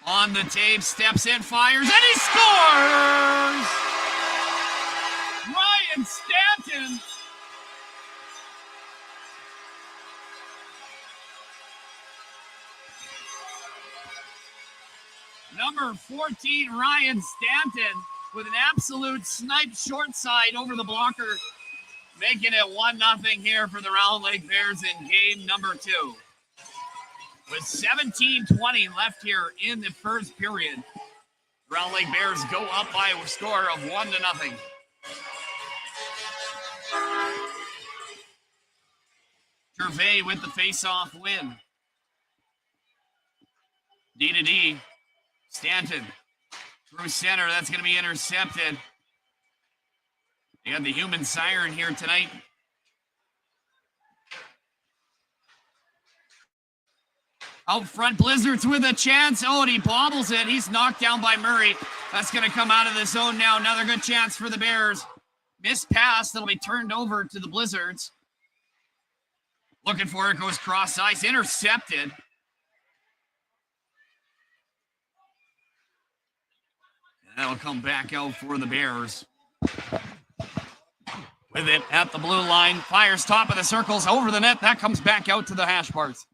On the tape, steps in, fires, and he scores! Ryan Stanton. Number 14, Ryan Stanton, with an absolute snipe short side over the blocker, making it 1-0 here for the Round Lake Bears in game number 2. With 17:20 left here in the first period, Round Lake Bears go up by a score of 1-0. Gervais with the face-off win. D-to-D. Stanton through center. That's going to be intercepted. They got the human siren here tonight. Out front, Blizzards with a chance. Oh, and he bobbles it. He's knocked down by Murray. That's going to come out of the zone now. Another good chance for the Bears. Missed pass that'll be turned over to the Blizzards. Looking for it, goes cross ice. Intercepted. And that'll come back out for the Bears. With it at the blue line. Fires top of the circles over the net. That comes back out to the hash parts.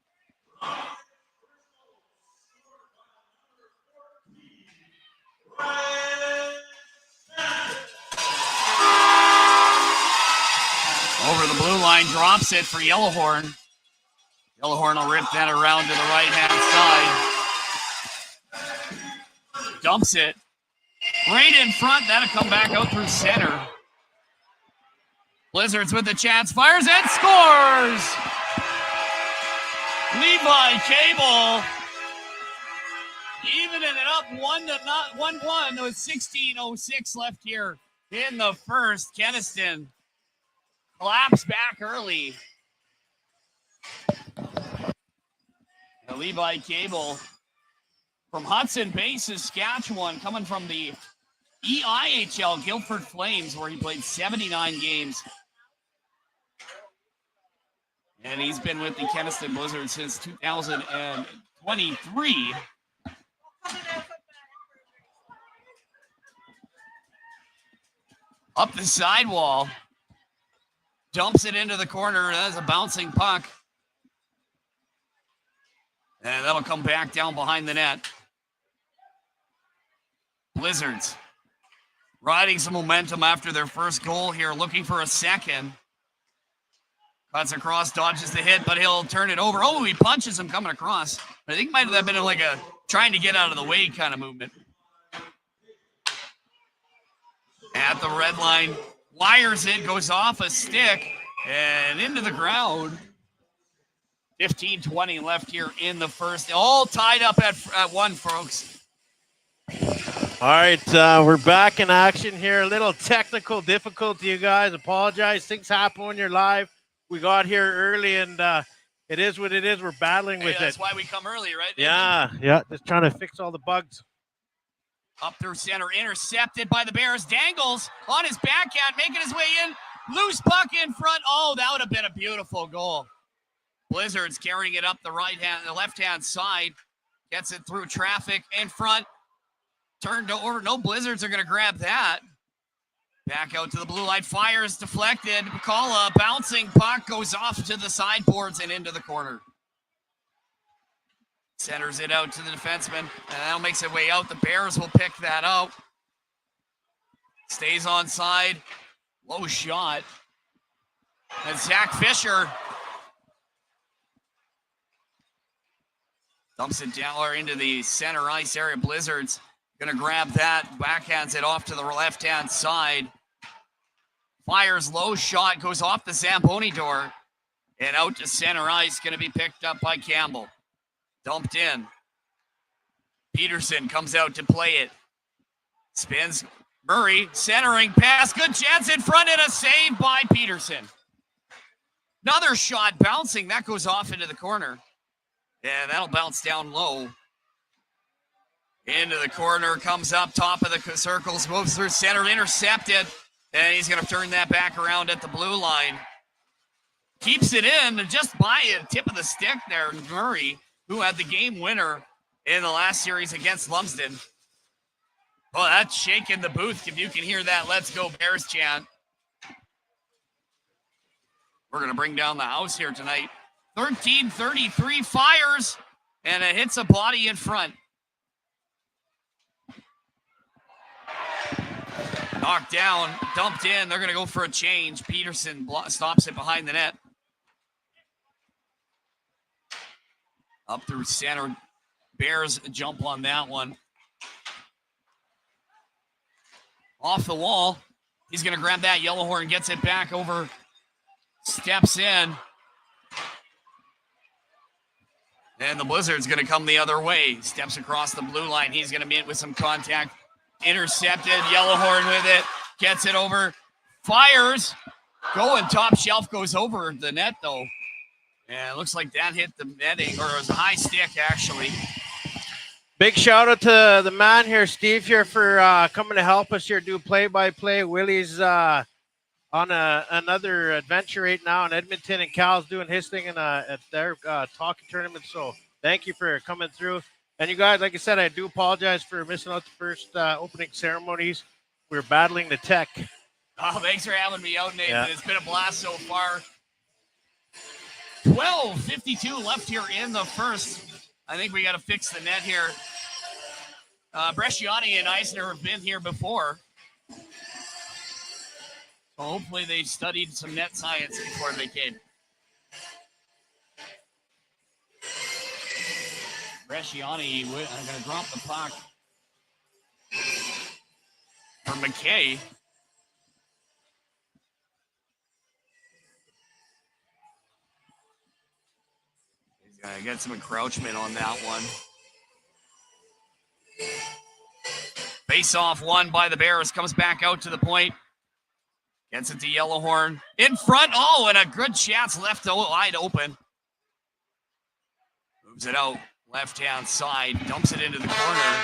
Over the blue line, drops it for Yellowhorn. Yellowhorn will rip that around to the right-hand side. Dumps it. Right in front, that'll come back out through center. Blizzards with the chance, fires and scores! Levi Cable evening it up 1-1 with 16:06 left here in the first. Kenaston collapsed back early. Now Levi Cable from Hudson Bay, Saskatchewan, coming from the EIHL Guildford Flames, where he played 79 games. And he's been with the Kenaston Blizzards since 2023. Up the sidewall. Dumps it into the corner. That's a bouncing puck. And that'll come back down behind the net. Blizzards riding some momentum after their first goal here, looking for a second. Cuts across, dodges the hit, but he'll turn it over. Oh, he punches him coming across. I think it might have been like a trying to get out of the way kind of movement. At the red line, wires it, goes off a stick and into the ground. 15:20 left here in the first. All tied up at 1, folks. All right, we're back in action here. A little technical difficulty, you guys. Apologize. Things happen when you're live. We got here early, and it is what it is. We're battling with that's it. That's why we come early, right? Yeah, just trying to fix all the bugs. Up through center, intercepted by the Bears. Dangles on his backhand, making his way in. Loose puck in front. Oh, that would have been a beautiful goal. Blizzards carrying it up the left-hand side. Gets it through traffic in front. Turned over. No Blizzards are going to grab that. Back out to the blue line. Fires deflected. McCullough, bouncing puck, goes off to the sideboards and into the corner. Centers it out to the defenseman. And that'll makes it way out. The Bears will pick that out. Stays on side. Low shot. And Zach Fisher dumps it down or into the center ice area. Blizzards going to grab that. Backhands it off to the left-hand side. Fires low shot. Goes off the Zamboni door. And out to center ice. Going to be picked up by Campbell. Dumped in. Peterson comes out to play it. Spins. Murray centering pass. Good chance in front and a save by Peterson. Another shot bouncing. That goes off into the corner. Yeah, that'll bounce down low. Into the corner. Comes up top of the circles. Moves through center. Intercepted. And he's going to turn that back around at the blue line. Keeps it in just by a tip of the stick there. Murray, who had the game winner in the last series against Lumsden. Well, that's shaking the booth if you can hear that Let's Go Bears chant. We're going to bring down the house here tonight. 13-33 fires, and it hits a body in front. Knocked down, dumped in. They're going to go for a change. Peterson stops it behind the net. Up through center. Bears jump on that one. Off the wall. He's going to grab that. Yellowhorn gets it back over. Steps in. And the Blizzard's going to come the other way. Steps across the blue line. He's going to meet with some contact. Intercepted. Yellowhorn with it. Gets it over. Fires. Going top shelf. Goes over the net, though. And it looks like that hit the netting, or it was a high stick, actually. Big shout out to the man here, Steve, here for coming to help us here do play-by-play. Willie's on another adventure right now in Edmonton, and Cal's doing his thing at their talking tournament. So thank you for coming through. And you guys, like I said, I do apologize for missing out the first opening ceremonies. We were battling the tech. Oh, thanks for having me out, Nathan. Yeah. It's been a blast so far. 12:52 left here in the first. I think we got to fix the net here. Bresciani and Eisner have been here before. So hopefully they studied some net science before they came. Bresciani, I'm going to drop the puck for McKay. He's going to get some encroachment on that one. Face-off won by the Bears. Comes back out to the point. Gets it to Yellowhorn. In front. Oh, and a good chance left wide open. Moves it out. Left-hand side. Dumps it into the corner.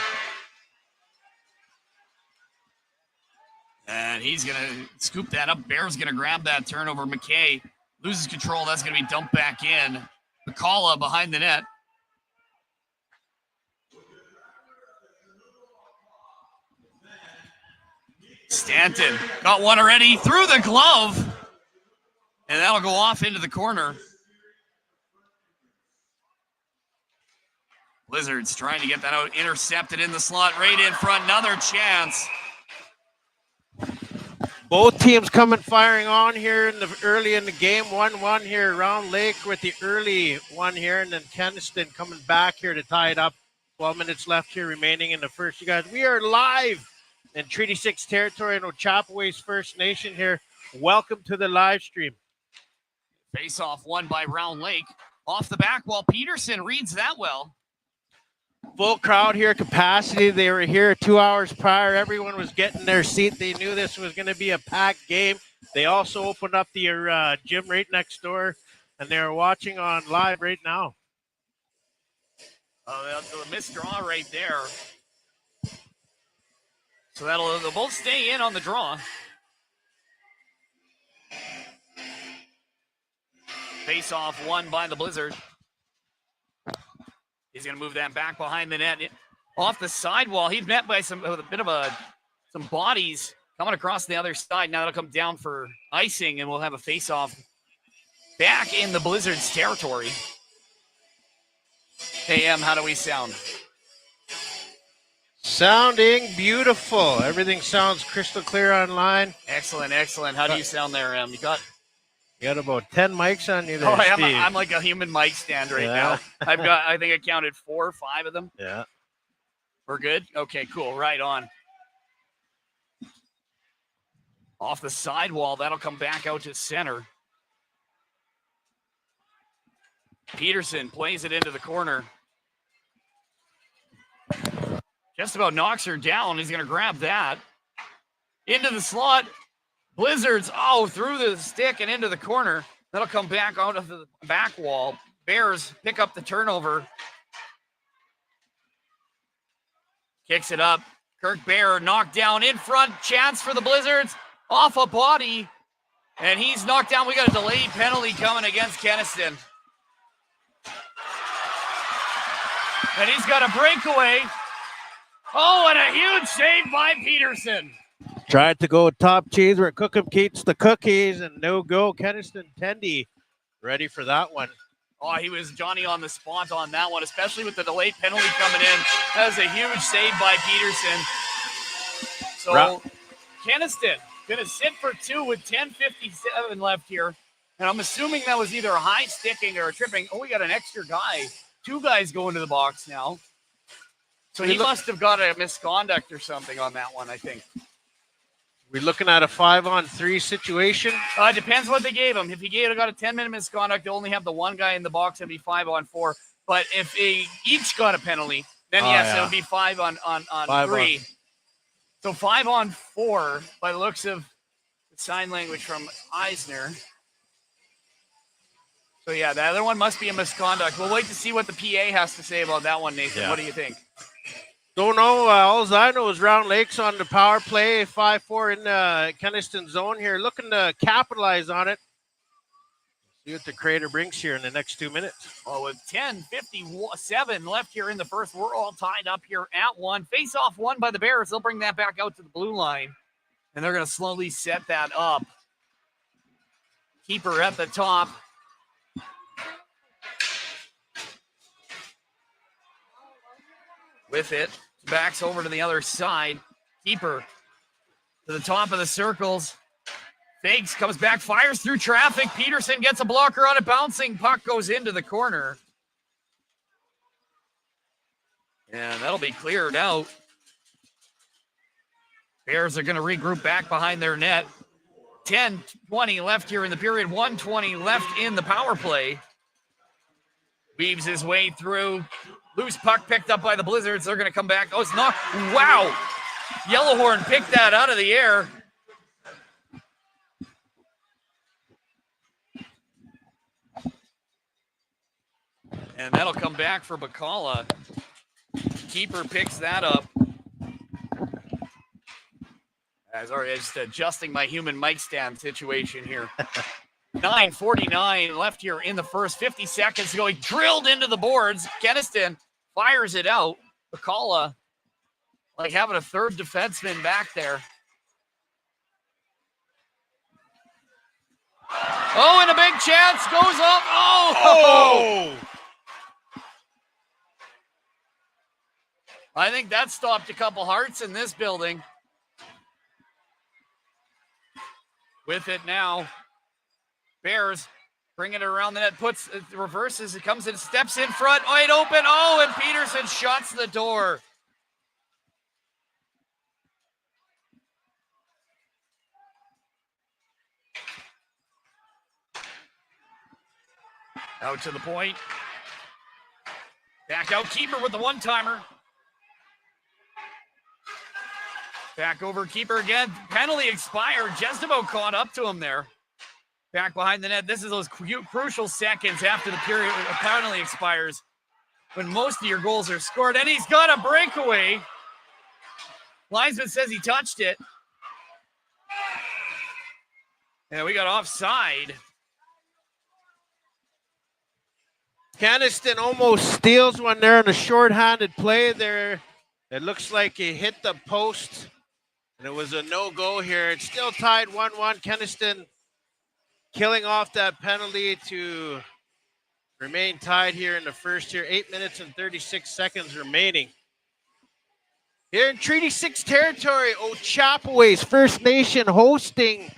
And he's going to scoop that up. Bears going to grab that turnover. McKay loses control. That's going to be dumped back in. McCullough behind the net. Stanton got one already through the glove. And that'll go off into the corner. Blizzards trying to get that out. Intercepted in the slot right in front. Another chance. Both teams coming firing on here in the early in the game. 1-1 here. Round Lake with the early one here. And then Kenaston coming back here to tie it up. 12 minutes left here remaining in the first. You guys, we are live in Treaty 6 territory in Ochapowace First Nation here. Welcome to the live stream. Face-off won by Round Lake. Off the back wall, Peterson reads that well. Full crowd here, capacity. They were here 2 hours prior. Everyone was getting their seat. They knew this was going to be a packed game. They also opened up the gym right next door, and they are watching on live right now. The missed draw right there. So they'll both stay in on the draw. Face-off won by the Blizzard. He's going to move that back behind the net. Off the sidewall, he's met by some bodies coming across the other side. Now it'll come down for icing, and we'll have a face-off back in the Blizzard's territory. Hey, how do we sound? Sounding beautiful. Everything sounds crystal clear online. Excellent, excellent. How do you sound there, Em? You got about 10 mics on you there, Steve. I'm like a human mic stand right now. I think I counted 4 or 5 of them. Yeah. We're good? Okay, cool. Right on. Off the sidewall, that'll come back out to center. Peterson plays it into the corner. Just about knocks her down. He's going to grab that. Into the slot. Blizzards, through the stick and into the corner. That'll come back out of the back wall. Bears pick up the turnover. Kicks it up. Kirk Bear knocked down in front. Chance for the Blizzards. Off a body. And he's knocked down. We got a delayed penalty coming against Kenaston. And he's got a breakaway. Oh, and a huge save by Peterson. Tried to go top cheese where Cookham keeps the cookies, and no go. Kenaston Tendy ready for that one. Oh, he was Johnny on the spot on that one, especially with the delayed penalty coming in. That was a huge save by Peterson. So Kenaston going to sit for 2 with 10:57 left here. And I'm assuming that was either a high sticking or a tripping. Oh, we got an extra guy. 2 guys going to the box now. So he must have got a misconduct or something on that one, I think. We're looking at a 5-on-3 situation. It depends what they gave him. If he got a 10-minute misconduct, they only have the 1 guy in the box, it'd be 5-on-4. But if they each got a penalty, then it would be 5-on-3. So 5-on-4 by the looks of the sign language from Eisner. So yeah, the other one must be a misconduct. We'll wait to see what the PA has to say about that one, Nathan. Yeah. What do you think? Don't know. All I know is Round Lake's on the power play, 5-4 in the Kenaston zone here, looking to capitalize on it. See what the Crater brings here in the next 2 minutes. Well, with 10:57 left here in the first, we're all tied up here at 1. Face-off won by the Bears. They'll bring that back out to the blue line, and they're going to slowly set that up. Keeper at the top. With it, backs over to the other side. Keeper to the top of the circles. Fakes, comes back, fires through traffic. Peterson gets a blocker on it, bouncing. Puck goes into the corner. And that'll be cleared out. Bears are going to regroup back behind their net. 10:20 left here in the period. 1:20 left in the power play. Weaves his way through. Loose puck picked up by the Blizzards. They're going to come back. Oh, it's not. Wow. Yellowhorn picked that out of the air. And that'll come back for Bacala. Keeper picks that up. Sorry, I'm just adjusting my human mic stand situation here. 9:49 left here in the first. 50 seconds ago. He drilled into the boards. Kenaston fires it out. Bacala, like having a third defenseman back there. Oh, and a big chance goes up. Oh! I think that stopped a couple hearts in this building. With it now. Bears bring it around the net, reverses, it comes in, steps in front, wide open, oh, and Peterson shuts the door. Out to the point. Back out, Keeper with the one-timer. Back over, Keeper again, penalty expired. Jesdebo caught up to him there. Back behind the net. This is those crucial seconds after the period penalty expires when most of your goals are scored. And he's got a breakaway. Linesman says he touched it. And we got offside. Kenaston almost steals one there on a short-handed play there. It looks like he hit the post. And it was a no-go here. It's still tied 1-1. Kenaston killing off that penalty to remain tied here in the first here. 8 minutes and 36 seconds remaining. Here in Treaty 6 territory, Ochapowace First Nation hosting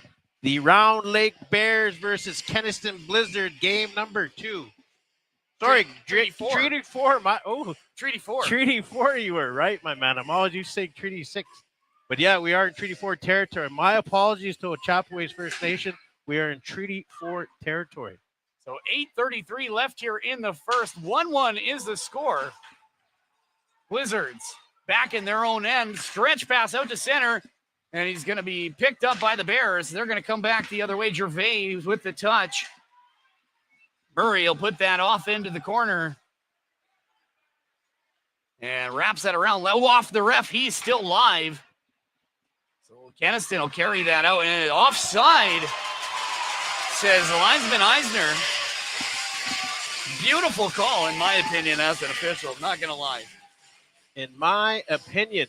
the Round Lake Bears versus Kenaston Blizzard game number 2. Sorry, Treaty 4. Treaty 4. Treaty 4. Treaty 4, you were right, my man. I'm always used to saying Treaty 6. But yeah, we are in Treaty 4 territory. My apologies to Ochapowace First Nation. We are in Treaty 4 territory. So 8:33 left here in the first. 1-1 is the score. Blizzards back in their own end. Stretch pass out to center. And he's going to be picked up by the Bears. They're going to come back the other way. Gervais with the touch. Murray will put that off into the corner. And wraps that around. Low off the ref. He's still live. So Kenaston will carry that out. And offside, says linesman Eisner. Beautiful call, in my opinion, as an official. Not going to lie. In my opinion.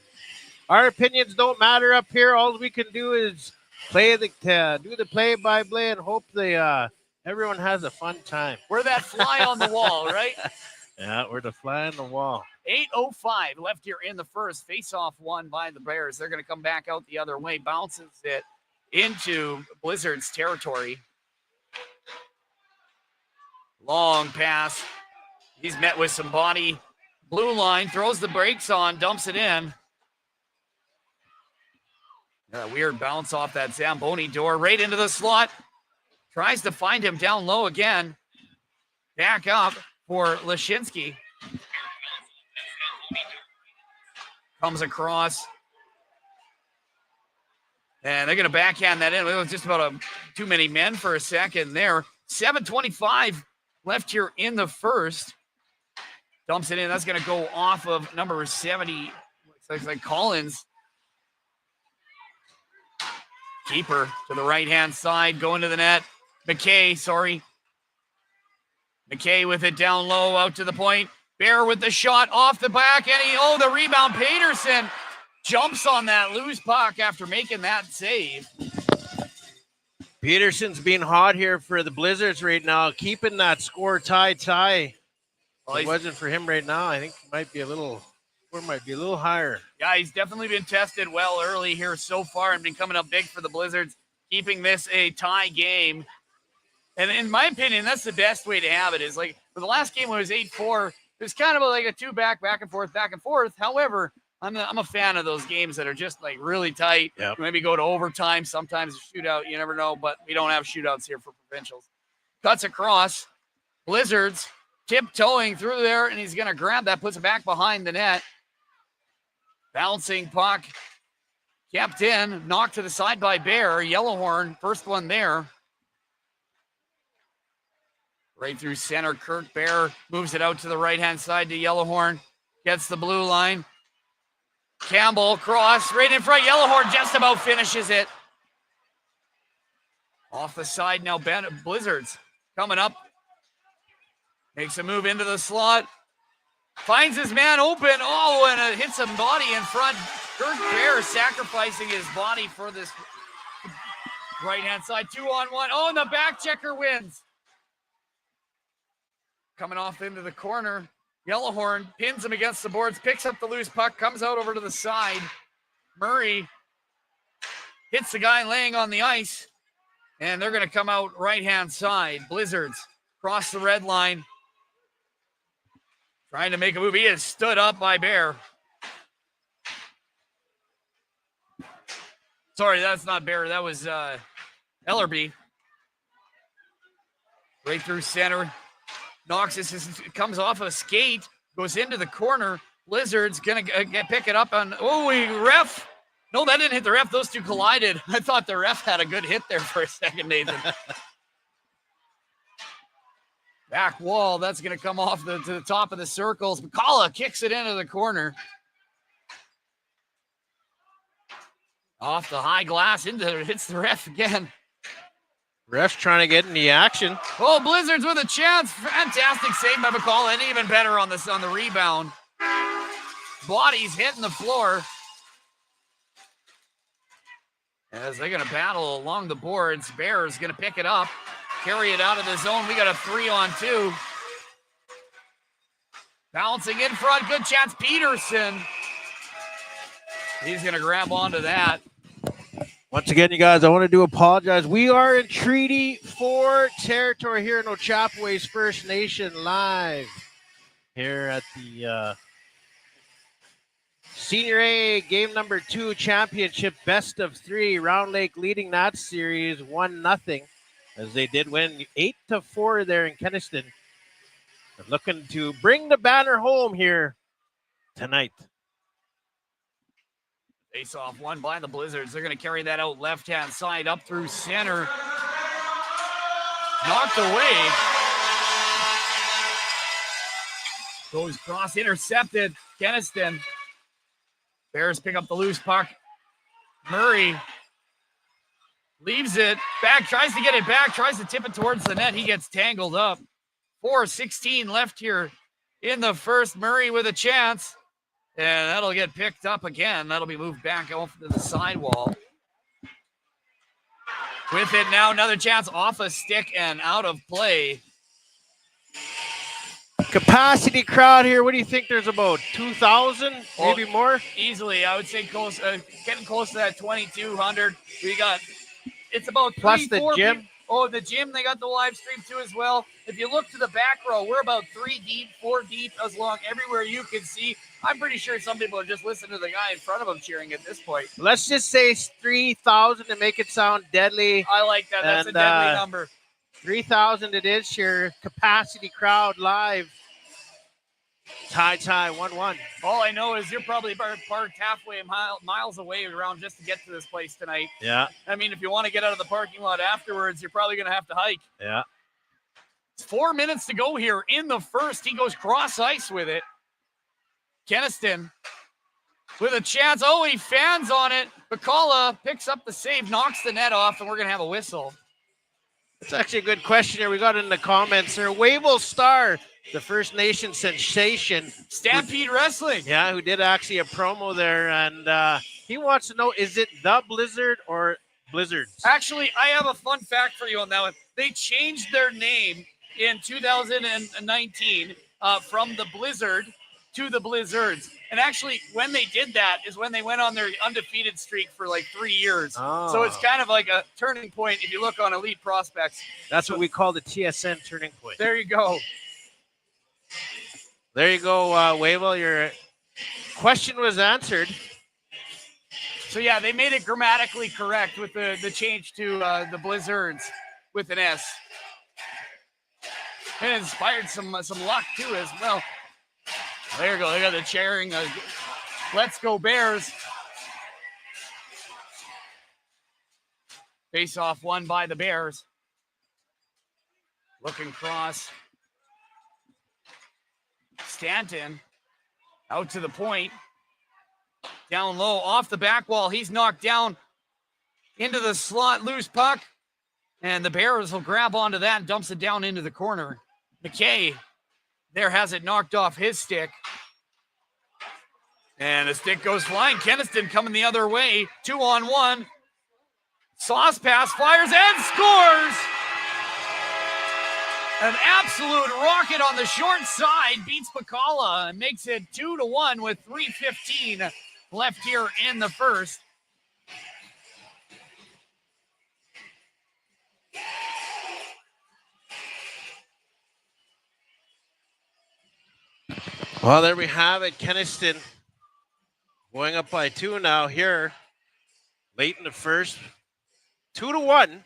Our opinions don't matter up here. All we can do is do the play-by-play and hope everyone has a fun time. We're that fly on the wall, right? Yeah, we're the fly on the wall. 8:05 left here in the first. Face-off won by the Bears. They're going to come back out the other way. Bounces it into Blizzard's territory. Long pass. He's met with some body. Blue line, throws the brakes on, dumps it in. A weird bounce off that Zamboni door, right into the slot. Tries to find him down low again. Back up for Lashinsky. Comes across. And they're going to backhand that in. It was just about too many men for a second there. 7:25 left here in the first. Dumps it in. That's going to go off of number 70. Looks like Collins. Keeper to the right-hand side, going to the net. McKay with it down low, out to the point. Bear with the shot off the back, and the rebound. Peterson jumps on that loose puck after making that save. Peterson's being hot here for the Blizzards right now, keeping that score tie. Well, it wasn't for him right now. I think it might be a little higher. Yeah, he's definitely been tested well early here so far and been coming up big for the Blizzards, keeping this a tie game. And in my opinion, that's the best way to have it. Is like for the last game when it was 8-4, it was kind of like a two back and forth. However, I'm a fan of those games that are just like really tight. Yep. Maybe go to overtime, sometimes a shootout. You never know, but we don't have shootouts here for provincials. Cuts across. Blizzards tiptoeing through there, and he's going to grab that, puts it back behind the net. Bouncing puck, kept in, knocked to the side by Bear. Yellowhorn, first one there. Right through center, Kirk Bear moves it out to the right-hand side to Yellowhorn. Gets the blue line. Campbell, cross, right in front. Yellowhorn just about finishes it. Off the side now, Blizzards coming up. Makes a move into the slot. Finds his man open. And it hits a body in front. Kirk Bear sacrificing his body for this right-hand side. 2-on-1. And the back checker wins. Coming off into the corner. Yellowhorn pins him against the boards, picks up the loose puck, comes out over to the side. Murray hits the guy laying on the ice. And they're going to come out right-hand side. Blizzards cross the red line. Trying to make a move. He is stood up by Bear. Sorry, that's not Bear. That was Ellerby. Right through center. Knocks it, comes off a skate, goes into the corner. Blizzard's going to pick it up on. Ref. No, that didn't hit the ref. Those two collided. I thought the ref had a good hit there for a second, Nathan. Back wall, that's going to come off to the top of the circles. McCullough kicks it into the corner. Off the high glass, hits the ref again. Ref's trying to get in the action. Blizzards with a chance. Fantastic save by McCullough, and even better on the rebound. Body's hitting the floor. As they're going to battle along the boards, Bears going to pick it up. Carry it out of the zone. We got a 3-on-2. Bouncing in front. Good chance. Peterson. He's going to grab onto that. Once again, you guys, I want to apologize. We are in Treaty 4 territory here in Ochapowace First Nation live here at the Senior A game number 2 championship best of 3. Round Lake leading that series 1-0. As they did win 8-4 there in Kenaston. They're looking to bring the banner home here tonight. Face off won by the Blizzards. They're going to carry that out left-hand side up through center. Knocked away. Goes cross intercepted. Kenaston. Bears pick up the loose puck. Murray leaves it back, tries to get it back, tries to tip it towards the net. He gets tangled up. 4:16 left here in the first. Murray with a chance. And that'll get picked up again. That'll be moved back off to the sidewall. With it now, another chance off a stick and out of play. Capacity crowd here. What do you think? There's about 2,000, maybe more? Easily, I would say close, getting close to that 2,200. It's about plus the gym. People. Oh, the gym, they got the live stream too as well. If you look to the back row, we're about 3 deep, 4 deep, as long everywhere you can see. I'm pretty sure some people are just listening to the guy in front of them cheering at this point. Let's just say 3,000 to make it sound deadly. I like that. That's a deadly number. 3,000 it is here. Capacity crowd live. Tie 1-1. All I know is you're probably parked halfway miles away around just to get to this place tonight. Yeah. I mean, if you want to get out of the parking lot afterwards, you're probably going to have to hike. Yeah. It's 4 minutes to go here in the first. He goes cross ice with it. Kenaston with a chance. Oh, he fans on it. Bacala picks up the save, knocks the net off, and we're going to have a whistle. It's actually a good question here. We got in the comments here. Wavell Star, the First Nation sensation. Stampede Wrestling. Yeah, who did actually a promo there. And he wants to know, is it the Blizzard or Blizzards? Actually, I have a fun fact for you on that one. They changed their name in 2019 from the Blizzard to the Blizzards. And actually, when they did that is when they went on their undefeated streak for like 3 years. Oh. So it's kind of like a turning point if you look on Elite Prospects. That's what we call the TSN turning point. There you go. There you go, Wavell. Your question was answered. So, yeah, they made it grammatically correct with the change to the Blizzards with an S. And it inspired some luck, too, as well. There you go. They got the cheering. Let's go Bears. Face off won by the Bears. Looking cross. Stanton out to the point. Down low off the back wall. He's knocked down into the slot. Loose puck. And the Bears will grab onto that and dumps it down into the corner. McKay there has it knocked off his stick. And the stick goes flying. Kenaston coming the other way. 2-on-1. Sauce pass, fires, and scores! An absolute rocket on the short side. Beats Bacala and makes it 2-1 with 3:15 left here in the first. Well, there we have it. Kenaston going up by 2 now here. Late in the first. 2-1.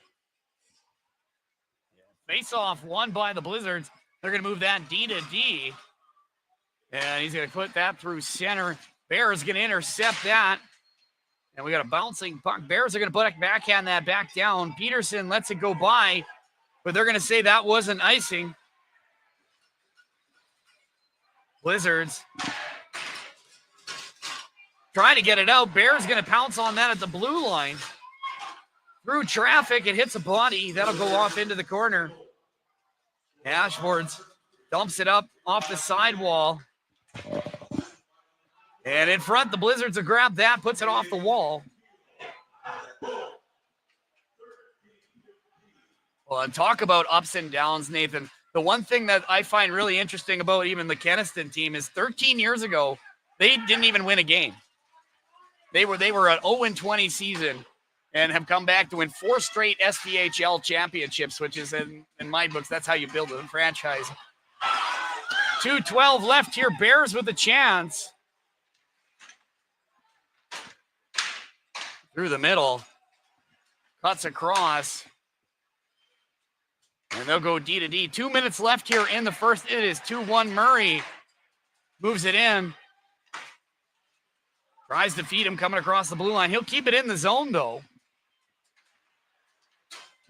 Face off won by the Blizzards. They're going to move that D to D. And he's going to put that through center. Bears going to intercept that. And we got a bouncing puck. Bears are going to put a backhand that back down. Peterson lets it go by, but they're going to say that wasn't icing. Blizzards trying to get it out. Bears going to pounce on that at the blue line. Through traffic, it hits a body. That'll go off into the corner. Ashford's dumps it up off the sidewall. And in front, the Blizzards will grab that, puts it off the wall. Well, and talk about ups and downs, Nathan. The one thing that I find really interesting about even the Kenaston team is 13 years ago, they didn't even win a game. They were an 0-20 season and have come back to win 4 straight SVHL championships, which is, in my books, that's how you build a franchise. 2:12 left here. Bears with a chance. Through the middle. Cuts across. And they'll go D to D. 2 minutes left here in the first. It is 2-1. Murray moves it in. Tries to feed him coming across the blue line. He'll keep it in the zone, though.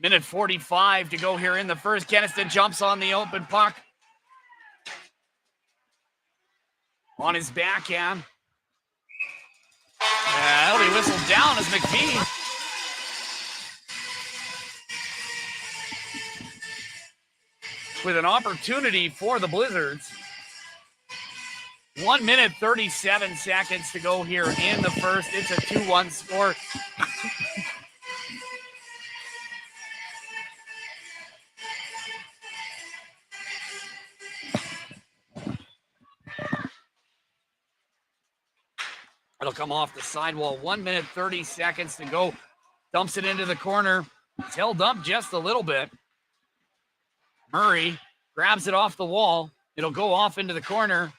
Minute 45 to go here in the first. Kenaston jumps on the open puck. On his backhand. That'll be whistled down as McPhee. with an opportunity for the Blizzards. 1 minute, 37 seconds to go here in the first. It's a 2-1 score. It'll come off the sidewall. 1 minute, 30 seconds to go. Dumps it into the corner. It's held up just a little bit. Murray grabs it off the wall. It'll go off into the corner.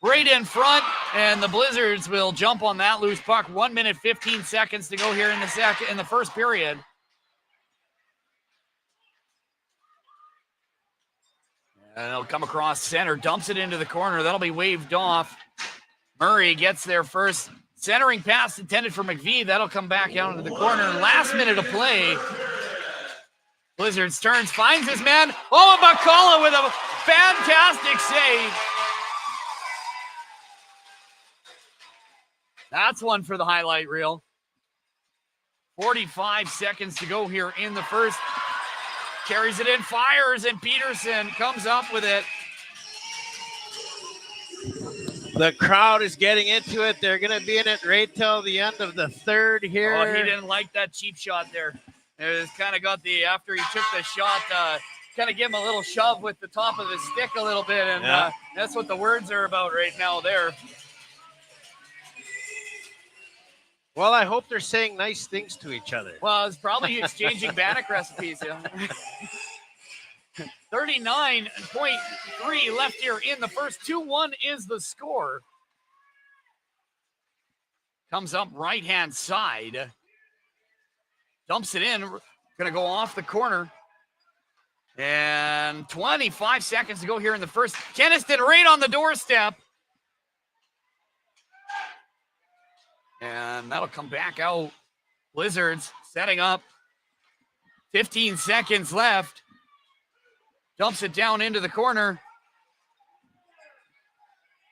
Right in front, and the Blizzards will jump on that loose puck. 1 minute, 15 seconds to go here in the first period. And it'll come across center, dumps it into the corner. That'll be waved off. Murray gets there first. Centering pass intended for McVie. That'll come back out into the corner. Last minute of play. Blizzards turns, finds his man. Oh, McCullough with a fantastic save. That's one for the highlight reel. 45 seconds to go here in the first. Carries it in, fires, and Peterson comes up with it. The crowd is getting into it. They're going to be in it right till the end of the third here. Oh, he didn't like that cheap shot there. It was kind of got after he took the shot, kind of give him a little shove with the top of his stick a little bit. And that's what the words are about right now there. Well, I hope they're saying nice things to each other. Well, it's probably exchanging Bannock recipes. Yeah. 39.3 left here in the first. 2-1 is the score. Comes up right-hand side. Dumps it in. Going to go off the corner. And 25 seconds to go here in the first. Kenaston right on the doorstep. And that'll come back out. Blizzards setting up. 15 seconds left. Dumps it down into the corner.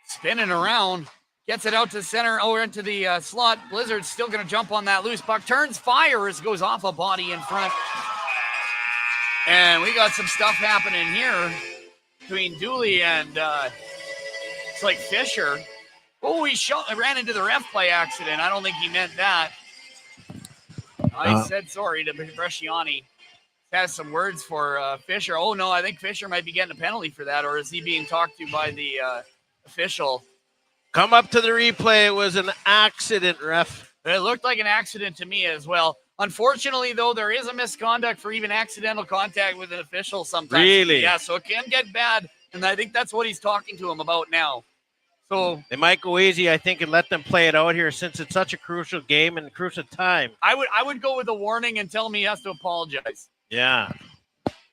Spinning around. Gets it out to center or into the slot. Blizzard's still going to jump on that loose puck. Turns, fires, goes off a body in front. And we got some stuff happening here between Dooley and it's like Fisher. Oh, he ran into the ref by accident. I don't think he meant that. I said sorry to Bresciani. Has some words for Fisher. Oh, no, I think Fisher might be getting a penalty for that, or is he being talked to by the official? Come up to the replay. It was an accident, ref. It looked like an accident to me as well. Unfortunately, though, there is a misconduct for even accidental contact with an official sometimes. Really? Yeah, so it can get bad, and I think that's what he's talking to him about now. So they might go easy, I think, and let them play it out here since it's such a crucial game and crucial time. I would go with a warning and tell him he has to apologize. Yeah.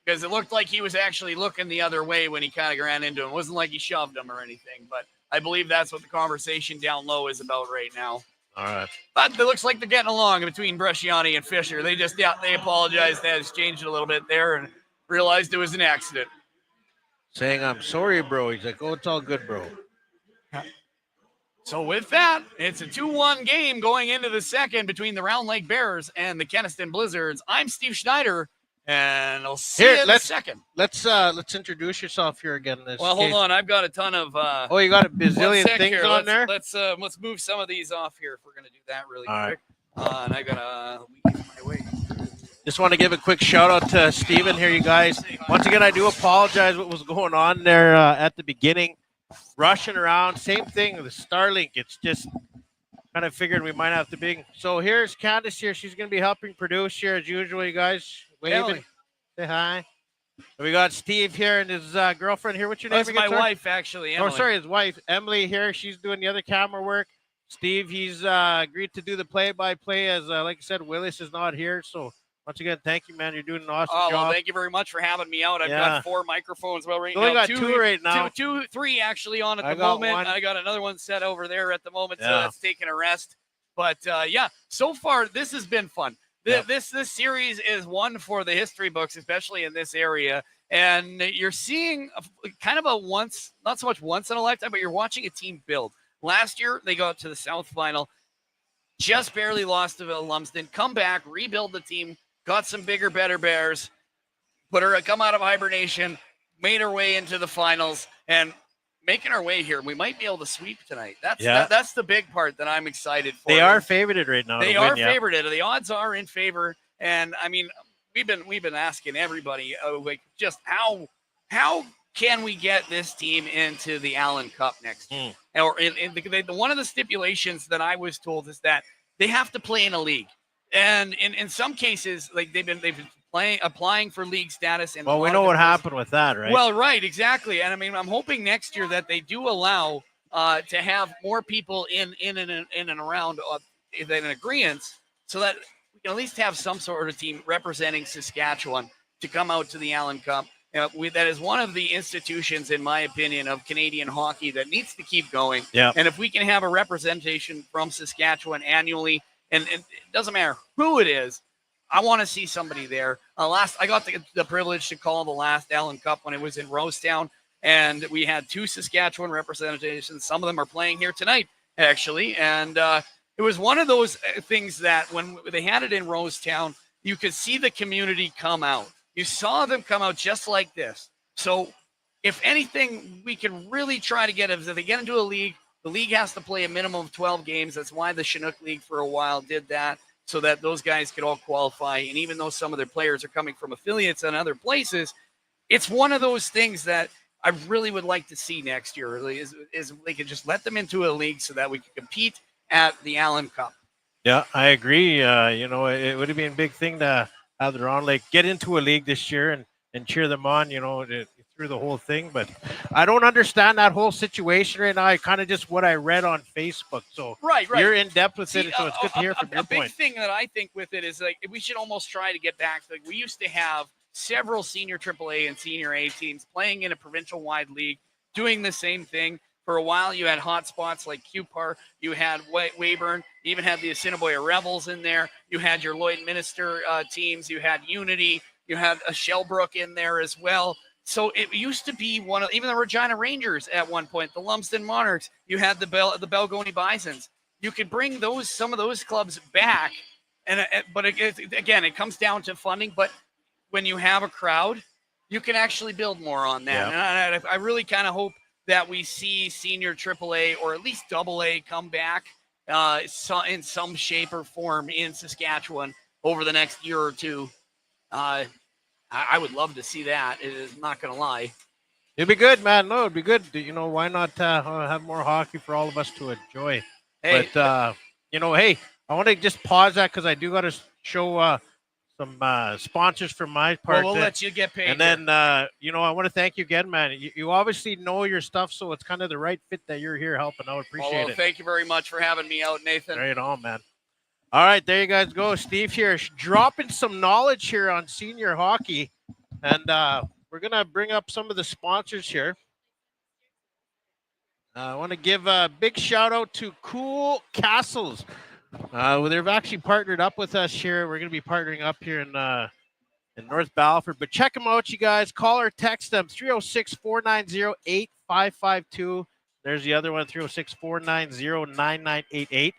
Because it looked like he was actually looking the other way when he kind of ran into him. It wasn't like he shoved him or anything, but I believe that's what the conversation down low is about right now. All right. But it looks like they're getting along between Bresciani and Fisher. They apologized. They exchanged it a little bit there and realized it was an accident. Saying, I'm sorry, bro. He's like, oh, it's all good, bro. So with that, it's a 2-1 game going into the second between the Round Lake Bears and the Kenaston Blizzards. I'm Steve Schneider, and I'll see you in the second. Let's introduce yourself here again. Hold on. I've got a ton of oh, you got a bazillion things here. on there? Let's move some of these off here if we're going to do that really quick. Right. And I got a week my way. Just want to give a quick shout out to Steven here, you guys. Once again, I do apologize what was going on there at the beginning. Rushing around, same thing with the Starlink. It's just kind of figured we might have to be. So here's Candace here. She's going to be helping produce here as usual, you guys. Waving. Say hi. We got Steve here and his girlfriend here. What's your name? That's my wife, actually, Emily. Oh, sorry, his wife, Emily here. She's doing the other camera work. Steve, he's agreed to do the play-by-play as, like I said, Willis is not here. So once again, thank you, man. You're doing an awesome job. Well, thank you very much for having me out. I've got 4 microphones. Well, right now, only got two right now. Three actually on at the moment. I got another one set over there at the moment, so it's taking a rest. But so far this has been fun. This series is one for the history books, especially in this area. And you're seeing kind of a not so much once in a lifetime, but you're watching a team build. Last year they got to the South Final, just barely lost to Lumsden. Come back, rebuild the team. Got some bigger, better Bears, come out of hibernation, made our way into the finals and making our way here. We might be able to sweep tonight. Yeah. That's the big part that I'm excited for. They are favored right now. They to are win, yeah. favored. The odds are in favor. And I mean, we've been asking everybody, like, just how can we get this team into the Allen Cup next year? Or one of the stipulations that I was told is that they have to play in a league. And in some cases, like they've been applying for league status. And well, we know what happened with that, right? Well, right, exactly. And I mean, I'm hoping next year that they do allow to have more people in and around in agreement, so that we can at least have some sort of team representing Saskatchewan to come out to the Allen Cup. That is one of the institutions, in my opinion, of Canadian hockey that needs to keep going. Yeah. And if we can have a representation from Saskatchewan annually, and it doesn't matter who it is, I want to see somebody there. I got the privilege to call the last Allen Cup when it was in Rosetown, and we had 2 Saskatchewan representations. Some of them are playing here tonight, actually. And it was one of those things that when they had it in Rosetown, you could see the community come out. You saw them come out just like this. So if anything, we can really try to get them. If they get into a league, the league has to play a minimum of 12 games. That's why the Chinook League for a while did that, so that those guys could all qualify. And even though some of their players are coming from affiliates and other places, it's one of those things that I really would like to see next year, really, is they could just let them into a league so that we can compete at the Allen Cup. Yeah, I agree. It would have been a big thing to have the Round Lake get into a league this year and cheer them on, through the whole thing. But I don't understand that whole situation right now. I kind of just what I read on Facebook. So right. You're in depth with it, so it's good to hear from your point. A big thing that I think with it is, like, we should almost try to get back. Like, we used to have several senior AAA and senior A teams playing in a provincial-wide league, doing the same thing. For a while, you had hot spots like Cupar, you had Weyburn, you even had the Assiniboia Rebels in there, you had your Lloydminster teams, you had Unity, you had a Shellbrook in there as well. So it used to be even the Regina Rangers at one point, the Lumsden Monarchs, you had the Belgoni Bisons. You could bring some of those clubs back, but again, it comes down to funding. But when you have a crowd, you can actually build more on that. Yeah. And I really kind of hope that we see senior AAA or at least AA come back in some shape or form in Saskatchewan over the next year or two. I would love to see that. It is not going to lie. It'd be good, man. No, it'd be good. Why not have more hockey for all of us to enjoy? Hey. But, hey, I want to just pause that because I do got to show some sponsors from my part. Well, we'll let you get paid. And then, I want to thank you again, man. You obviously know your stuff, so it's kind of the right fit that you're here helping out. Appreciate it. Thank you very much for having me out, Nathan. Right on, man. All right, there you guys go. Steve here, dropping some knowledge here on senior hockey. And we're going to bring up some of the sponsors here. I want to give a big shout out to Cool Castles. They've actually partnered up with us here. We're going to be partnering up here in North Battleford. But check them out, you guys. Call or text them, 306-490-8552. There's the other one, 306-490-9988.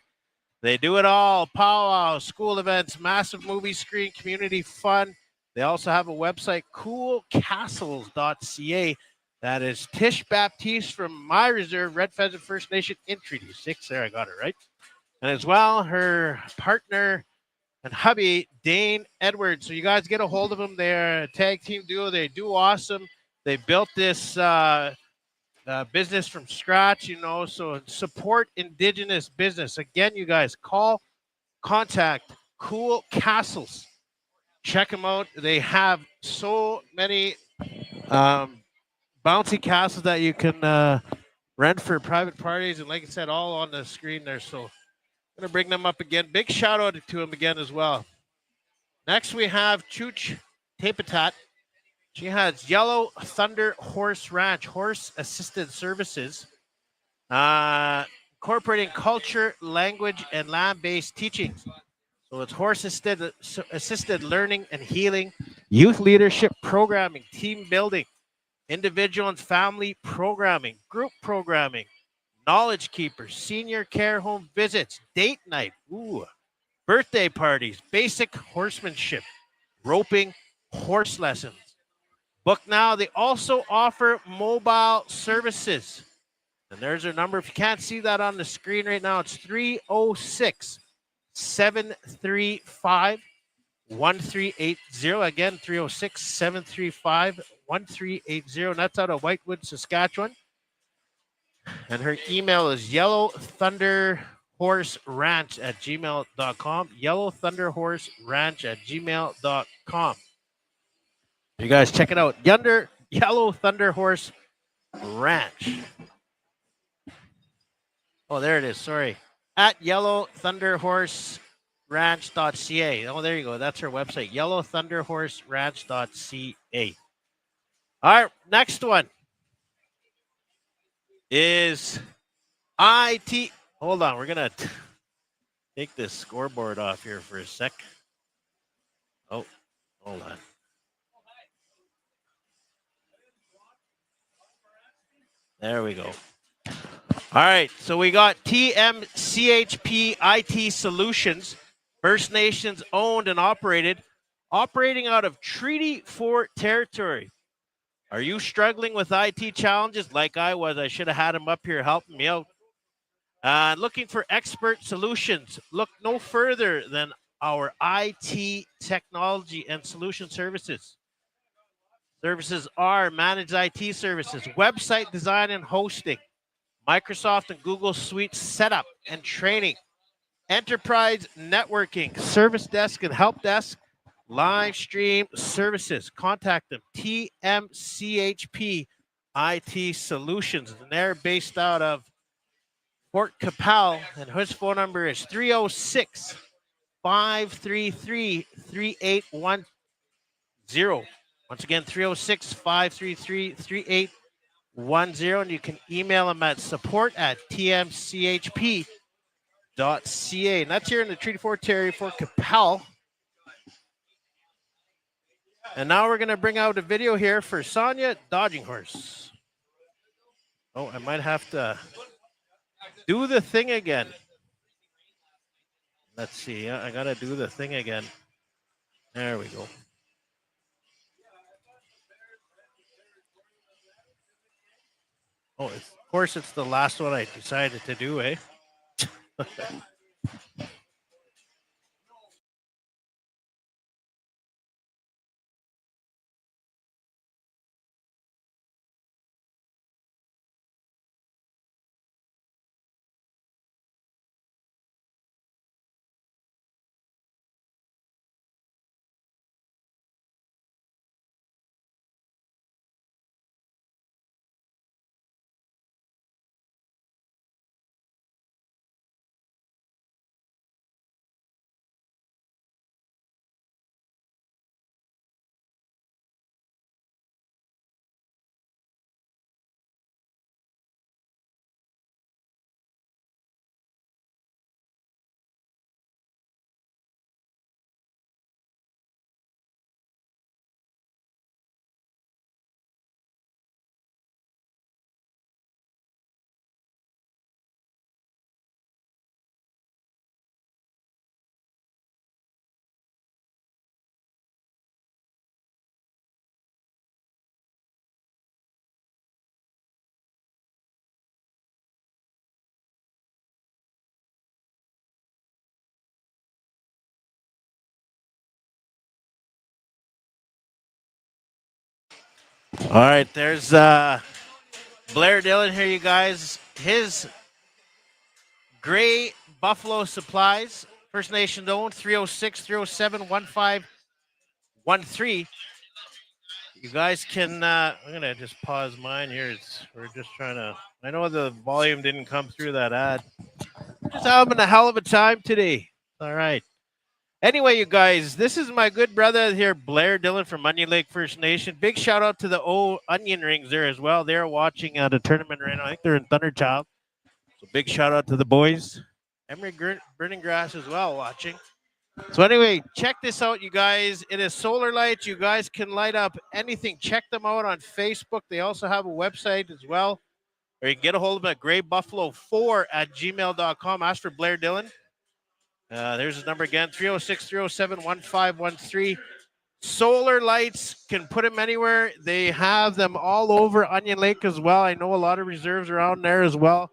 They do it all. Powwow, school events, massive movie screen, community fun. They also have a website, coolcastles.ca. That is Tish Baptiste from my reserve, Red Pheasant First Nation in Treaty 6. There, I got it right. And as well, her partner and hubby, Dane Edwards. So you guys get a hold of them. They're a tag team duo. They do awesome. They built this business from scratch, so support Indigenous business. Again, you guys, contact Cool Castles. Check them out. They have so many bouncy castles that you can rent for private parties. And like I said, all on the screen there. So I'm going to bring them up again. Big shout out to them again as well. Next, we have Chooch Tapetat. She has Yellow Thunder Horse Ranch, horse-assisted services, incorporating culture, language, and land-based teachings. So it's horse-assisted learning and healing, youth leadership programming, team building, individual and family programming, group programming, knowledge keepers, senior care home visits, date night, birthday parties, basic horsemanship, roping, horse lessons, Book now. They also offer mobile services. And there's their number. If you can't see that on the screen right now, it's 306-735-1380. Again, 306-735-1380. And that's out of Whitewood, Saskatchewan. And her email is yellowthunderhorseranch@gmail.com. yellowthunderhorseranch@gmail.com. You guys check it out. Yellow Thunder Horse Ranch. Oh, there it is. Sorry. At yellowthunderhorseranch.ca. Oh, there you go. That's her website. yellowthunderhorseranch.ca. All right. Next one is IT. Hold on. We're going to take this scoreboard off here for a sec. Oh, hold on. There we go. All right, so we got TMCHP IT Solutions, First Nations owned and operating out of Treaty 4 territory. Are you struggling with IT challenges like I was? I should have had him up here helping me out. Looking for expert solutions? Look no further than our IT technology and solution services. Services are managed IT services, website design and hosting, Microsoft and Google Suite setup and training, enterprise networking, service desk and help desk, live stream services. Contact them, TMCHP IT Solutions. And they're based out of Fort Capel, and his phone number is 306-533-3810. Once again, 306-533-3810. And you can email them at support@tmchp.ca. And that's here in the Treaty 4 Territory for Capel. And now we're going to bring out a video here for Sonia Dodging Horse. Oh, I might have to do the thing again. Let's see. I got to do the thing again. There we go. Oh, of course, it's the last one I decided to do, eh? All right, there's Blair Dillon here, you guys. His Gray Buffalo Supplies, First Nation owned, 306-307-1513. You guys can, I'm going to just pause mine here. We're just trying to, I know the volume didn't come through that ad. Just having a hell of a time today. All right. Anyway, you guys, this is my good brother here, Blair Dillon from Onion Lake First Nation. Big shout out to the Onion Rings there as well. They're watching the tournament right now. I think they're in Thunderchild. So big shout out to the boys. Emery Burning Grass as well watching. So anyway, check this out, you guys. It is solar lights. You guys can light up anything. Check them out on Facebook. They also have a website as well. Or you can get a hold of them at graybuffalo4@gmail.com. Ask for Blair Dillon. There's his number again, 306-307-1513. Solar lights, can put them anywhere. They have them all over Onion Lake as well. I know a lot of reserves around there as well.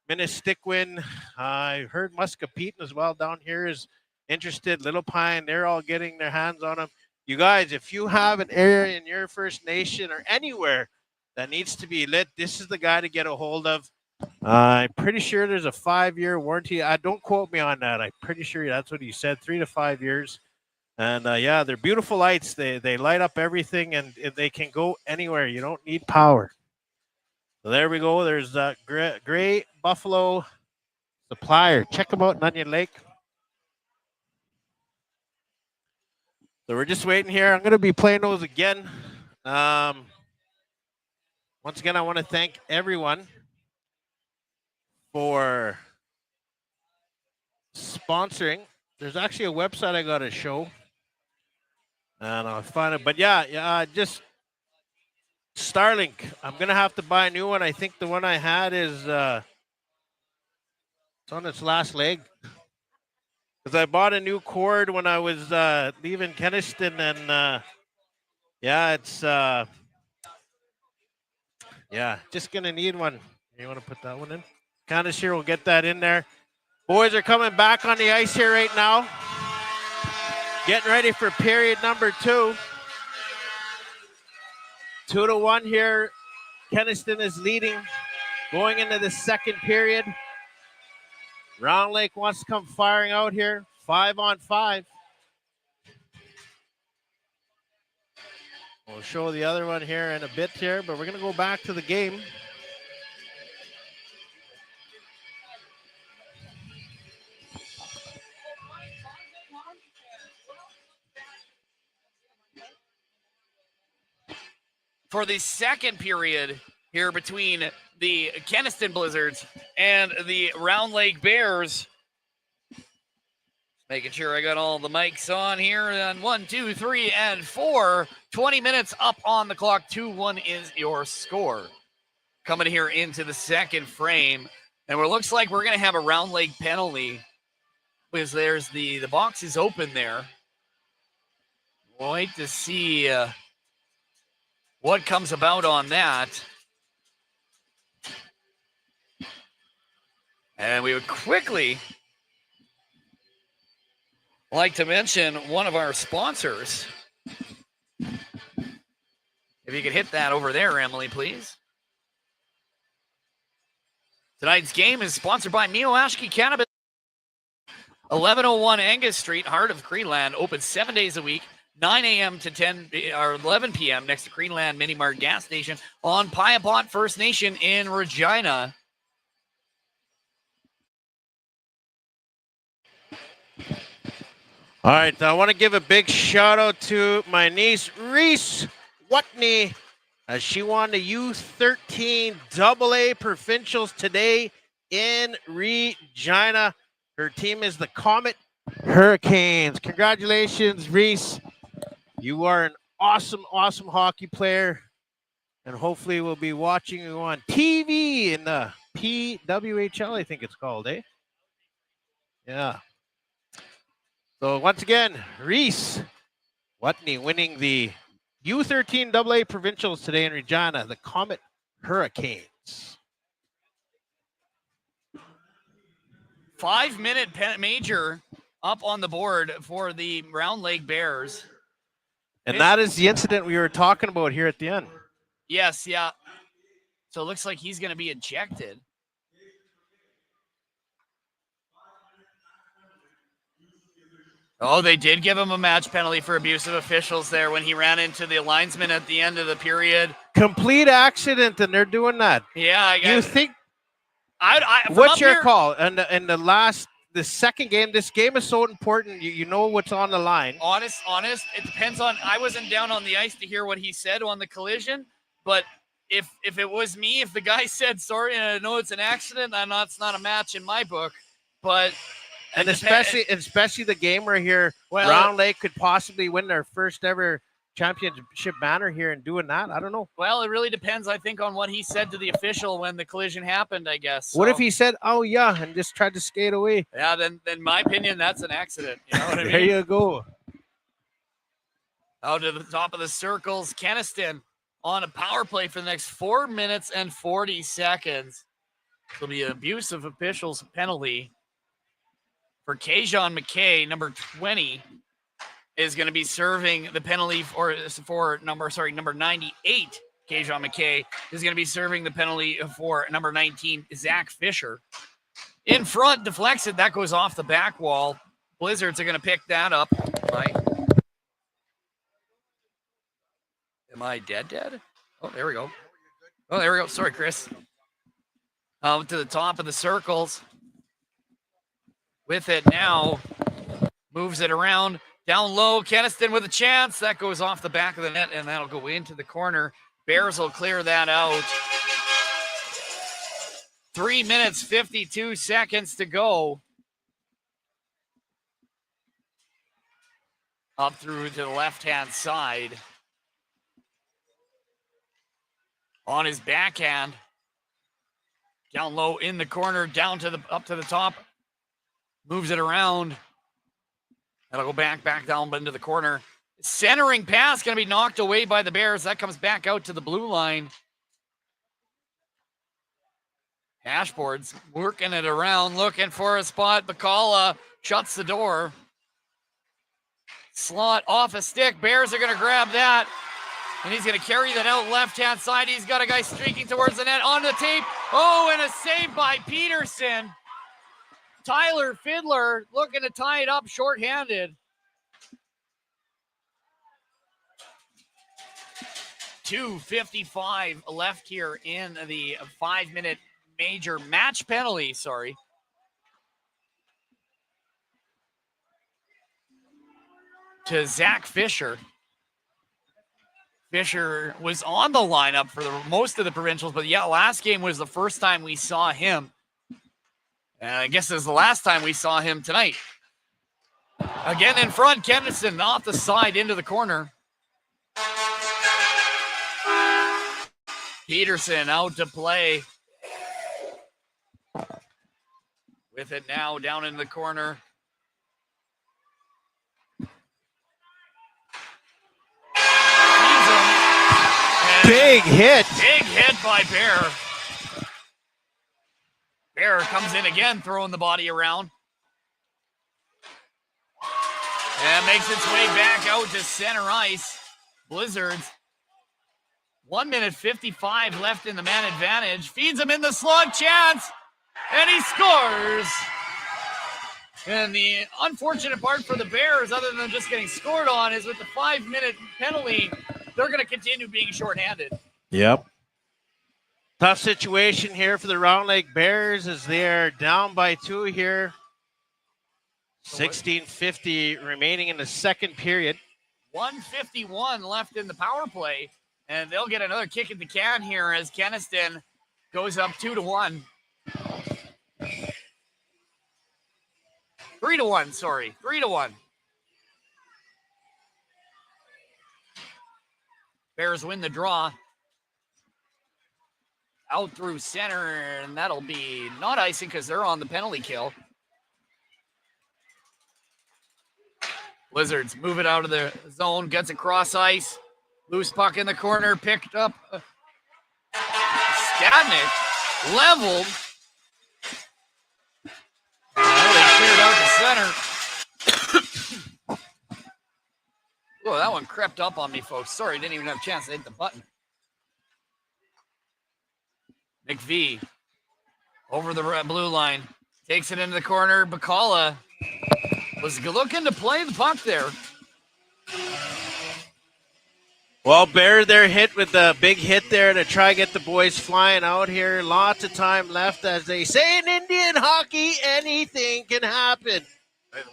Minnestickwin, I heard Muscapine as well down here is interested. Little Pine, they're all getting their hands on them. You guys, if you have an area in your First Nation or anywhere that needs to be lit, this is the guy to get a hold of. I'm pretty sure there's a 5-year warranty. Don't quote me on that. I'm pretty sure that's what he said, 3 to 5 years. And yeah, they're beautiful lights. They light up everything, and they can go anywhere. You don't need power. So there we go. There's that Gray Buffalo Supplier. Check them out in Onion Lake. So we're just waiting here. I'm going to be playing those again. Once again, I want to thank everyone for sponsoring. There's actually a website I got to show. And I'll find it. But yeah, just Starlink. I'm going to have to buy a new one. I think the one I had is it's on its last leg. Because I bought a new cord when I was leaving Kenaston. And yeah, it's just going to need one. You want to put that one in? Candace here will get that in there. Boys are coming back on the ice here right now. Getting ready for period number 2. 2-1 here. Kenaston is leading. Going into the second period. Round Lake wants to come firing out here. 5-on-5. We'll show the other one here in a bit here, but we're going to go back to the game. For the second period here between the Kenaston Blizzards and the Round Lake Bears. Making sure I got all the mics on here. And 1, 2, 3, and 4. 20 minutes up on the clock. 2-1 is your score. Coming here into the second frame. And it looks like we're going to have a Round Lake penalty. Because there's the box is open there. We'll wait to see what comes about on that. And we would quickly like to mention one of our sponsors. If you could hit that over there, Emily, please. Tonight's game is sponsored by Mioashki Cannabis. 1101 Angus Street, heart of Greenland, open 7 days a week. 9 a.m. to 10 or 11 p.m. next to Greenland Mini Mart gas station on Piapot First Nation in Regina. All right, I want to give a big shout out to my niece Reese Watney as she won the U13 AA Provincials today in Regina. Her team is the Comet Hurricanes. Congratulations, Reese. You are an awesome, awesome hockey player, and hopefully we'll be watching you on TV in the PWHL, I think it's called, eh? Yeah. So once again, Reese Watney winning the U13 AA Provincials today in Regina, the Comet Hurricanes. 5-minute major up on the board for the Round Lake Bears. And that is the incident we were talking about here at the end. Yes, yeah. So it looks like he's going to be ejected. Oh, they did give him a match penalty for abusive officials there when he ran into the linesman at the end of the period. Complete accident, and they're doing that. Yeah, I guess. You think? What's what's your call? And the second game, this game is so important. You know what's on the line. Honest. It depends on. I wasn't down on the ice to hear what he said on the collision, but if it was me, if the guy said sorry and I know it's an accident, it's not a match in my book. But and especially the game right here, Round Lake could possibly win their first ever championship banner here and doing that. I don't know. Well, it really depends, I think, on what he said to the official when the collision happened, I guess. So. What if he said, "Oh yeah," and just tried to skate away? Yeah, then in my opinion, that's an accident. You know what I mean? There you go. Out to the top of the circles, Kenaston on a power play for the next 4 minutes and 40 seconds. It'll be an abuse of officials penalty for Kajon McKay, number 20, is going to be serving the penalty for number 98. Kajon McKay is going to be serving the penalty for number 19, Zach Fisher. In front, deflects it. That goes off the back wall. Blizzards are going to pick that up. Am I dead? Oh, there we go. Sorry, Chris. To the top of the circles. With it now. Moves it around. Down low. Kenaston with a chance. That goes off the back of the net, and that'll go into the corner. Bears will clear that out. 3 minutes, 52 seconds to go. Up through to the left-hand side. On his backhand. Down low in the corner, up to the top. Moves it around. That'll go back down into the corner. Centering pass going to be knocked away by the Bears. That comes back out to the blue line. Ashboards working it around, looking for a spot. Bacala shuts the door. Slot off a stick. Bears are going to grab that. And he's going to carry that out left-hand side. He's got a guy streaking towards the net on the tape. Oh, and a save by Peterson. Tyler Fiddler looking to tie it up shorthanded. 2:55 left here in the 5-minute major match penalty, to Zach Fisher. Fisher was on the lineup for most of the provincials, but yeah, last game was the first time we saw him. And I guess this is the last time we saw him tonight. Again in front, Kenaston off the side into the corner. Peterson out to play. With it now down in the corner. Big hit. Big hit by Bear. Bear comes in again, throwing the body around. And makes its way back out to center ice. Blizzards. 1 minute 55 left in the man advantage. Feeds him in the slot, chance. And he scores. And the unfortunate part for the Bears, other than just getting scored on, is with the 5-minute penalty, they're going to continue being shorthanded. Yep. Tough situation here for the Round Lake Bears as they're down by 2 here. 16:50 remaining in the second period. 1:51 left in the power play, and they'll get another kick at the can here as Kenaston goes up 2-1. 3-1, sorry. 3-1. Bears win the draw. Out through center, and that'll be not icing because they're on the penalty kill. Blizzards move it out of the zone, gets across ice. Loose puck in the corner, picked up. Stadnick leveled. Now they cleared out the center. Oh, that one crept up on me, folks. Sorry, didn't even have a chance to hit the button. McVie over the blue line. Takes it into the corner. Bacala was looking to play the puck there. Well, Bear, they're hit with a big hit there to try to get the boys flying out here. Lots of time left. As they say in Indian hockey, anything can happen.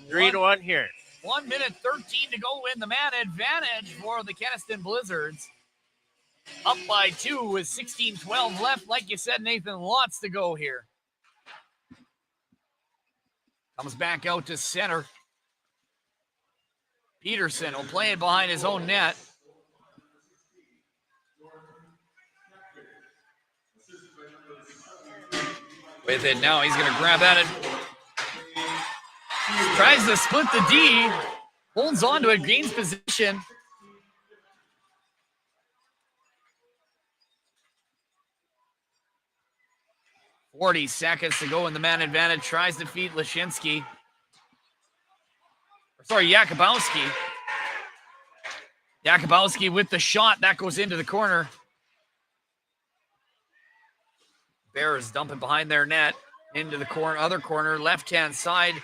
3-1 here. 1 minute 13 to go in the man advantage for the Kenaston Blizzards. Up by 2 with 16:12 left. Like you said, Nathan, lots to go here. Comes back out to center. Peterson will play it behind his own net. With it now, he's going to grab at it. Tries to split the D. Holds on to it, gains position. 40 seconds to go in the man advantage. Tries to feed Lashinsky. Sorry, Jakubowski. Jakubowski with the shot. That goes into the corner. Bears dumping behind their net. Into the corner, other corner, left-hand side.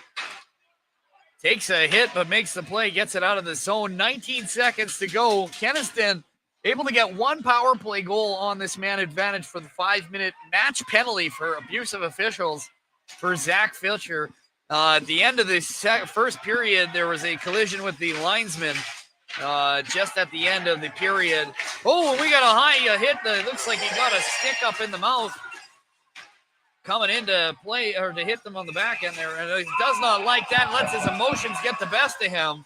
Takes a hit, but makes the play. Gets it out of the zone. 19 seconds to go. Kenaston able to get one power play goal on this man advantage for the 5-minute match penalty for abusive officials for Zach Filcher. At the end of the first period, there was a collision with the linesman just at the end of the period. Oh, we got a high hit. That looks like he got a stick up in the mouth. Coming in to play or to hit them on the back end there. And he does not like that. Lets his emotions get the best of him.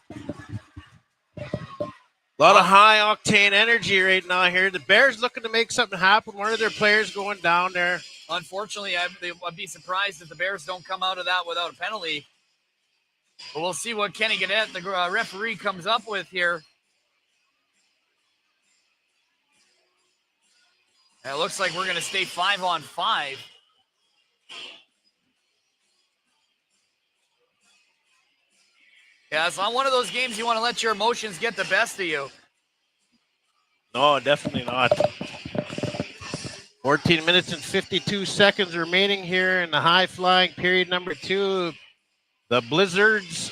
A lot of high-octane energy right now here. The Bears looking to make something happen. One of their players going down there. Unfortunately, I'd be surprised if the Bears don't come out of that without a penalty. But we'll see what Kenny Gannett, the referee, comes up with here. And it looks like we're going to stay 5-on-5. Yeah, it's not one of those games you want to let your emotions get the best of you. No, definitely not. 14 minutes and 52 seconds remaining here in the high-flying period number 2. The Blizzards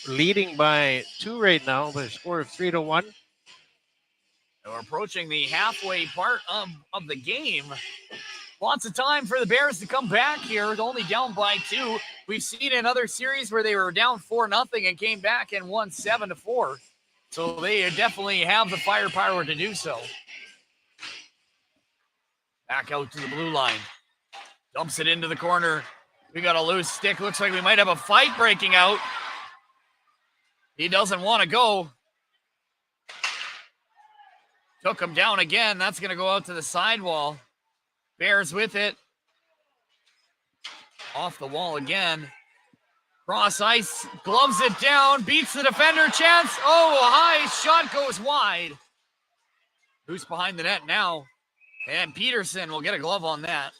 leading by 2 right now with a score of 3-1. We're approaching the halfway part of the game. Lots of time for the Bears to come back here. Only down by 2. We've seen in other series where they were down 4-0 and came back and won 7-4. So they definitely have the firepower to do so. Back out to the blue line. Dumps it into the corner. We got a loose stick. Looks like we might have a fight breaking out. He doesn't want to go. Took him down again. That's going to go out to the sidewall. Bears with it. Off the wall again. Cross ice, gloves it down, beats the defender. Chance. Oh, a high shot goes wide. Who's behind the net now? And Peterson will get a glove on that.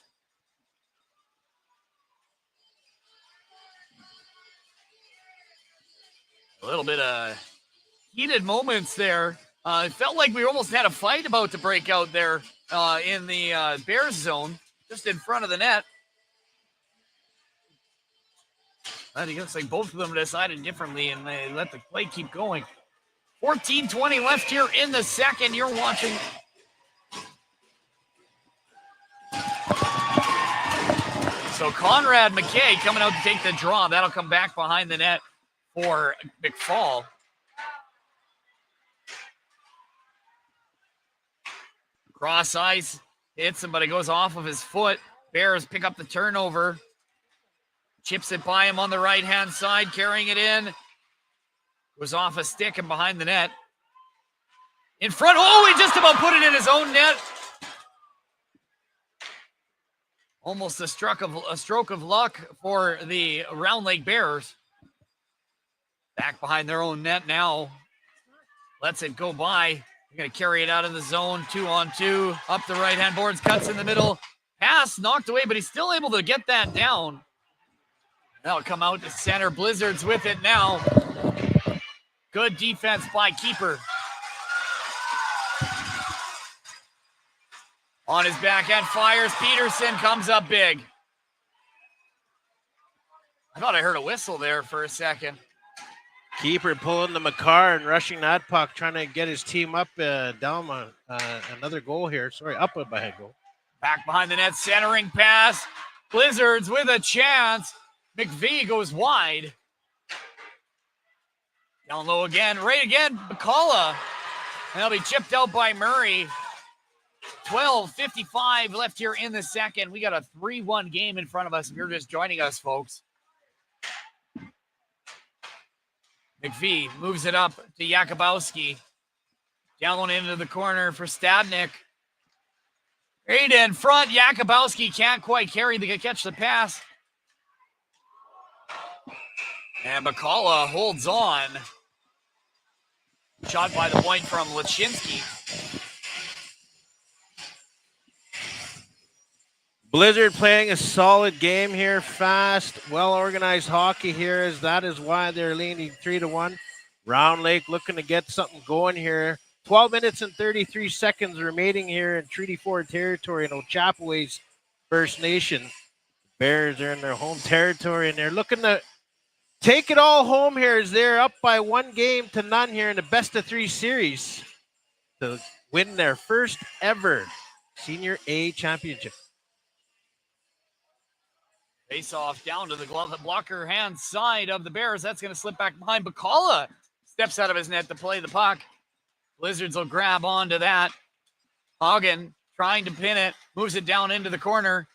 A little bit of heated moments there. It felt like we almost had a fight about to break out there in the Bears zone, just in front of the net. I think it looks like both of them decided differently, and they let the play keep going. 14:20 left here in the second. You're watching. So Conrad McKay coming out to take the draw. That'll come back behind the net for McFall. Cross ice, hits him, but it goes off of his foot. Bears pick up the turnover. Chips it by him on the right-hand side, carrying it in. Goes off a stick and behind the net. In front, oh, he just about put it in his own net. Almost a stroke of luck for the Round Lake Bears. Back behind their own net now. Lets it go by. They're going to carry it out in the zone, 2-on-2. Up the right-hand boards, cuts in the middle. Pass knocked away, but he's still able to get that down. That'll come out to center. Blizzards with it now. Good defense by keeper. On his backhand, fires. Peterson comes up big. I thought I heard a whistle there for a second. Keeper pulling the McCarr and rushing that puck, trying to get his team up down on another goal here. Sorry, up by a goal. Back behind the net, centering pass. Blizzards with a chance. McVie goes wide. Down low again, right again, McCullough. And they'll be chipped out by Murray. 12:55 left here in the second. We got a 3-1 game in front of us if you're just joining us, folks. McVie moves it up to Jakubowski. Down into the corner for Stadnik. Right in front. Jakubowski can't quite catch the pass. And McCullough holds on. Shot by the point from Lashinsky. Blizzard playing a solid game here, fast, well-organized hockey here. That is why they're leaning 3-1. Round Lake looking to get something going here. 12 minutes and 33 seconds remaining here in Treaty 4 territory in Ochapowace First Nation. Bears are in their home territory, and they're looking to take it all home here as they're up by 1-0 here in the best-of-3 series to win their first ever Senior A championship. Face off down to the glove blocker hand side of the Bears. That's going to slip back behind. Bacala steps out of his net to play the puck. Blizzards will grab onto that. Hagen trying to pin it, moves it down into the corner.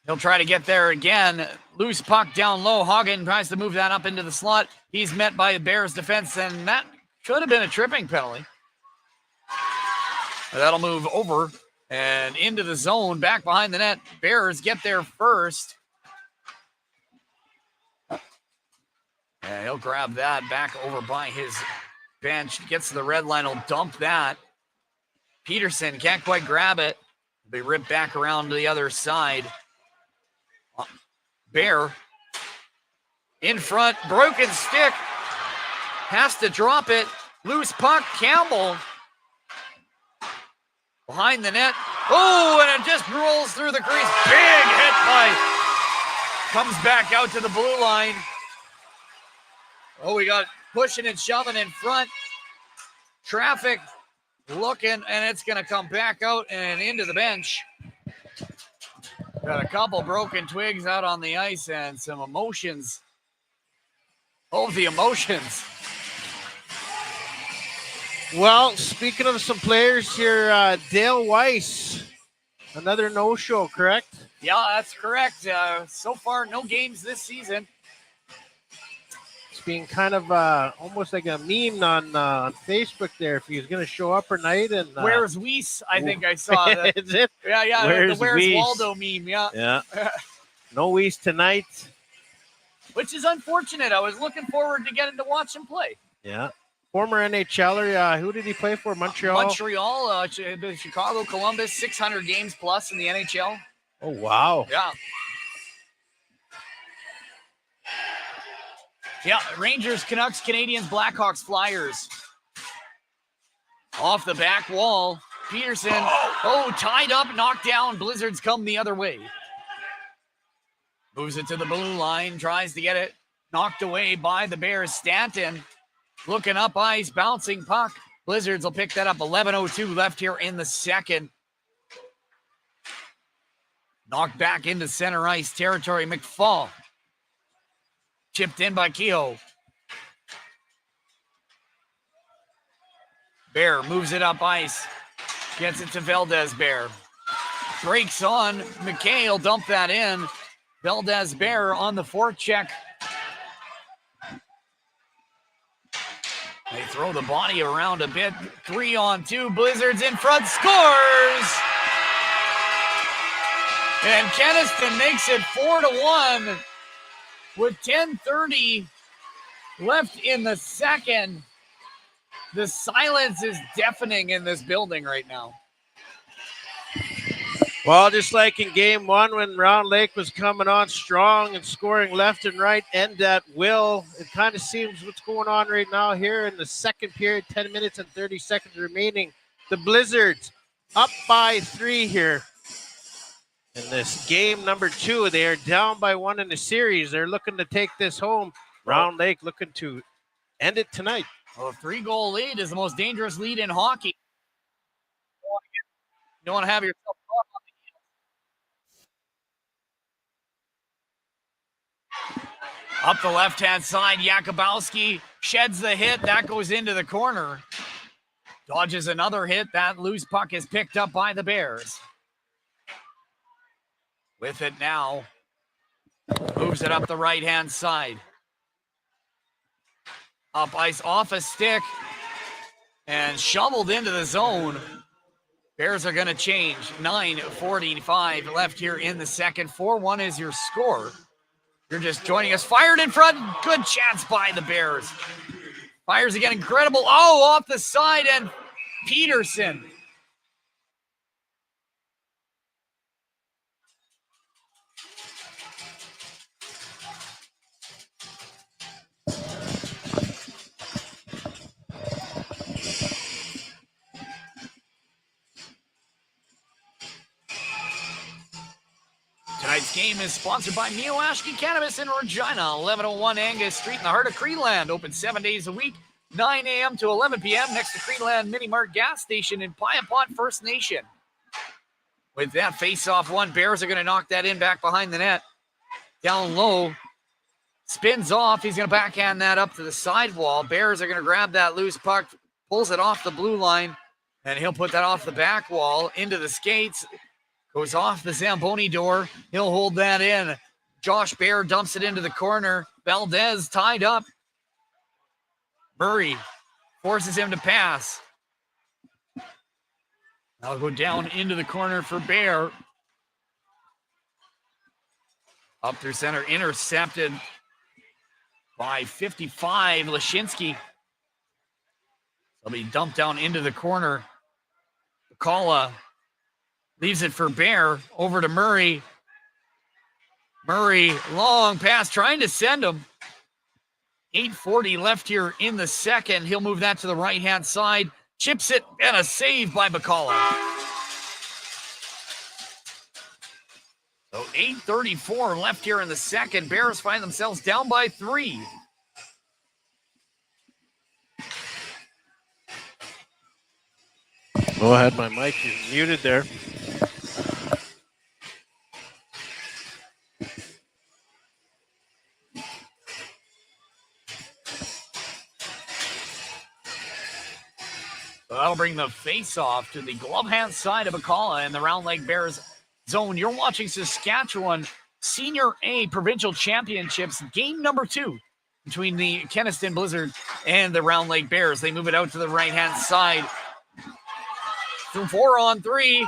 He'll try to get there again. Loose puck down low. Hagen tries to move that up into the slot. He's met by the Bears defense, and that should have been a tripping penalty. That'll move over and into the zone, back behind the net. Bears get there first. And he'll grab that back over by his bench. Gets to the red line, he'll dump that. Peterson can't quite grab it. They rip back around to the other side. Bear in front, broken stick. Has to drop it. Loose puck, Campbell. Behind the net. Oh, and it just rolls through the crease. Big hit by. Comes back out to the blue line. Oh, we got pushing and shoving in front. Traffic looking, and it's going to come back out and into the bench. Got a couple broken twigs out on the ice and some emotions. Oh, the emotions. Well, speaking of some players here, Dale Weiss, another no-show, correct? Yeah, that's correct. So far, no games this season. It's being kind of almost like a meme on Facebook there, if he's going to show up or night. And Where's Weiss? I think I saw that. Is it? Yeah, Where's the Where's Weiss? Waldo meme, yeah. Yeah. No Weiss tonight. Which is unfortunate. I was looking forward to getting to watch him play. Yeah. Former NHLer, who did he play for? Montreal? Montreal, Chicago, Columbus, 600 games plus in the NHL. Oh, wow. Yeah. Yeah, Rangers, Canucks, Canadians, Blackhawks, Flyers. Off the back wall, Peterson, tied up, knocked down. Blizzards come the other way. Moves it to the blue line, tries to get it knocked away by the Bears. Stanton looking up ice, bouncing puck. Blizzards will pick that up. 11:02 left here in the second. Knocked back into center ice territory. McFall. Chipped in by Kehoe. Bear moves it up ice. Gets it to Valdez Bear. Breaks on. McKay will dump that in. Valdez Bear on the forecheck. They throw the body around a bit. 3-on-2. Blizzards in front. Scores! And Kenaston makes it 4-1 with 10:30 left in the second. The silence is deafening in this building right now. Well, just like in game one when Round Lake was coming on strong and scoring left and right and at will, it kind of seems what's going on right now here in the second period, 10 minutes and 30 seconds remaining. The Blizzards up by 3 here. In this game number 2, they are down by 1 in the series. They're looking to take this home. Round Lake looking to end it tonight. Well, a 3-goal lead is the most dangerous lead in hockey. You don't want to have yourself caught on the heel. Up the left-hand side, Jakubowski sheds the hit. That goes into the corner. Dodges another hit. That loose puck is picked up by the Bears. With it now. Moves it up the right-hand side. Up ice off a stick. And shoveled into the zone. Bears are going to change. 9:45 left here in the second. 4-1 is your score. You're just joining us. Fired in front. Good chance by the Bears. Fires again. Incredible. Oh, off the side. And Peterson. Tonight's game is sponsored by Neo Ashke Cannabis in Regina, 1101 Angus Street in the heart of Creeland. Open 7 days a week, 9 a.m. to 11 p.m. next to Creeland Mini Mart gas station in Piapont First Nation. With that face-off one, Bears are going to knock that in back behind the net. Down low, spins off. He's going to backhand that up to the sidewall. Bears are going to grab that loose puck, pulls it off the blue line, and he'll put that off the back wall into the skates. Goes off the Zamboni door. He'll hold that in. Josh Bear dumps it into the corner. Valdez tied up. Murray forces him to pass. That'll go down into the corner for Bear. Up through center, intercepted by 55, Lashinsky. He'll be dumped down into the corner. Bacala leaves it for Bear, over to Murray. Murray, long pass, trying to send him. 8:40 left here in the second. He'll move that to the right-hand side. Chips it, and a save by Bacala. So 8:34 left here in the second. Bears find themselves down by 3. Go ahead, my mic is muted there. So that'll bring the face-off to the glove-hand side of Bacala in the Round Lake Bears zone. You're watching Saskatchewan Senior A Provincial Championships, game number 2 between the Kenaston Blizzard and the Round Lake Bears. They move it out to the right-hand side. From 4-on-3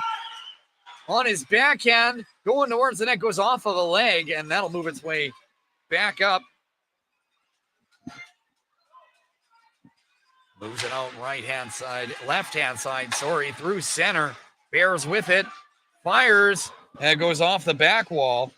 on his backhand, going towards the net, goes off of a leg, and that'll move its way back up. Moves it out left-hand side, through center. Bears with it, fires, and it goes off the back wall.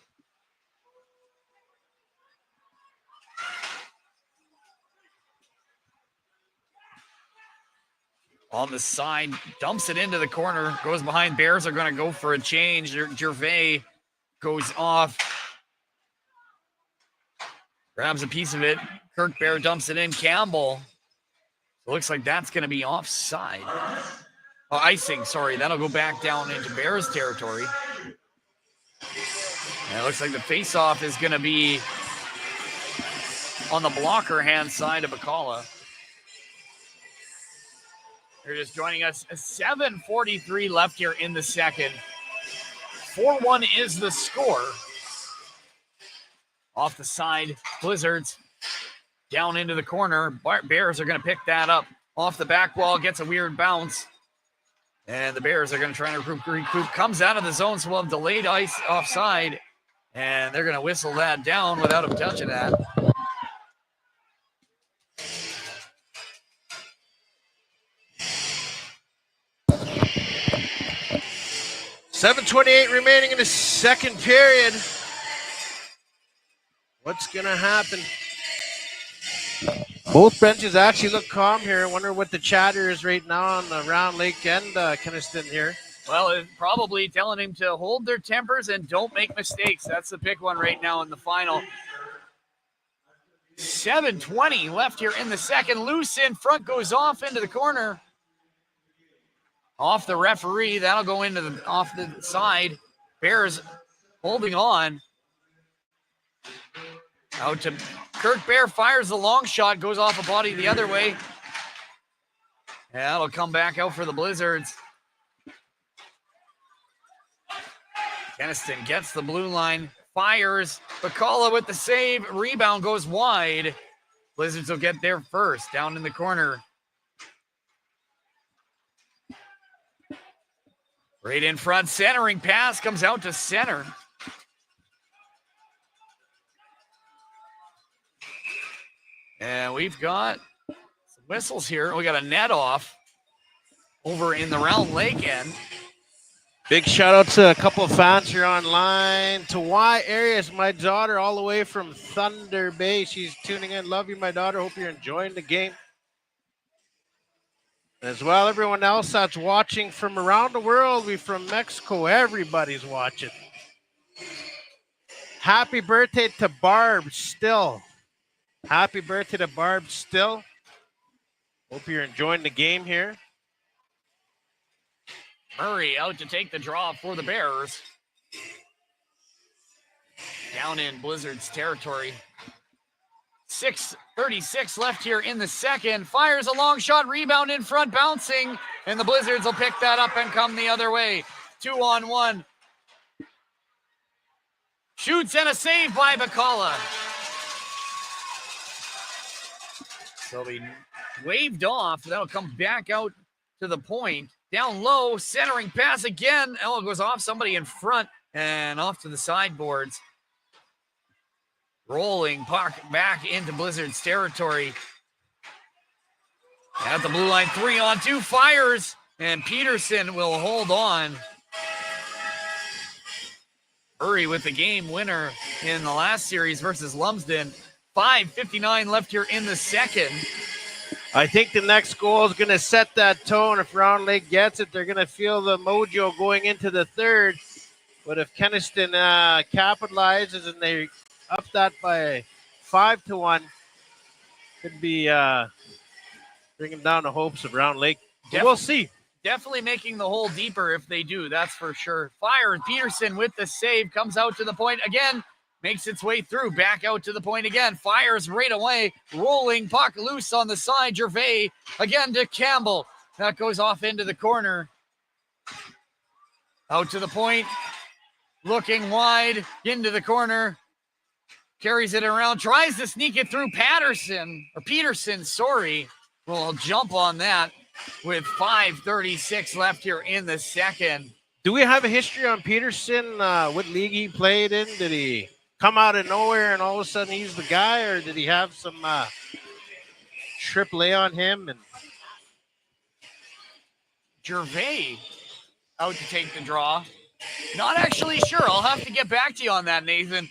On the side, dumps it into the corner, goes behind. Bears are going to go for a change. Gervais goes off, grabs a piece of it. Kirk Bear dumps it in. Campbell. It looks like that's going to be offside. Oh, icing, sorry. That'll go back down into Bears territory. And it looks like the face-off is going to be on the blocker hand side of Bacala. You're just joining us. 7:43 left here in the second. 4-1 is the score. Off the side, Blizzards down into the corner. Bears are going to pick that up. Off the back wall, gets a weird bounce. And the Bears are going to try to recoup. Comes out of the zone, so we'll have delayed ice offside. And they're going to whistle that down without him touching that. $7:28 remaining in the second period. What's going to happen? Both benches actually look calm here. I wonder what the chatter is right now on the Round Lake and Kenaston here. Well, it's probably telling him to hold their tempers and don't make mistakes. That's the big one right now in the final. 7:20 left here in the second. Loose in front, goes off into the corner. Off the referee. That'll go into off the side. Bears holding on. Out to Kirk Bear, fires the long shot, goes off a body the other way. Yeah, that'll come back out for the Blizzards. Kenaston gets the blue line, fires. Bacala with the save. Rebound goes wide. Blizzards will get there first, down in the corner. Right in front, centering pass comes out to center. And we've got some whistles here. We got a net off over in the Round Lake end. Big shout out to a couple of fans here online. To Y Arias, my daughter, all the way from Thunder Bay. She's tuning in. Love you, my daughter. Hope you're enjoying the game. As well, everyone else that's watching from around the world. We from Mexico. Everybody's watching. Happy birthday to Barb still. Happy birthday to Barb still. Hope you're enjoying the game here. Murray out to take the draw for the Bears. Down in Blizzard's territory. 6:36 left here in the second. Fires a long shot, rebound in front, bouncing, and the Blizzards will pick that up and come the other way. 2-on-1. Shoots and a save by Bacala. So he waved off. That'll come back out to the point. Down low, centering pass again. Oh, it goes off somebody in front and off to the sideboards. Rolling puck back into Blizzard's territory. At the blue line, 3-on-2, fires, and Peterson will hold on. Murray with the game winner in the last series versus Lumsden. 5:59 left here in the second. I think the next goal is going to set that tone. If Round Lake gets it, they're going to feel the mojo going into the third. But if Kenaston capitalizes and they up that by 5-1, could be bringing down the hopes of Round Lake. We'll see. Definitely making the hole deeper if they do, that's for sure. Fire, Peterson with the save, comes out to the point again, makes its way through, back out to the point again, fires right away, rolling puck loose on the side, Gervais again to Campbell. That goes off into the corner. Out to the point, looking wide, into the corner, carries it around, tries to sneak it through Peterson, will jump on that with 5:36 left here in the second. Do we have a history on Peterson? What league he played in? Did he come out of nowhere and all of a sudden he's the guy, or did he have some AAA on him? And Gervais out to take the draw. Not actually sure. I'll have to get back to you on that, Nathan.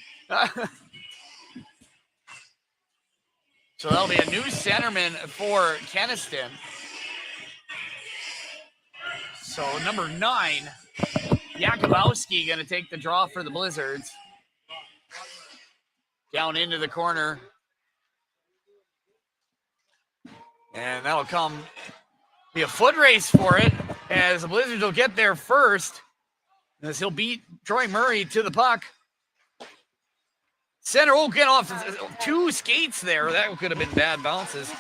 So that'll be a new centerman for Kenaston. So number 9, Jakubowski going to take the draw for the Blizzards. Down into the corner. And that'll be a foot race for it, as the Blizzards will get there first, as he'll beat Troy Murray to the puck. Center will get off 2 skates there. That could have been bad bounces.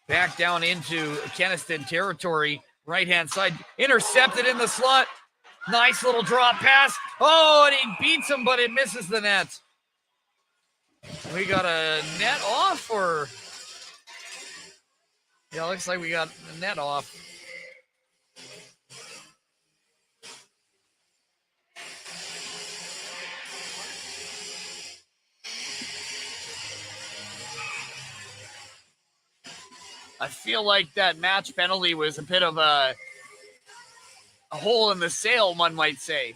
Back down into Kenaston territory. Right-hand side, intercepted in the slot. Nice little drop pass. Oh, and he beats him, but it misses the net. We got a net off, or? Yeah, looks like we got a net off. I feel like that match penalty was a bit of a hole in the sail, one might say.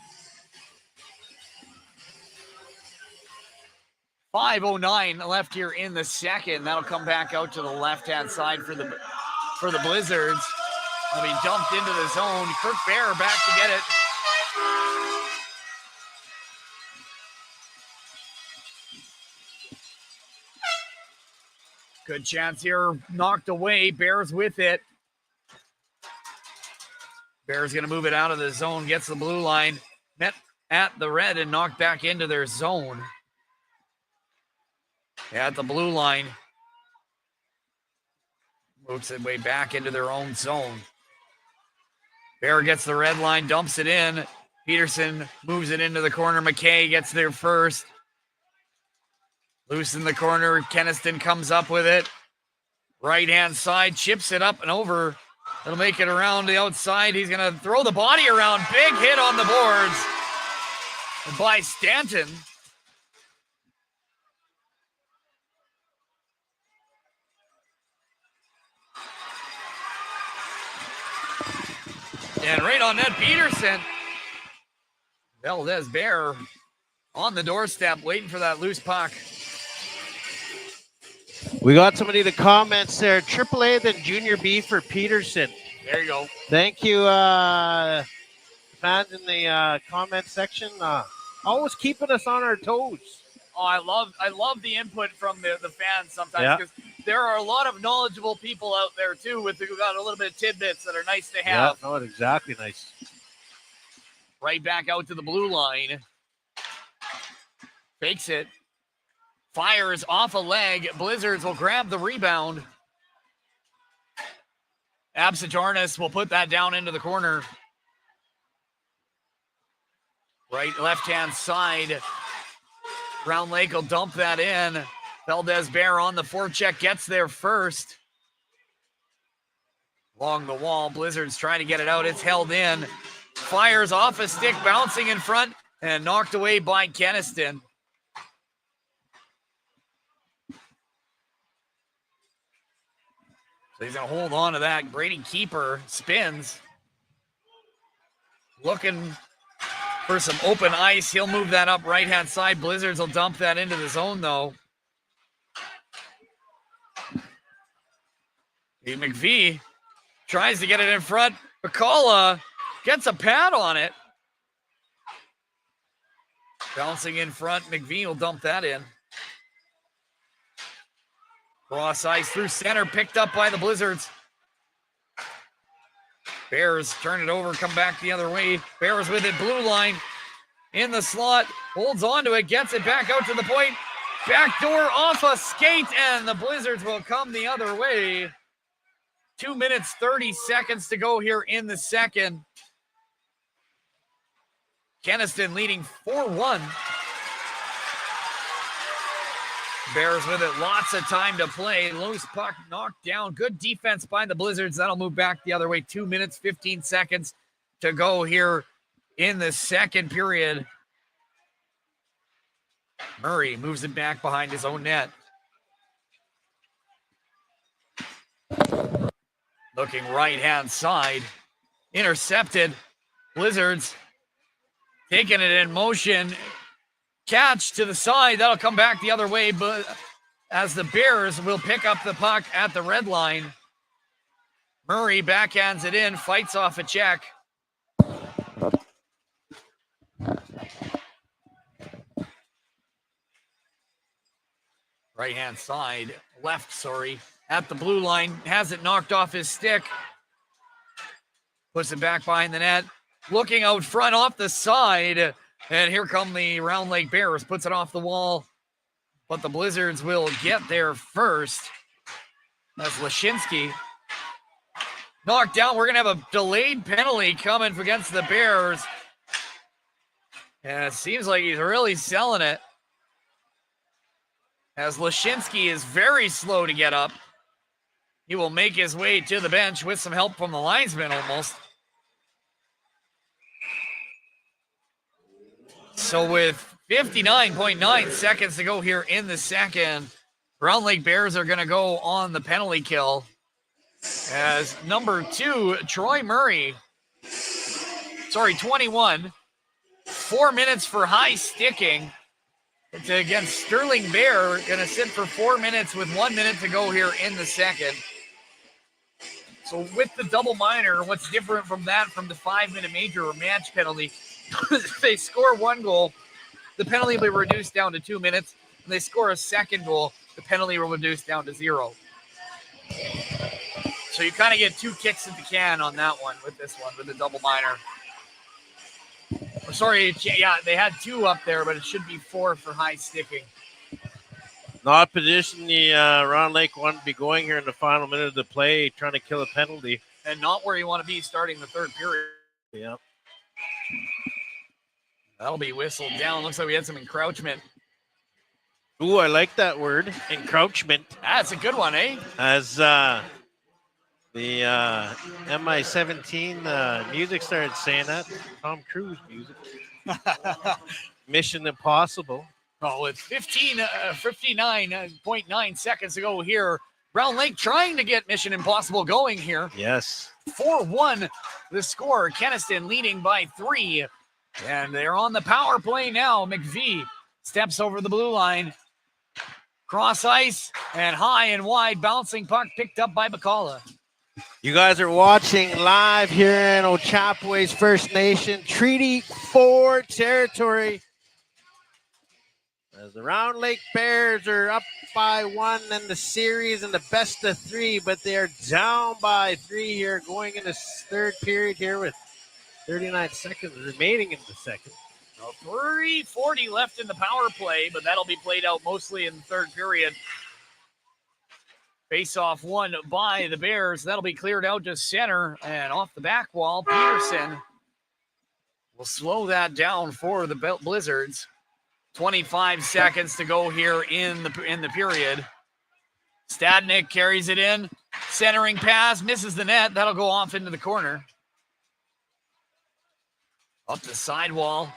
5:09 left here in the second. That'll come back out to the left-hand side for the Blizzards. It'll be dumped into the zone. Kirk Bear back to get it. Good chance here, knocked away. Bears with it. Bears going to move it out of the zone, gets the blue line, met at the red and knocked back into their zone. At the blue line. Moves it way back into their own zone. Bear gets the red line, dumps it in. Peterson moves it into the corner. McKay gets there first. Loose in the corner. Kenaston comes up with it. Right-hand side, chips it up and over. It'll make it around the outside. He's going to throw the body around. Big hit on the boards by Stanton. And right on that, Peterson. Valdez Bear on the doorstep, waiting for that loose puck. We got somebody in the comments there. AAA, then Junior B for Peterson. There you go. Thank you, fans in the comment section. Always keeping us on our toes. Oh, I love the input from the fans sometimes because there are a lot of knowledgeable people out there too who got a little bit of tidbits that are nice to have. Yeah, not exactly nice. Right back out to the blue line. Fakes it. Fires off a leg. Blizzards will grab the rebound. Absatarnas will put that down into the corner. Right, left-hand side. Round Lake will dump that in. Valdez Bear on the forecheck, gets there first. Along the wall, Blizzards trying to get it out. It's held in. Fires off a stick, bouncing in front, and knocked away by Kenaston. So he's going to hold on to that. Brady Keeper spins. Looking for some open ice. He'll move that up right-hand side. Blizzards will dump that into the zone, though. McVie tries to get it in front. Bacala gets a pad on it. Bouncing in front. McVie will dump that in. Cross ice through center, picked up by the Blizzards. Bears turn it over, come back the other way. Bears with it, blue line in the slot, holds on to it, gets it back out to the point. Backdoor off a skate, and the Blizzards will come the other way. 2 minutes, 30 seconds to go here in the second. Kenaston leading 4-1. Bears with it, lots of time to play. Loose puck knocked down. Good defense by the Blizzards. That'll move back the other way. 2 minutes, 15 seconds to go here in the second period. Murray moves it back behind his own net. Looking right-hand side. Intercepted. Blizzards taking it in motion. Catch to the side. That'll come back the other way, but as the Bears will pick up the puck at the red line. Murray backhands it in, fights off a check. Right-hand side, at the blue line, has it knocked off his stick. Puts it back behind the net. Looking out front off the side. And here come the Round Lake Bears. Puts it off the wall. But the Blizzards will get there first. That's Lashinsky. Knocked down. We're going to have a delayed penalty coming against the Bears. And it seems like he's really selling it. As Lashinsky is very slow to get up. He will make his way to the bench with some help from the linesman almost. So with 59.9 seconds to go here in the second, Round Lake Bears are going to go on the penalty kill as number 2, Troy Murray, 21, 4 minutes for high sticking. It's against Sterling Bear, going to sit for 4 minutes with 1 minute to go here in the second. So with the double minor, what's different from that from the 5-minute major or match penalty? If they score one goal, the penalty will be reduced down to 2 minutes. If they score a second goal, the penalty will reduce down to 0. So you kind of get 2 kicks at the can on that one with this one, with the double minor. Sorry, yeah, they had 2 up there, but it should be 4 for high sticking. Not position the Round Lake want to be going here in the final minute of the play, trying to kill a penalty. And not where you want to be starting the third period. Yep. That'll be whistled down. Looks like we had some encroachment. Ooh, I like that word, encroachment. That's a good one, eh? As the MI-17 music started saying that. Tom Cruise music. Mission Impossible. Oh, it's 59.9 seconds to go here. Round Lake trying to get Mission Impossible going here. Yes. 4-1 the score. Kenaston leading by 3. And they're on the power play now. McVie steps over the blue line. Cross ice and high and wide. Bouncing puck picked up by Bacala. You guys are watching live here in Ochapowace First Nation Treaty 4 territory. As the Round Lake Bears are up by 1 in the series in the best of 3, but they are down by 3 here going into third period here with 39 seconds remaining in the second. Well, 3:40 left in the power play, but that'll be played out mostly in the third period. Face-off won by the Bears. That'll be cleared out to center, and off the back wall, Peterson will slow that down for the Blizzards. 25 seconds to go here in the period. Stadnick carries it in. Centering pass, misses the net. That'll go off into the corner. Up the sidewall.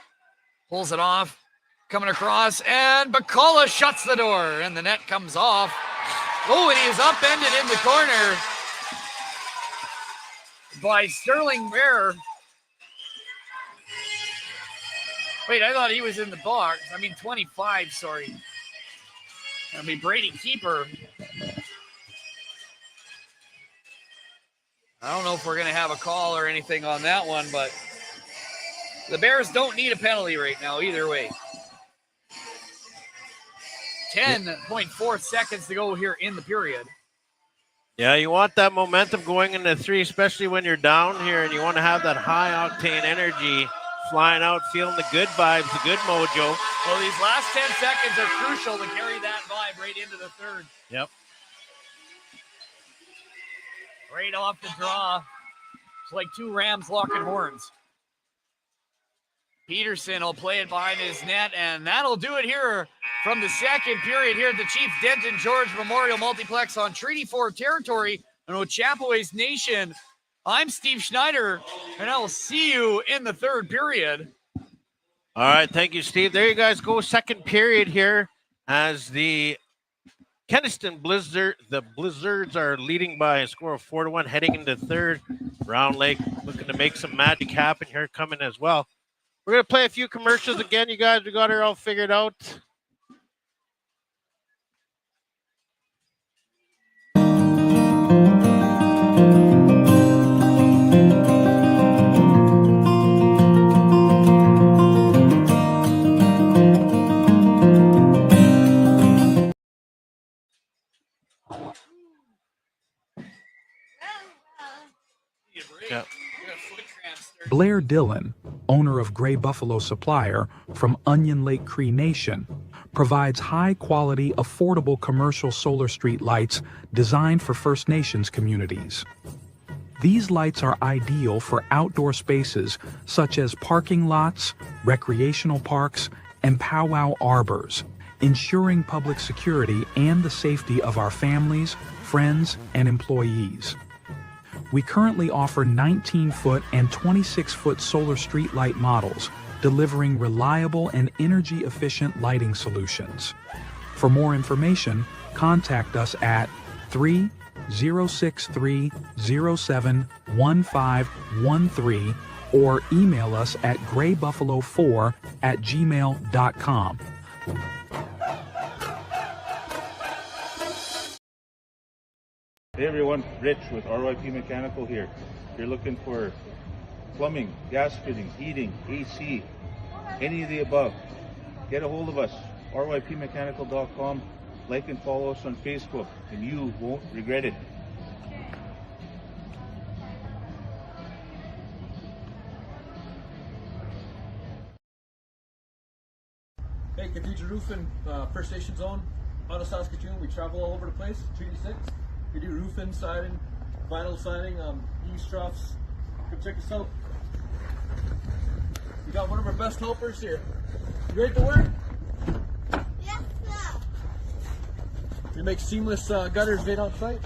Pulls it off. Coming across, and Bakula shuts the door, and the net comes off. Oh, and he is upended in the corner by Sterling Bear. Wait, I thought he was in the box. 25, sorry. Brady Keeper. I don't know if we're going to have a call or anything on that one, but the Bears don't need a penalty right now, either way. 10.4 seconds to go here in the period. Yeah, you want that momentum going into 3, especially when you're down here, and you want to have that high-octane energy flying out, feeling the good vibes, the good mojo. Well, these last 10 seconds are crucial to carry that vibe right into the third. Yep. Right off the draw. It's like 2 Rams locking horns. Peterson will play it behind his net, and that'll do it here from the second period here at the Chief Denton George Memorial Multiplex on Treaty 4 territory in Ochapowace Nation. I'm Steve Schneider, and I will see you in the third period. All right, thank you, Steve. There you guys go. Second period here as the Kenaston Blizzards are leading by a score of 4-1, heading into third. Round Lake looking to make some magic happen here coming as well. We're going to play a few commercials again, you guys. We got it all figured out. Yep. Blair Dillon, owner of Gray Buffalo Supplier from Onion Lake Cree Nation, provides high-quality, affordable commercial solar street lights designed for First Nations communities. These lights are ideal for outdoor spaces such as parking lots, recreational parks, and powwow arbors, ensuring public security and the safety of our families, friends, and employees. We currently offer 19-foot and 26-foot solar streetlight models, delivering reliable and energy-efficient lighting solutions. For more information, contact us at 3-063-07-1513 or email us at graybuffalo4@gmail.com. Hey everyone, Rich with RYP Mechanical here. If you're looking for plumbing, gas fittings, heating, AC, any of the above, get a hold of us, rypmechanical.com. Like and follow us on Facebook, and you won't regret it. Hey, Cathedral Roofing, First Nation Zone, out of Saskatoon. We travel all over the place, Treaty 6. We do roofing, siding, vinyl siding, eaves troughs. Come check us out. We got one of our best helpers here. You ready to work? Yes, sir. We make seamless gutters made on site.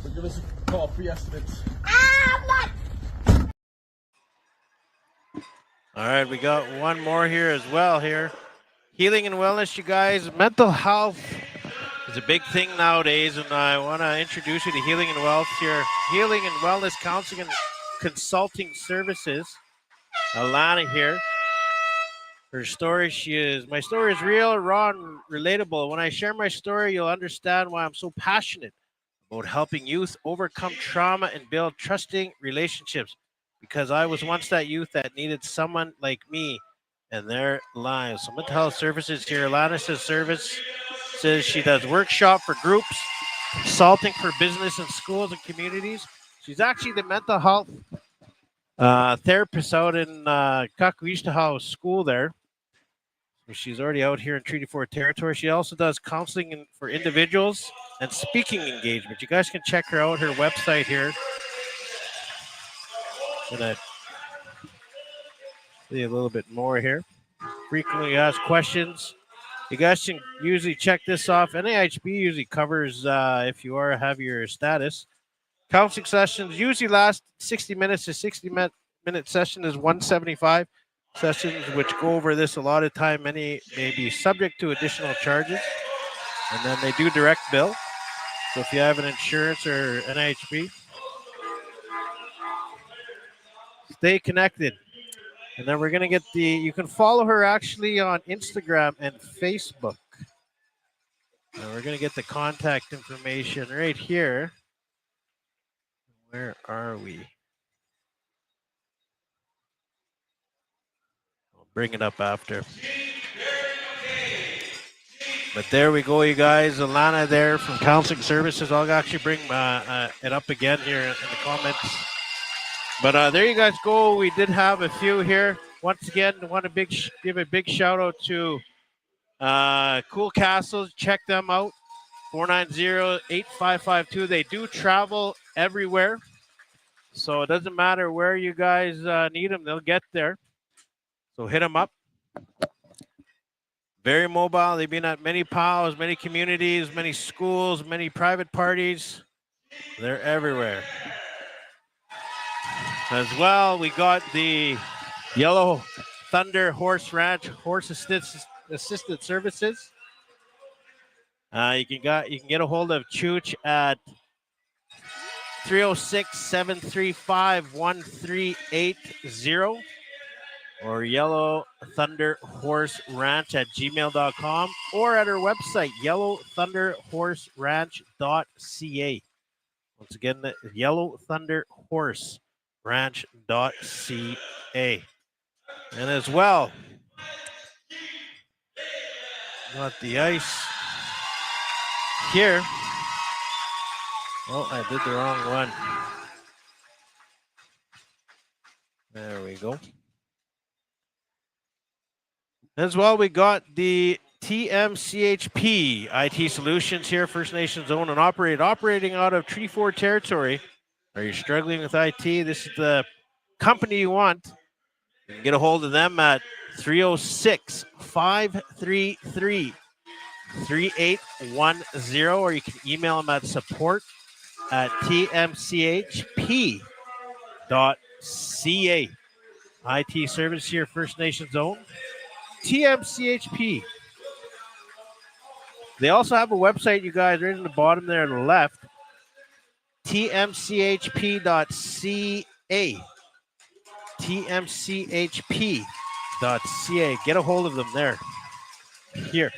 So give us a call, free estimates. All right, we got one more here as well here. Healing and wellness, you guys. Mental health is a big thing nowadays, and I want to introduce you to Healing and Wellness here. Healing and Wellness Counseling and Consulting Services. Alana here. Her story, my story is real, raw, and relatable. When I share my story, you'll understand why I'm so passionate about helping youth overcome trauma and build trusting relationships. Because I was once that youth that needed someone like me And they're live. So mental health services here. Alana says she does workshop for groups, consulting for business and schools and communities. She's actually the mental health therapist out in Kakuishta House School there. So she's already out here in Treaty 4 territory. She also does counseling for individuals and speaking engagement. You guys can check her out, her website here. Gonna see a little bit more here. Frequently asked questions. You guys can usually check this off. NAHB usually covers if you have your status. Counseling sessions usually last 60 minutes. A 60-minute session is $175. Sessions which go over this a lot of time. Many may be subject to additional charges. And then they do direct bill. So if you have an insurance or NAHB, stay connected. And then we're going to get you can follow her actually on Instagram and Facebook. And we're going to get the contact information right here. Where are we? I'll bring it up after. But there we go, you guys. Alana there from Counseling Services. I'll actually bring it up again here in the comments. But there you guys go. We did have a few here. Once again, I want to give a big shout out to Cool Castles. Check them out. 490-8552. They do travel everywhere. So it doesn't matter where you guys need them. They'll get there. So hit them up. Very mobile. They've been at many POWs, many communities, many schools, many private parties. They're everywhere. As well, we got the Yellow Thunder Horse Ranch Horse Assisted Services. You can get a hold of Chooch at 306-735-1380 or Yellow Thunder Horse Ranch at gmail.com or at our website, yellowthunderhorseranch.ca. Once again, the Yellow Thunder Horse Ranch.ca. And as well, got the ice here. Oh, I did the wrong one. There we go. As well, we got the TMCHP IT Solutions here, First Nations owned and operating out of Treaty 4 territory. Are you struggling with IT? This is the company you want. You can get a hold of them at 306-533-3810, or you can email them at support@tmchp.ca. IT service here, First Nations owned. TMCHP. They also have a website, you guys, right in the bottom there on the left. tmchp.ca. tmchp.ca. Get a hold of them there. Here.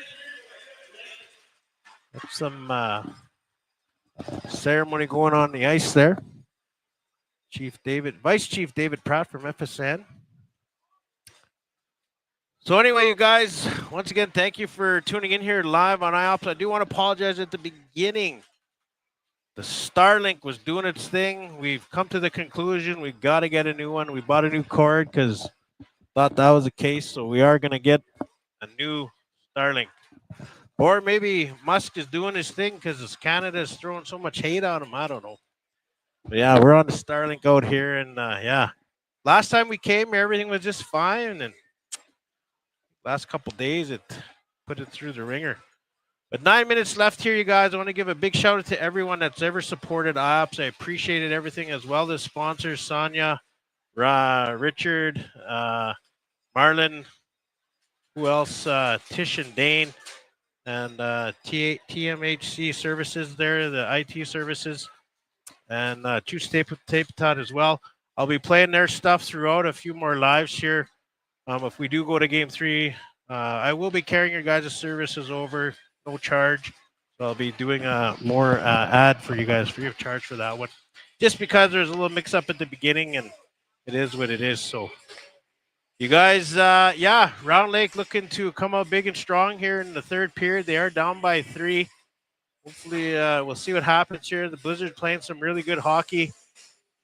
That's some ceremony going on the ice there. Vice Chief David Pratt from FSN. So anyway, you guys, once again, thank you for tuning in here live on IOPS. I do want to apologize at the beginning. The Starlink was doing its thing. We've come to the conclusion we've got to get a new one. We bought a new cord because thought that was the case. So we are going to get a new Starlink. Or maybe Musk is doing his thing because Canada is throwing so much hate on him. I don't know. But yeah, we're on the Starlink out here. And yeah, last time we came, everything was just fine. And last couple days, it put it through the ringer. But 9 minutes left here, you guys. I want to give a big shout out to everyone that's ever supported IOPS. I appreciated everything, as well as sponsors, Sonia, Richard, Marlon, who else? Tish and Dane, and TMHC services there, the IT services, and Choose Tapetot as well. I'll be playing their stuff throughout a few more lives here. If we do go to Game 3, I will be carrying your guys' services over, no charge. So I'll be doing more ad for you guys, free of charge for that one. Just because there's a little mix-up at the beginning, and it is what it is. So You guys, yeah, Round Lake looking to come out big and strong here in the third period. They are down by 3. Hopefully, we'll see what happens here. The Blizzards playing some really good hockey.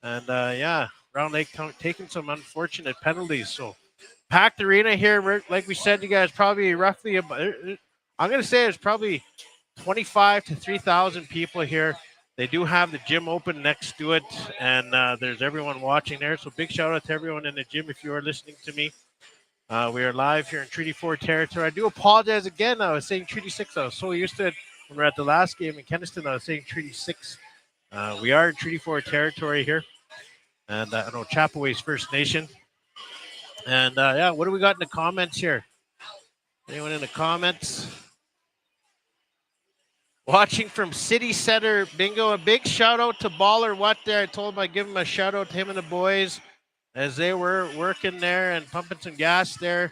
And, yeah, Round Lake taking some unfortunate penalties. So, packed arena here. Like we said, you guys, probably roughly, I'm going to say it's probably 25 to 3,000 people here. They do have the gym open next to it, and there's everyone watching there. So big shout out to everyone in the gym if you are listening to me. We are live here in Treaty 4 territory. I do apologize again. I was saying Treaty 6. I was so used to it when we were at the last game in Kenaston. I was saying Treaty 6. We are in Treaty 4 territory here. And I know Chapaway's First Nation. And yeah, what do we got in the comments here? Anyone in the comments? Watching from City Center Bingo. A big shout out to Baller What there. I told him I'd give him a shout out to him and the boys as they were working there and pumping some gas there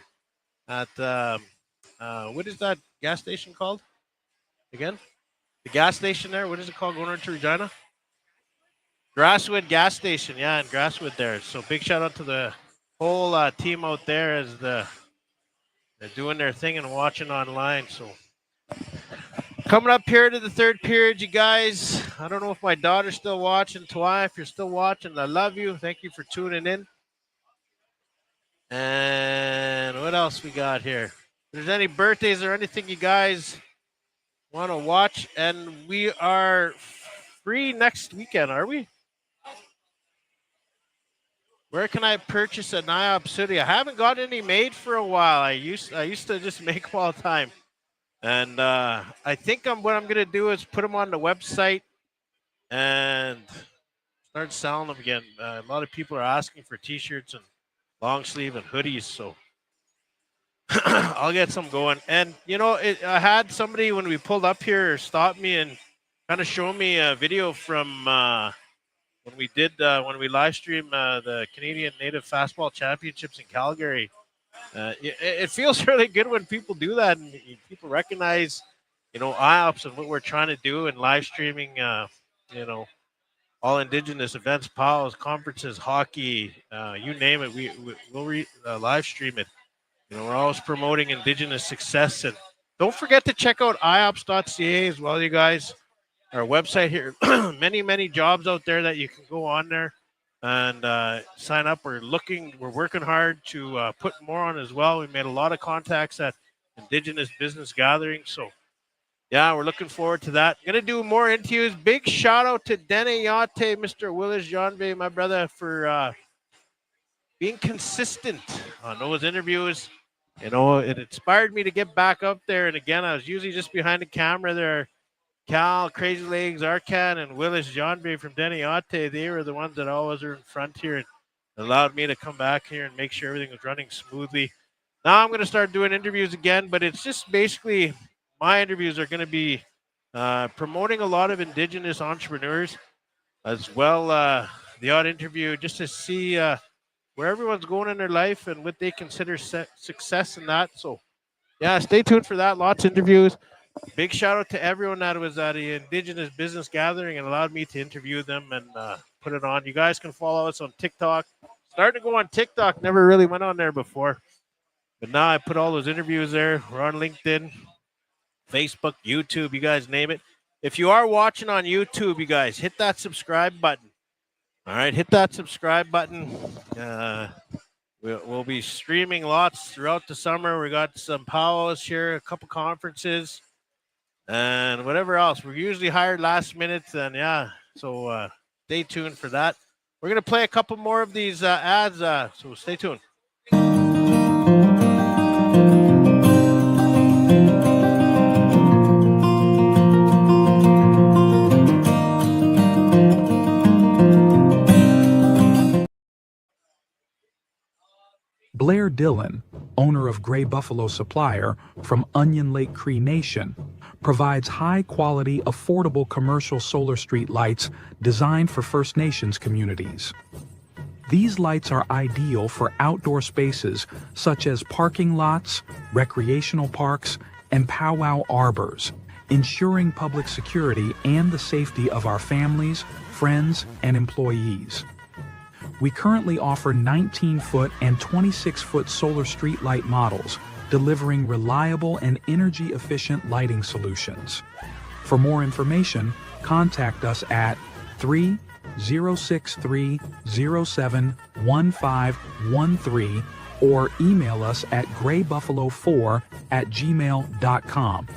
at what is that gas station called? Again? The gas station there. What is it called going into Regina? Grasswood gas station. Yeah, in Grasswood there. So big shout out to the whole team out there as they're doing their thing and watching online. So coming up here to the third period, you guys. I don't know if my daughter's still watching. Twy, if you're still watching, I love you. Thank you for tuning in. And what else we got here? If there's any birthdays or anything you guys want to watch, and we are free next weekend, are we? Where can I purchase a NIOP City? I haven't got any made for a while. I used to just make them all the time. And I think what I'm going to do is put them on the website and start selling them again. A lot of people are asking for T-shirts and long sleeve and hoodies, so I'll get some going. And, you know, I had somebody when we pulled up here stop me and kind of show me a video from when we live streamed the Canadian Native Fastball Championships in Calgary. It feels really good when people do that and people recognize, you know, IOPS and what we're trying to do and live streaming, you know, all Indigenous events, POWs, conferences, hockey, you name it. We'll live stream it. You know, we're always promoting Indigenous success. And don't forget to check out iops.ca as well, you guys. Our website here, many jobs out there that you can go on there and sign up. We're working hard to put more on as well. We made a lot of contacts at Indigenous business gatherings. So, yeah, we're looking forward to that. Going to do more interviews. Big shout out to Dene Yate, Mr. Willis Janbe, my brother, for being consistent on those interviews. You know, it inspired me to get back up there. And again, I was usually just behind the camera there. Cal, Crazy Legs, Arcan, and Willis Johnby from Deniate, they were the ones that always are in front here and allowed me to come back here and make sure everything was running smoothly. Now I'm going to start doing interviews again, but it's just basically my interviews are going to be promoting a lot of Indigenous entrepreneurs as well. The odd interview just to see where everyone's going in their life and what they consider success in that. So, yeah, stay tuned for that. Lots of interviews. Big shout out to everyone that was at the Indigenous business gathering and allowed me to interview them and put it on. You guys can follow us on TikTok. Starting to go on TikTok. Never really went on there before. But now I put all those interviews there. We're on LinkedIn, Facebook, YouTube, you guys name it. If you are watching on YouTube, you guys, hit that subscribe button. All right, hit that subscribe button. We'll be streaming lots throughout the summer. We got some powwows here, a couple conferences. And whatever else. We're usually hired last minute. And yeah, so stay tuned for that. We're going to play a couple more of these ads. So stay tuned. Blair Dillon, owner of Gray Buffalo Supplier from Onion Lake Cree Nation, provides high-quality, affordable commercial solar street lights designed for First Nations communities. These lights are ideal for outdoor spaces such as parking lots, recreational parks, and powwow arbors, ensuring public security and the safety of our families, friends, and employees. We currently offer 19-foot and 26-foot solar streetlight models, delivering reliable and energy-efficient lighting solutions. For more information, contact us at 3-063-07-1513 or email us at graybuffalo4@gmail.com.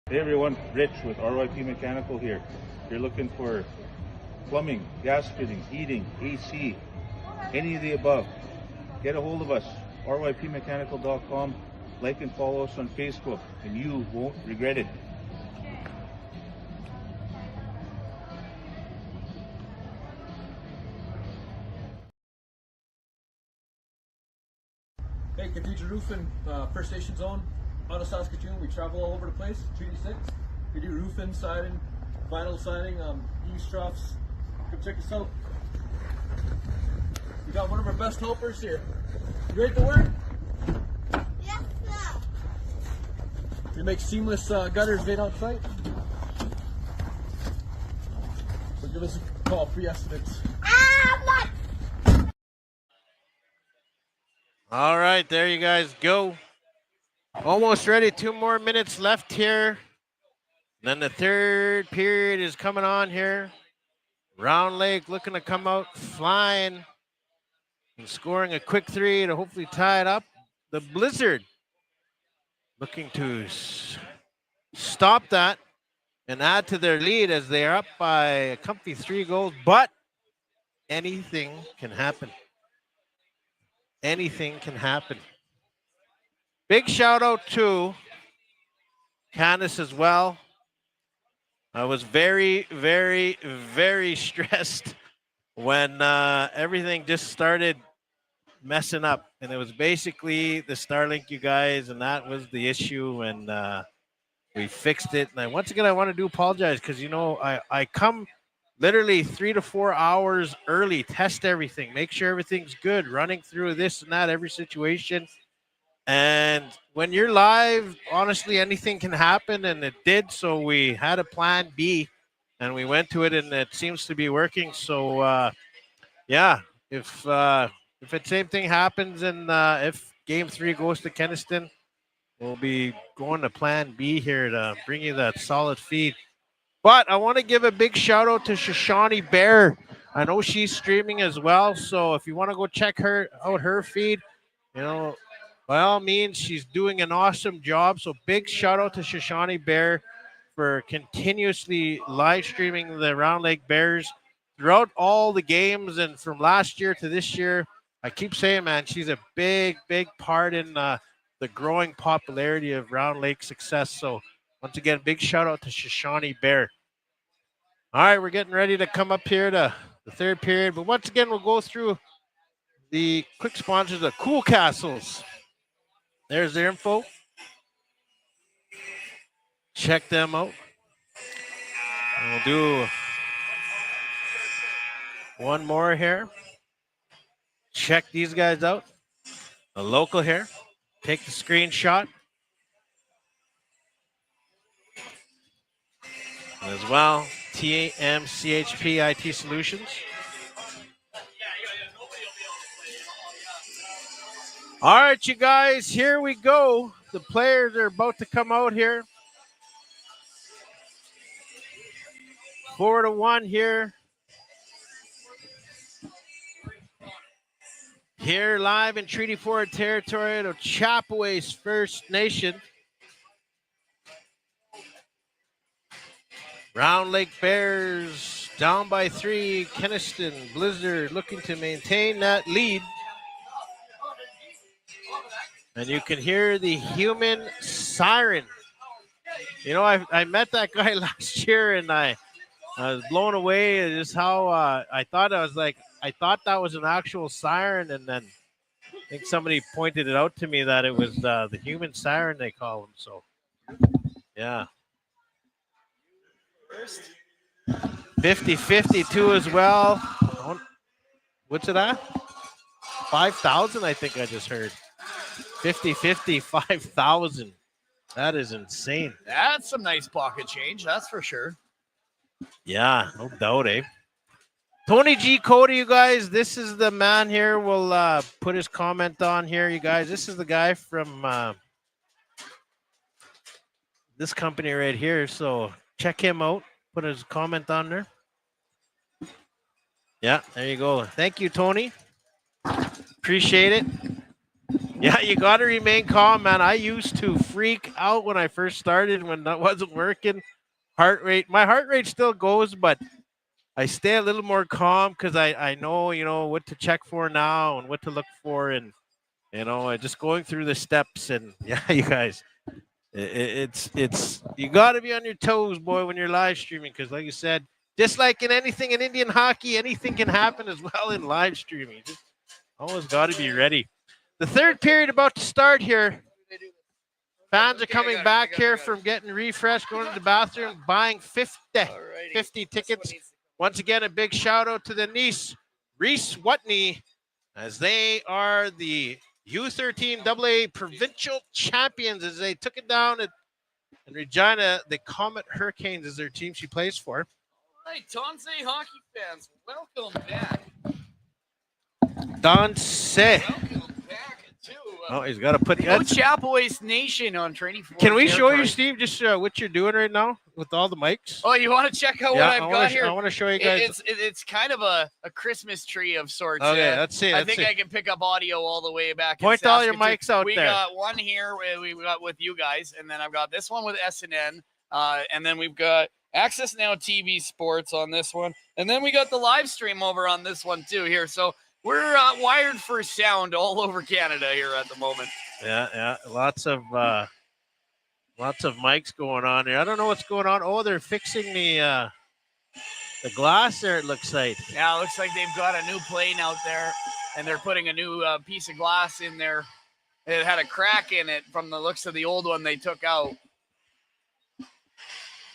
Hey everyone, Rich with RYP Mechanical here. If you're looking for plumbing, gas fittings, heating, AC, any of the above, get a hold of us. RYPmechanical.com. Like and follow us on Facebook, and you won't regret it. Hey, Cathedral Roofing, First Station Zone, out of Saskatoon. We travel all over the place, Treaty 6. We do roofing, siding, vinyl siding, eaves troughs. Come check us out. We got one of our best helpers here. You ready to work? Yes, sir. We make seamless gutters made on site. So give us a call, free estimates. Ah, All right, there you guys go. Almost ready. 2 more minutes left here. Then the third period is coming on here. Round Lake looking to come out flying and scoring a quick 3 to hopefully tie it up. The Blizzard looking to stop that and add to their lead as they are up by a comfy 3 goals. But anything can happen. Anything can happen. Big shout out to Candace as well. I was very, very, very stressed when everything just started messing up. And it was basically the Starlink, you guys, and that was the issue. And we fixed it. And once again, I want to apologize because, you know, I come literally 3 to 4 hours early, test everything, make sure everything's good, running through this and that, every situation. And when you're live, honestly, anything can happen, and it did. So we had a plan B, and we went to it, and it seems to be working. So, yeah, if the same thing happens, and if Game 3 goes to Kenaston, we'll be going to plan B here to bring you that solid feed. But I want to give a big shout out to Shoshani Bear. I know she's streaming as well. So if you want to go check her feed, you know, by all means, she's doing an awesome job. So big shout out to Shoshani Bear for continuously live streaming the Round Lake Bears throughout all the games. And from last year to this year, I keep saying, man, she's a big, big part in the growing popularity of Round Lake success. So once again, big shout out to Shoshani Bear. All right, we're getting ready to come up here to the third period. But once again, we'll go through the quick sponsors of Cool Castles. There's their info. Check them out. And we'll do one more here. Check these guys out. A local here. Take the screenshot. As well, TMCHP IT Solutions. All right, you guys, here we go. The players are about to come out here. 4-1 here. Here live in Treaty 4 territory of Chapaway's First Nation. Round Lake Bears down by 3. Kenaston Blizzard looking to maintain that lead. And you can hear the human siren. You know, I met that guy last year, and I was blown away at just how I thought that was an actual siren, and then I think somebody pointed it out to me that it was the human siren they call him. So, yeah. 50-52 as well. What's it at? 5,000, I think I just heard. 50-50, 5,000. That is insane. That's some nice pocket change, that's for sure. Yeah, no doubt, eh? Tony G. Cody, you guys, this is the man here. We'll put his comment on here, you guys. This is the guy from this company right here. So check him out. Put his comment on there. Yeah, there you go. Thank you, Tony. Appreciate it. Yeah, you got to remain calm, man. I used to freak out when I first started when that wasn't working. My heart rate still goes, but I stay a little more calm because I know, what to check for now and what to look for. And, just going through the steps. And, yeah, you guys, it's you got to be on your toes, boy, when you're live streaming because, like you said, just like in anything in Indian hockey, anything can happen as well in live streaming. Just always got to be ready. The third period about to start here. Fans are coming back here from getting refreshed, going to the bathroom, buying 50 tickets. Once again, a big shout out to the Nice Reese Watney, as they are the U13 AA provincial champions as they took it down in Regina. The Comet Hurricanes is their team she plays for. All right, Tonse hockey fans, welcome back. Tonse. Welcome back to Oh, he's got to put no Chapel Nation on Training Floor. Can we show territory. you, Steve, just what you're doing right now with all the mics? Oh, you want to check out what I've got here? I want to show you guys. It's kind of a Christmas tree of sorts. Okay, let's see. I think I can pick up audio all the way back. Point all your mics out we there. We got one here we got with you guys, and then I've got this one with SNN, and then we've got Access Now TV Sports on this one, and then we got the live stream over on this one too here. So we're wired for sound all over Canada here at the moment. Yeah, lots of mics going on here. I don't know what's going on. Oh, they're fixing the glass there. It looks like. Yeah, it looks like they've got a new plane out there, and they're putting a new piece of glass in there. It had a crack in it from the looks of the old one they took out.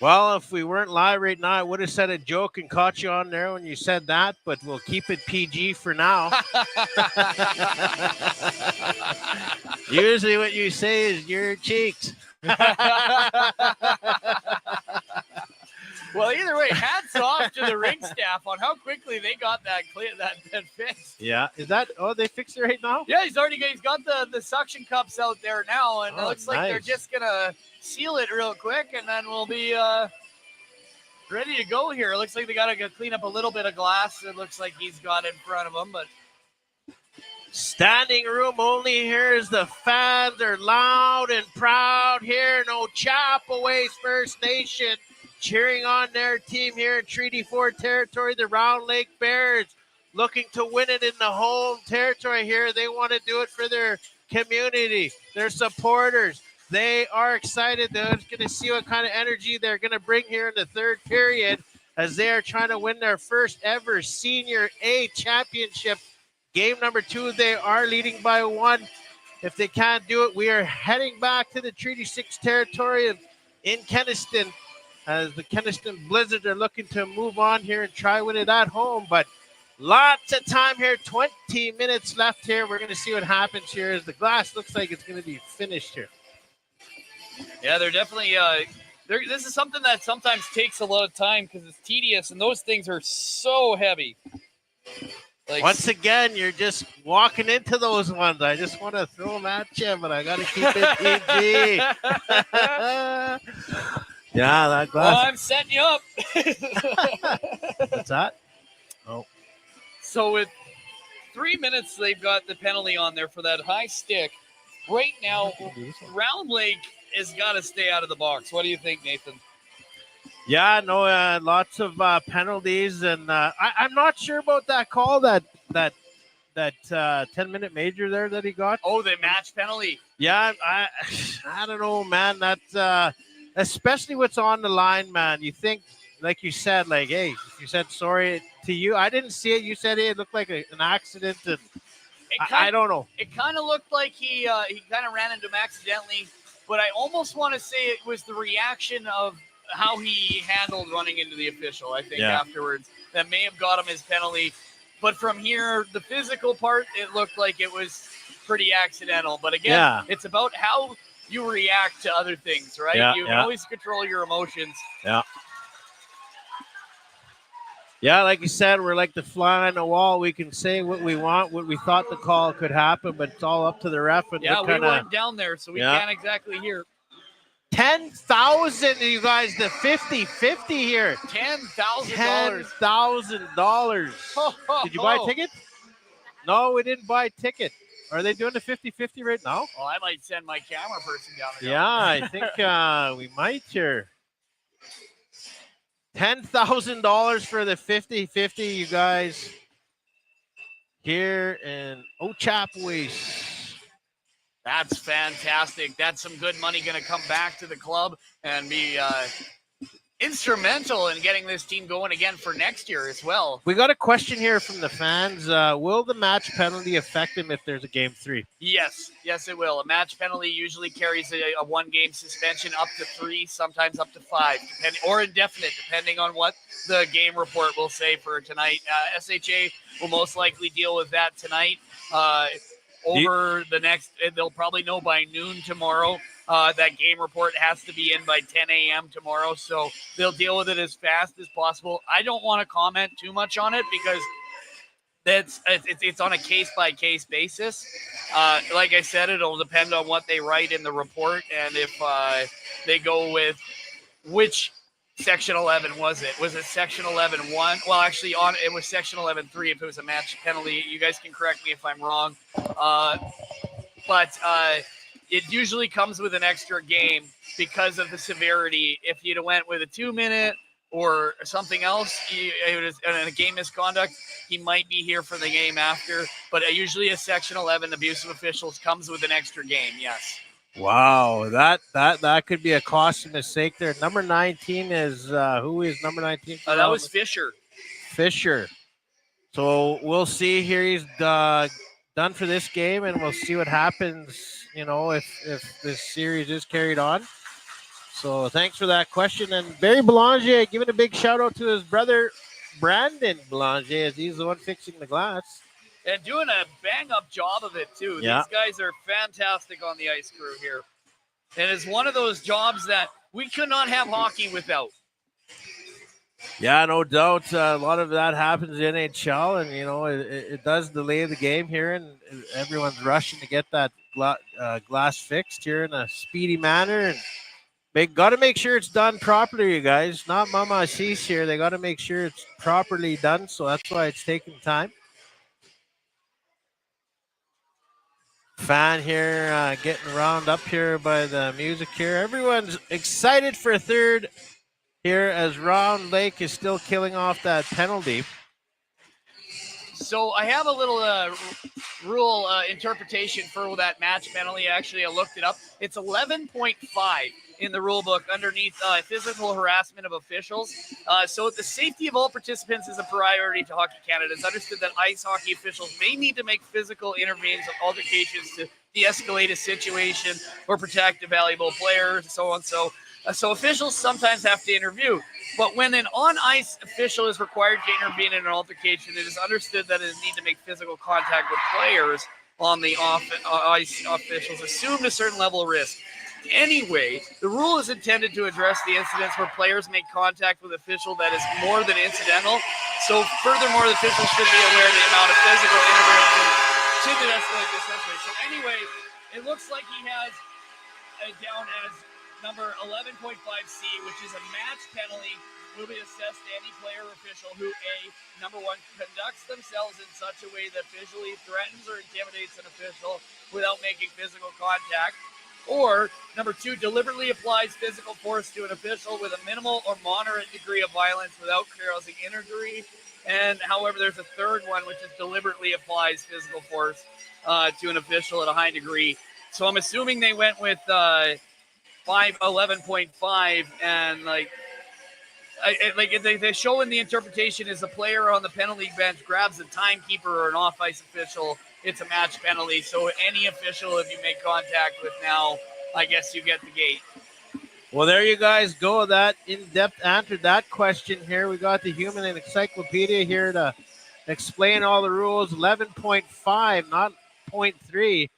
Well, if we weren't live right now, I would have said a joke and caught you on there when you said that, but we'll keep it PG for now. Usually what you say is your cheeks. Well, either way, hats off to the ring staff on how quickly they got that fixed. Yeah, is that? Oh, they fixed it right now. Yeah, he's got the suction cups out there now, and it looks like they're just gonna seal it real quick, and then we'll be ready to go here. It looks like they gotta clean up a little bit of glass. It looks like he's got in front of him, but. Standing room only here as the fans are loud and proud here. No Chapel First Nation cheering on their team here in Treaty 4 territory. The Round Lake Bears looking to win it in the home territory here. They want to do it for their community, their supporters. They are excited. They're going to see what kind of energy they're going to bring here in the third period as they are trying to win their first ever Senior A championship. Game number 2, they are leading by 1. If they can't do it, we are heading back to the Treaty 6 territory in Kenaston as the Kenaston Blizzards are looking to move on here and try win it at home. But lots of time here, 20 minutes left here. We're going to see what happens here as the glass looks like it's going to be finished here. Yeah, they're definitely this is something that sometimes takes a lot of time because it's tedious, and those things are so heavy. Like, once again, you're just walking into those ones. I just want to throw them at you, but I got to keep it PG. Yeah, that glass. Oh, I'm setting you up. What's that? Oh. So with 3 minutes, they've got the penalty on there for that high stick. Right now, Round Lake has got to stay out of the box. What do you think, Nathan? Yeah, no, lots of penalties, and I'm not sure about that call, that 10-minute major there that he got. Oh, the match penalty. Yeah, I don't know, man. That especially what's on the line, man. You think, like you said, like, hey, if you said sorry to you, I didn't see it. You said it looked like an accident, and I don't know. It kind of looked like he kind of ran into him accidentally, but I almost want to say it was the reaction of how he handled running into the official, I think, afterwards. That may have got him his penalty. But from here, the physical part, it looked like it was pretty accidental. But again, it's about how you react to other things, right? Yeah, You can always control your emotions. Yeah. Yeah, like you said, we're like the fly on the wall. We can say what we want, what we thought the call could happen, but it's all up to the ref. And Yeah, we weren't down there, so we can't exactly hear. 10,000, you guys, the 50-50 here. $10,000. $10,000. Did you buy a ticket? No, we didn't buy a ticket. Are they doing the 50-50 right now? Well, I might send my camera person down there. Yeah, I think we might here. $10,000 for the 50-50, you guys. Here in Ochapowace. That's fantastic. That's some good money going to come back to the club and be instrumental in getting this team going again for next year as well. We got a question here from the fans. Will the match penalty affect them if there's a game 3? Yes, it will. A match penalty usually carries a one-game suspension up to 3, sometimes up to 5, or indefinite, depending on what the game report will say for tonight. SHA will most likely deal with that tonight. Over the next, they'll probably know by noon tomorrow. That game report has to be in by 10 a.m. tomorrow, so they'll deal with it as fast as possible. I don't want to comment too much on it because it's on a case-by-case basis. Like I said, it'll depend on what they write in the report, and if they go with which Section 11 was it? Was it Section 11-1? Well, actually, it was Section 11-3 if it was a match penalty. You guys can correct me if I'm wrong. But it usually comes with an extra game because of the severity. If you'd have went with a 2-minute or something else, in a game misconduct, he might be here for the game after. But usually a Section 11 abusive officials comes with an extra game, yes. Wow, that could be a costly mistake there. Number 19 is who is number 19? That was Fisher. So we'll see here. He's done for this game, and we'll see what happens. If this series is carried on. So thanks for that question. And Barry Belanger giving a big shout out to his brother Brandon Belanger as he's the one fixing the glass. And doing a bang-up job of it, too. Yeah. These guys are fantastic on the ice crew here. And it's one of those jobs that we could not have hockey without. Yeah, no doubt. A lot of that happens in NHL, and, it does delay the game here, and everyone's rushing to get that glass fixed here in a speedy manner. And got to make sure it's done properly, you guys. Not Mama Assis here. They got to make sure it's properly done, so that's why it's taking time. Fan here getting round up here by the music here. Everyone's excited for third here as Round Lake is still killing off that penalty. So I have a little rule interpretation for that match penalty. Actually, I looked it up. It's 11.5 in the rule book underneath physical harassment of officials. So the safety of all participants is a priority to Hockey Canada. It's understood that ice hockey officials may need to make physical intervenes of altercations to de-escalate a situation or protect a valuable player, so on. So officials sometimes have to interview. But when an on-ice official is required to intervene in an altercation, it is understood that it need to make physical contact with players on the ice. Officials assumed a certain level of risk. Anyway, the rule is intended to address the incidents where players make contact with an official that is more than incidental. So furthermore, the officials should be aware of the amount of physical intervention to de-escalate this situation. So anyway, it looks like he has down as number 11.5C, which is a match penalty, will be assessed to any player or official who, number 1, conducts themselves in such a way that visually threatens or intimidates an official without making physical contact, or, number 2, deliberately applies physical force to an official with a minimal or moderate degree of violence without causing injury. And, however, there's a third one, which is deliberately applies physical force to an official at a high degree. So I'm assuming they went with 11.5, and they show in the interpretation is the player on the penalty bench grabs a timekeeper or an off-ice official, it's a match penalty. So any official, if you make contact with now, I guess you get the gate. Well, there you guys go. That in-depth answered that question here. We got the Human Encyclopedia here to explain all the rules. 11.5, not 0.3.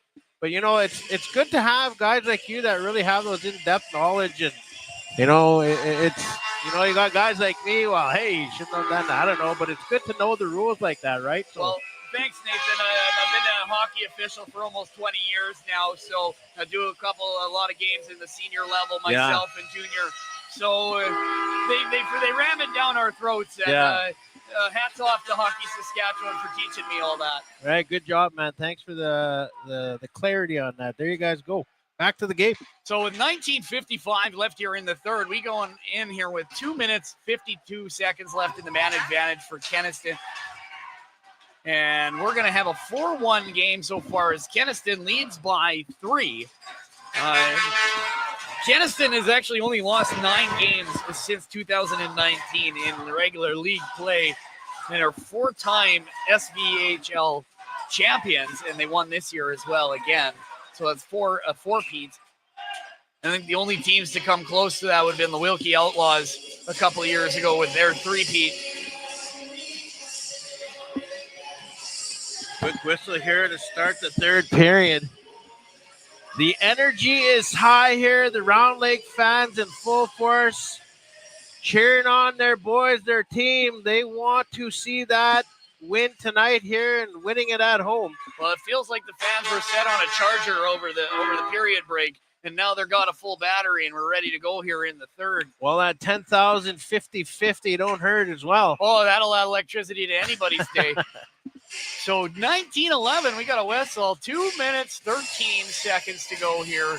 But it's good to have guys like you that really have those in-depth knowledge, and it's you got guys like me. Well, hey, you shouldn't have done that. I don't know, but it's good to know the rules like that, right? So, Well, thanks, Nathan. I've been a hockey official for almost 20 years now, so I do a lot of games in the senior level myself and junior. So they ram it down our throats. And, hats off to Hockey Saskatchewan for teaching me all that. right, good job, man. Thanks for the clarity on that. There you guys go. Back to the game. So with 19:55 left here in the third, we going in here with 2 minutes, 52 seconds left in the man advantage for Kenaston. And we're going to have a 4-1 game so far as Kenaston leads by 3. Kenaston has actually only lost 9 games since 2019 in regular league play and are 4-time SVHL champions, and they won this year as well again. So that's 4-peat. I think the only teams to come close to that would have been the Wilkie Outlaws a couple of years ago with their 3-peat. Quick whistle here to start the third period. The energy is high here. The Round Lake fans in full force, cheering on their boys, their team. They want to see that win tonight here and winning it at home. Well, it feels like the fans were set on a charger over the period break, and now they're got a full battery, and we're ready to go here in the third. Well, that 10,000 50-50 don't hurt as well. Oh, that'll add electricity to anybody's day. So 19-11, we got a whistle. 2 minutes, 13 seconds to go here.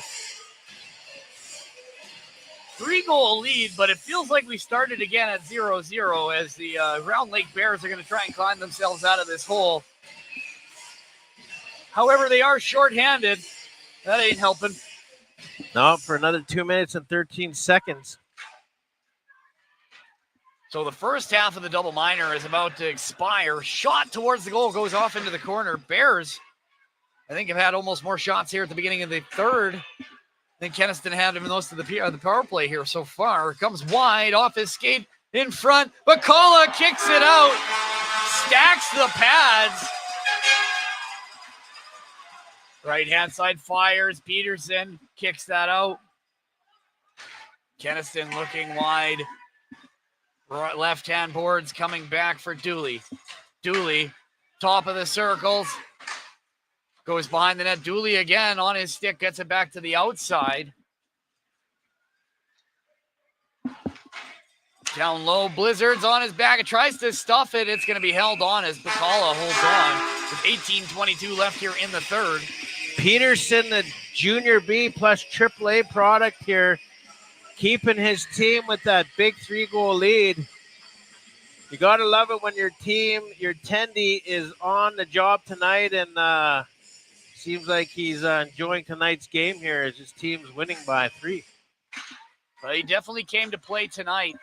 3-goal lead, but it feels like we started again at 0-0 as the Round Lake Bears are going to try and climb themselves out of this hole. However, they are shorthanded. That ain't helping. No, for another 2 minutes and 13 seconds. So the first half of the double minor is about to expire. Shot towards the goal goes off into the corner. Bears, I think, have had almost more shots here at the beginning of the third than Kenaston had in most of the power play here so far. Comes wide off his skate in front. Bacala kicks it out. Stacks the pads. Right-hand side fires. Peterson kicks that out. Kenaston looking wide. Left-hand boards coming back for Dooley. Dooley, top of the circles. Goes behind the net. Dooley again on his stick. Gets it back to the outside. Down low. Blizzard's on his back. It tries to stuff it. It's going to be held on as Bacala holds on. With 18:22 left here in the third. Peterson, the junior B plus AAA product here, keeping his team with that big 3-goal lead. You got to love it when your team, your tendy, is on the job tonight, and seems like he's enjoying tonight's game here as his team's winning by 3. Well, he definitely came to play tonight.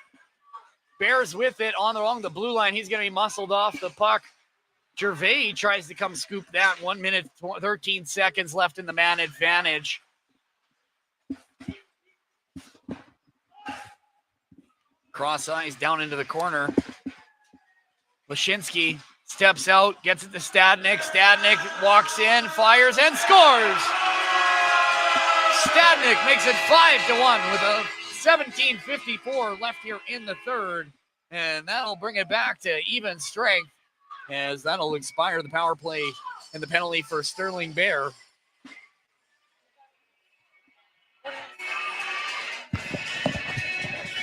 Bears with it along the blue line. He's going to be muscled off the puck. Gervais tries to come scoop that. 1 minute, 13 seconds left in the man advantage. Cross eyes down into the corner. Lashinsky steps out, gets it to Stadnik. Stadnik walks in, fires, and scores! Stadnik makes it 5-1 with a 17:54 left here in the third. And that'll bring it back to even strength as that'll expire the power play and the penalty for Sterling Bear.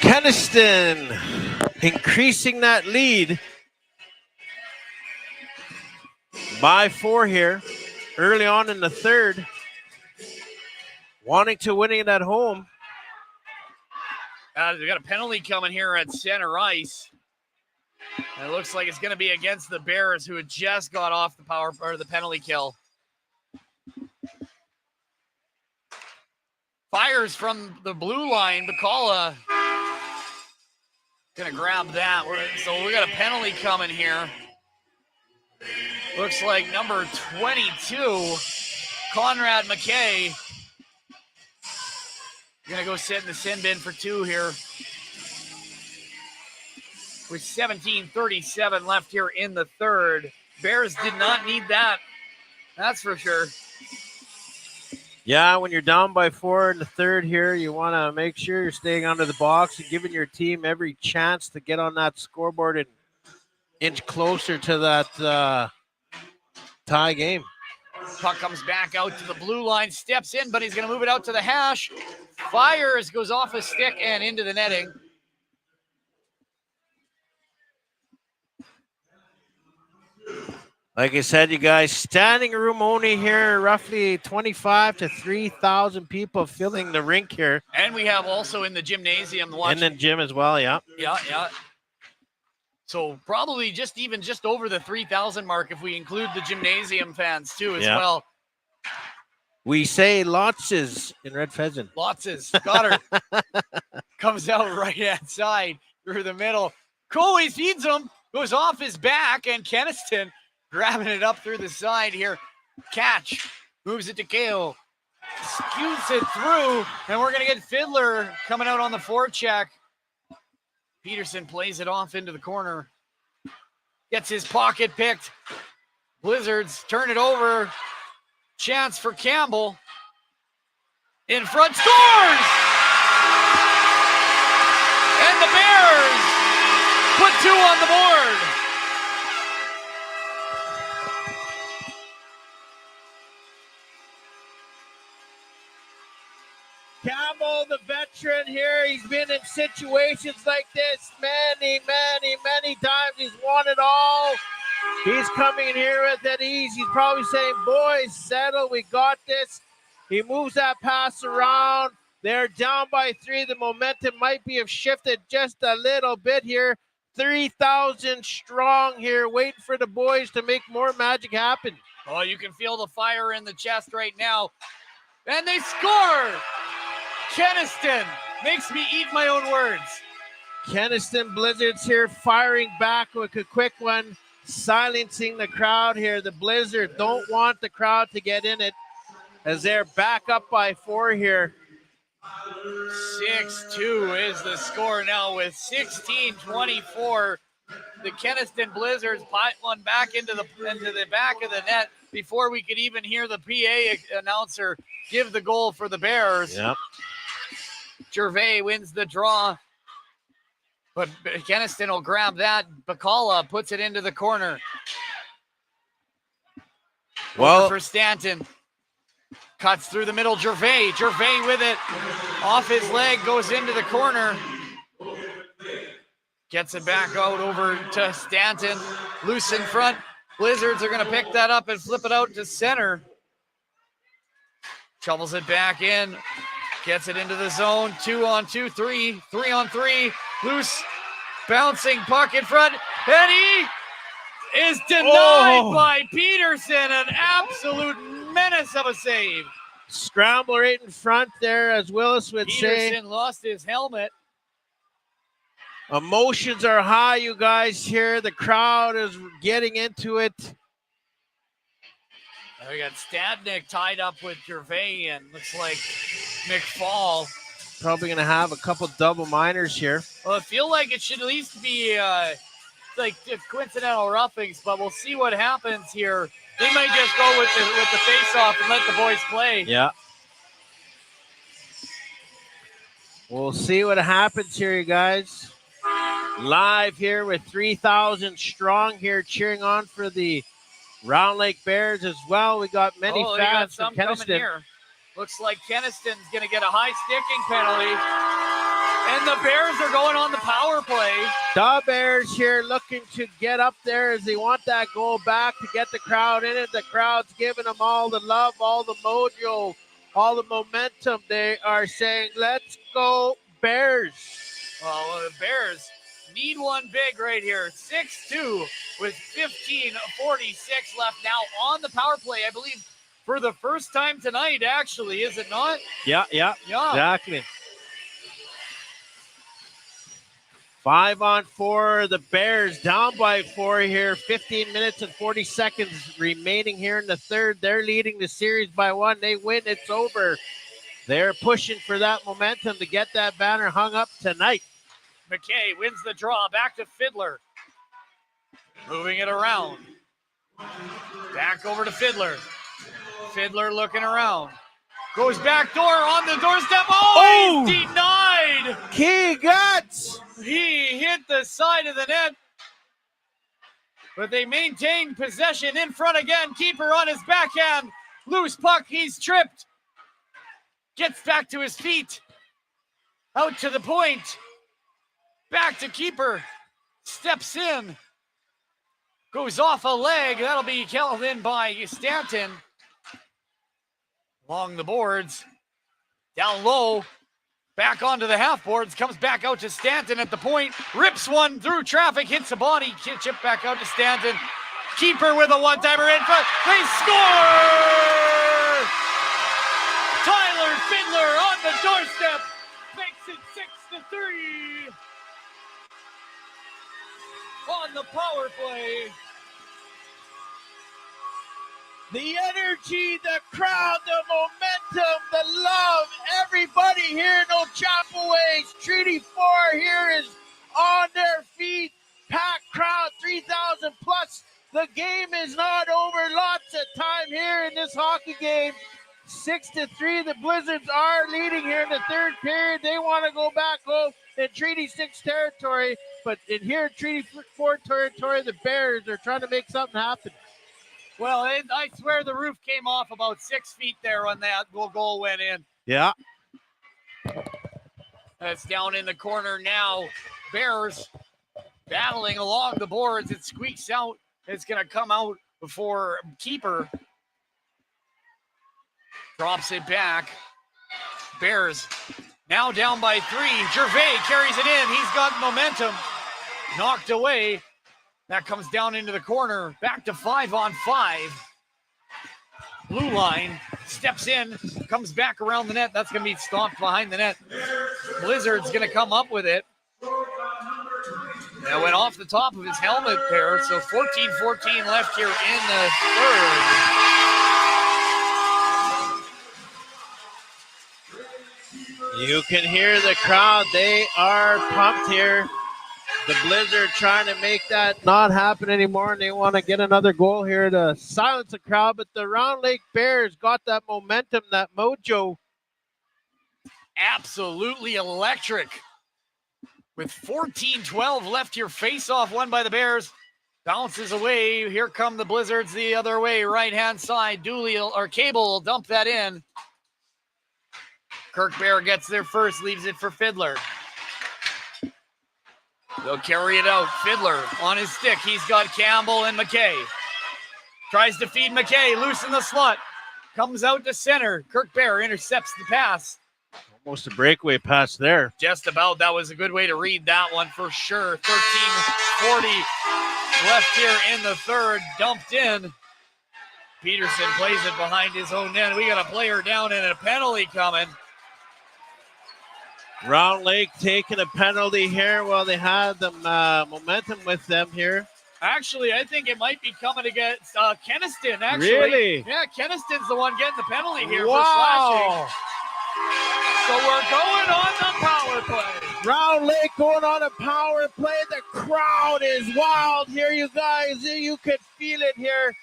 Kenaston increasing that lead by 4 here early on in the third. Wanting to win it at home. We got a penalty coming here at center ice. And it looks like it's going to be against the Bears, who had just got off the penalty kill. Fires from the blue line. Bacala going to grab that. So we got a penalty coming here. Looks like number 22, Conrad McKay, going to go sit in the sin bin for 2 here. With 17:37 left here in the third. Bears did not need that. That's for sure. Yeah, when you're down by 4 in the third here, you want to make sure you're staying under the box and giving your team every chance to get on that scoreboard and inch closer to that tie game. Puck comes back out to the blue line, steps in, but he's going to move it out to the hash. Fires, goes off his stick and into the netting. Like I said, you guys, standing room only here, roughly 25 to 3,000 people filling the rink here. And we have also in the gymnasium watching. In the gym as well, yeah. Yeah. So probably just over the 3,000 mark if we include the gymnasium fans too as well. We say lotses in Red Pheasant. Lotses. Got her. Comes out right hand side through the middle. Coley feeds him, goes off his back, and Kenaston grabbing it up through the side here. Catch. Moves it to Kale. Scoots it through, and we're going to get Fiddler coming out on the forecheck. Peterson plays it off into the corner. Gets his pocket picked. Blizzards turn it over. Chance for Campbell. In front, scores! And the Bears put 2 on the board. Campbell, the veteran here, he's been in situations like this many times. He's won it all. He's coming in here with that ease. He's probably saying, boys, settle. We got this. He moves that pass around. They're down by 3. The momentum might be have shifted just a little bit here. 3,000 strong here, waiting for the boys to make more magic happen. Oh, you can feel the fire in the chest right now. And they score! Kenaston makes me eat my own words. Kenaston Blizzards here firing back with a quick one, silencing the crowd here. The Blizzard don't want the crowd to get in it as they're back up by 4 here. 6-2 is the score now with 16:24. The Kenaston Blizzards put one back into the back of the net before we could even hear the PA announcer give the goal for the Bears. Yep. Gervais wins the draw, but Kenaston will grab that. Bacala puts it into the corner. Over for Stanton. Cuts through the middle, Gervais with it. Off his leg, goes into the corner. Gets it back out over to Stanton. Loose in front. Blizzards are going to pick that up and flip it out to center. Shovels it back in. Gets it into the zone. 2-on-2, 3-on-3. Loose, bouncing puck in front. And he is denied by Peterson. An absolute menace of a save. Scramble right in front there, as Willis would say. Peterson lost his helmet. Emotions are high, you guys here. The crowd is getting into it. We got Stadnik tied up with Gervais, and looks like McFall. Probably going to have a couple double minors here. Well, I feel like it should at least be like coincidental roughings, but we'll see what happens here. They might just go with the face-off and let the boys play. Yeah. We'll see what happens here, you guys. Live here with 3,000 strong here cheering on for the Round Lake Bears as well. We got many fans from Kenaston. Here. Looks like Kenaston's going to get a high sticking penalty. And the Bears are going on the power play. The Bears here looking to get up there as they want that goal back to get the crowd in it. The crowd's giving them all the love, all the mojo, all the momentum. They are saying, let's go Bears. Well, the Bears need one big right here. 6-2 with 15:46 left now on the power play. I believe for the first time tonight, actually, is it not? Yeah. Exactly. 5-on-4. The Bears down by 4 here. 15 minutes and 40 seconds remaining here in the third. They're leading the series by 1. They win. It's over. They're pushing for that momentum to get that banner hung up tonight. McKay wins the draw. Back to Fiddler. Moving it around. Back over to Fiddler. Fiddler looking around. Goes back door on the doorstep. Oh, he's denied. Key guts. He hit the side of the net. But they maintain possession in front again. Keeper on his backhand. Loose puck. He's tripped. Gets back to his feet. Out to the point. Back to keeper. Steps in. Goes off a leg. That'll be held in by Stanton. Along the boards. Down low. Back onto the half boards. Comes back out to Stanton at the point. Rips one through traffic. Hits a body. Chip back out to Stanton. Keeper with a one-timer in front. They score! Tyler Fiddler on the doorstep. Makes it 6-3. On the power play. The energy, the crowd, the momentum, the love, everybody here in Ochapowace. Treaty 4 here is on their feet. Packed crowd, 3,000 plus. The game is not over. Lots of time here in this hockey game. 6-3. The Blizzards are leading here in the third period. They want to go back home in Treaty 6 territory. But in here, Treaty 4 territory, the Bears are trying to make something happen. Well, I swear the roof came off about 6 feet there when that goal went in. Yeah. That's down in the corner now. Bears battling along the boards. It squeaks out. It's going to come out before keeper drops it back. Bears now down by 3. Gervais carries it in. He's got momentum. Knocked away. That comes down into the corner. Back to 5-on-5. Blue line steps in, comes back around the net. That's going to be stopped behind the net. Blizzard's going to come up with it. That went off the top of his helmet there. So 14-14 left here in the third. You can hear the crowd. They are pumped here. The Blizzard trying to make that not happen anymore, and they want to get another goal here to silence the crowd. But the Round Lake Bears got that momentum, that mojo. Absolutely electric. With 14-12 left here, face-off won by the Bears. Bounces away. Here come the Blizzards the other way, right-hand side. Cable will dump that in. Kirk Bear gets there first, leaves it for Fiddler. They'll carry it out. Fiddler on his stick. He's got Campbell and McKay. Tries to feed McKay. Loose in the slot. Comes out to center. Kirk Bear intercepts the pass. Almost a breakaway pass there. Just about. That was a good way to read that one for sure. 13-40 left here in the third. Dumped in. Peterson plays it behind his own net. We got a player down and a penalty coming. Round Lake taking a penalty here while they had the momentum with them here. Actually, I think it might be coming against Kenaston, actually. Really? Yeah, Kenaston's the one getting the penalty here Wow. for slashing. So we're going on the power play. Round Lake going on a power play. The crowd is wild here, you guys. You can feel it here.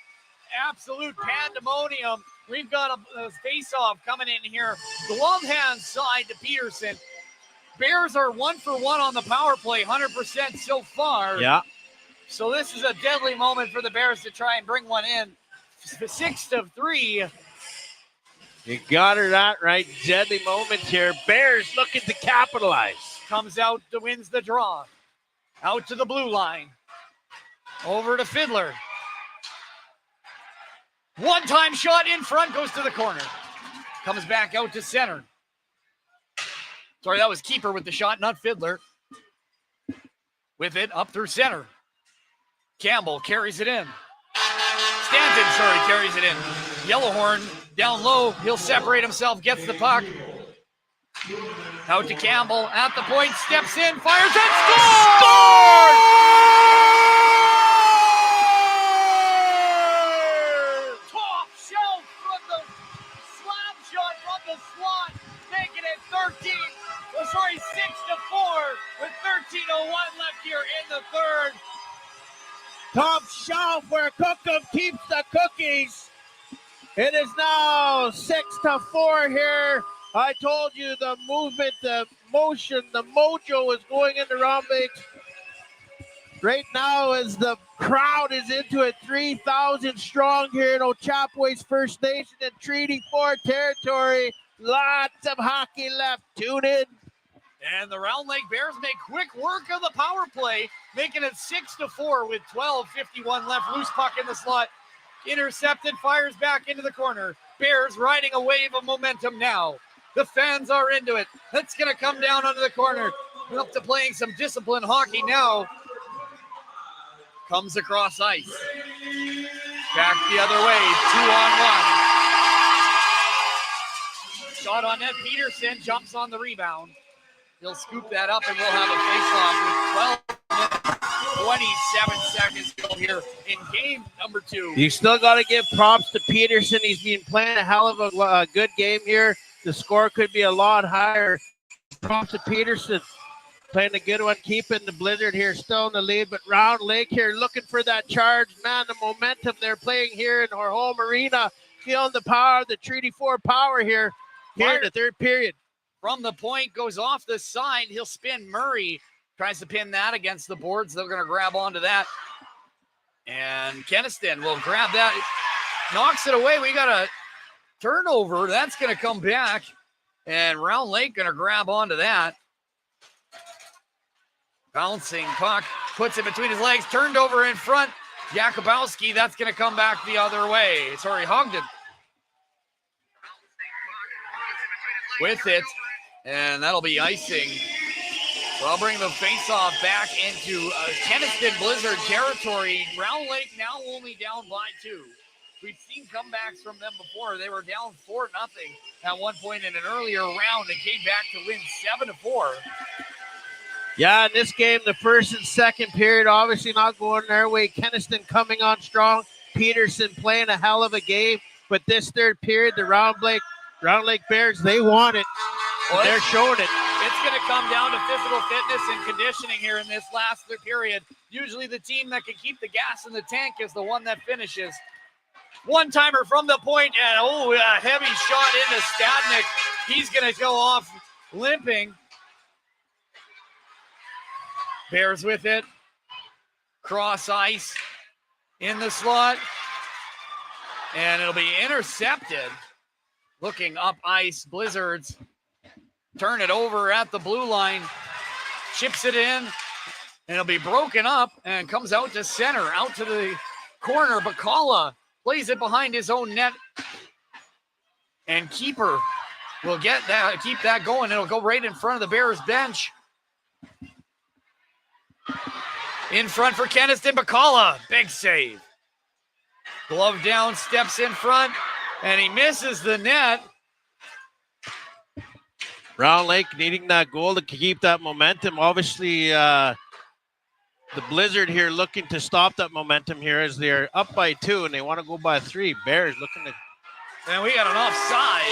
Absolute pandemonium. We've got a face-off coming in here. Glove hand side to Peterson. Bears are 1 for 1 on the power play, 100% so far. Yeah. So this is a deadly moment for the Bears to try and bring one in. 6-3. You got her that right. Deadly moment here. Bears looking to capitalize. Comes out to wins the draw. Out to the blue line. Over to Fiddler. One-time shot in front, goes to the corner. Comes back out to center. Sorry, that was keeper with the shot, not Fiddler. With it, up through center. Campbell carries it in. Stanton, carries it in. Yellowhorn down low. He'll separate himself, gets the puck. Out to Campbell at the point, steps in, fires and scores! Top shelf from the slap shot from the slot, making it 6-4 with 13:01 left here in the third. Top shelf where Cookham keeps the cookies. It is now 6-4 here. I told you the movement, the motion, the mojo is going into Round Lake. Right now as the crowd is into it, 3,000 strong here in Ochapowace First Nation and Treaty 4 territory. Lots of hockey left. Tune in. And the Round Lake Bears make quick work of the power play, making it 6-4 with 12:51 left. Loose puck in the slot. Intercepted, fires back into the corner. Bears riding a wave of momentum now. The fans are into it. That's going to come down under the corner. Up to playing some disciplined hockey now. Comes across ice. Back the other way, 2-on-1. Shot on net, Peterson jumps on the rebound. He'll scoop that up and we'll have a face-off with 12 minutes, 27 seconds to go here in game number 2. You still got to give props to Peterson. He's been playing a hell of a good game here. The score could be a lot higher. Props to Peterson. Playing a good one, keeping the Blizzard here still in the lead, but Round Lake here looking for that charge. Man, the momentum they're playing here in our home arena. Feeling the power, the Treaty 4 power here in the third period. From the point, goes off the side. He'll spin. Murray tries to pin that against the boards. They're going to grab onto that. And Kenaston will grab that. Knocks it away. We got a turnover. That's going to come back. And Round Lake going to grab onto that. Bouncing puck. Puts it between his legs. Turned over in front. Jakubowski. That's going to come back the other way. Sorry, Hogden. With it. And that'll be icing. So I'll bring the face-off back into Kenaston Blizzard territory. Round Lake now only down by 2. We've seen comebacks from them before. They were down 4-0 at one point in an earlier round and came back to win 7-4. Yeah, in this game, the first and second period obviously not going their way. Kenaston coming on strong. Peterson playing a hell of a game. But this third period, the Round Lake Bears, they want it. Well, they're showing it. It's going to come down to physical fitness and conditioning here in this last period. Usually the team that can keep the gas in the tank is the one that finishes. One-timer from the point, and a heavy shot into Stadnik. He's going to go off limping. Bears with it. Cross ice in the slot. And it'll be intercepted. Looking up ice, Blizzards turn it over at the blue line. Chips it in. And it'll be broken up and comes out to center, out to the corner. Bacala plays it behind his own net. And keeper will keep that going. It'll go right in front of the Bears bench. In front for Kenaston. Bacala, big save. Glove down, steps in front, and he misses the net. Round Lake needing that goal to keep that momentum. Obviously, the Blizzard here looking to stop that momentum here as they're up by 2 and they want to go by 3. Bears looking to... And we got an offside.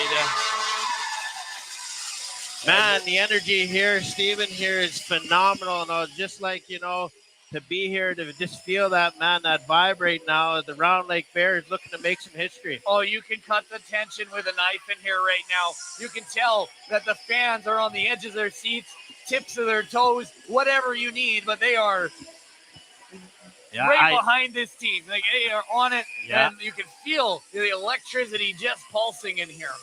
Man, the energy here, Steven, here is phenomenal. And just like, to be here, to just feel that, man, that vibrate now. The Round Lake Bears looking to make some history. Oh, you can cut the tension with a knife in here right now. You can tell that the fans are on the edge of their seats, tips of their toes, whatever you need, but they are behind this team. Like, they are on it, and you can feel the electricity just pulsing in here.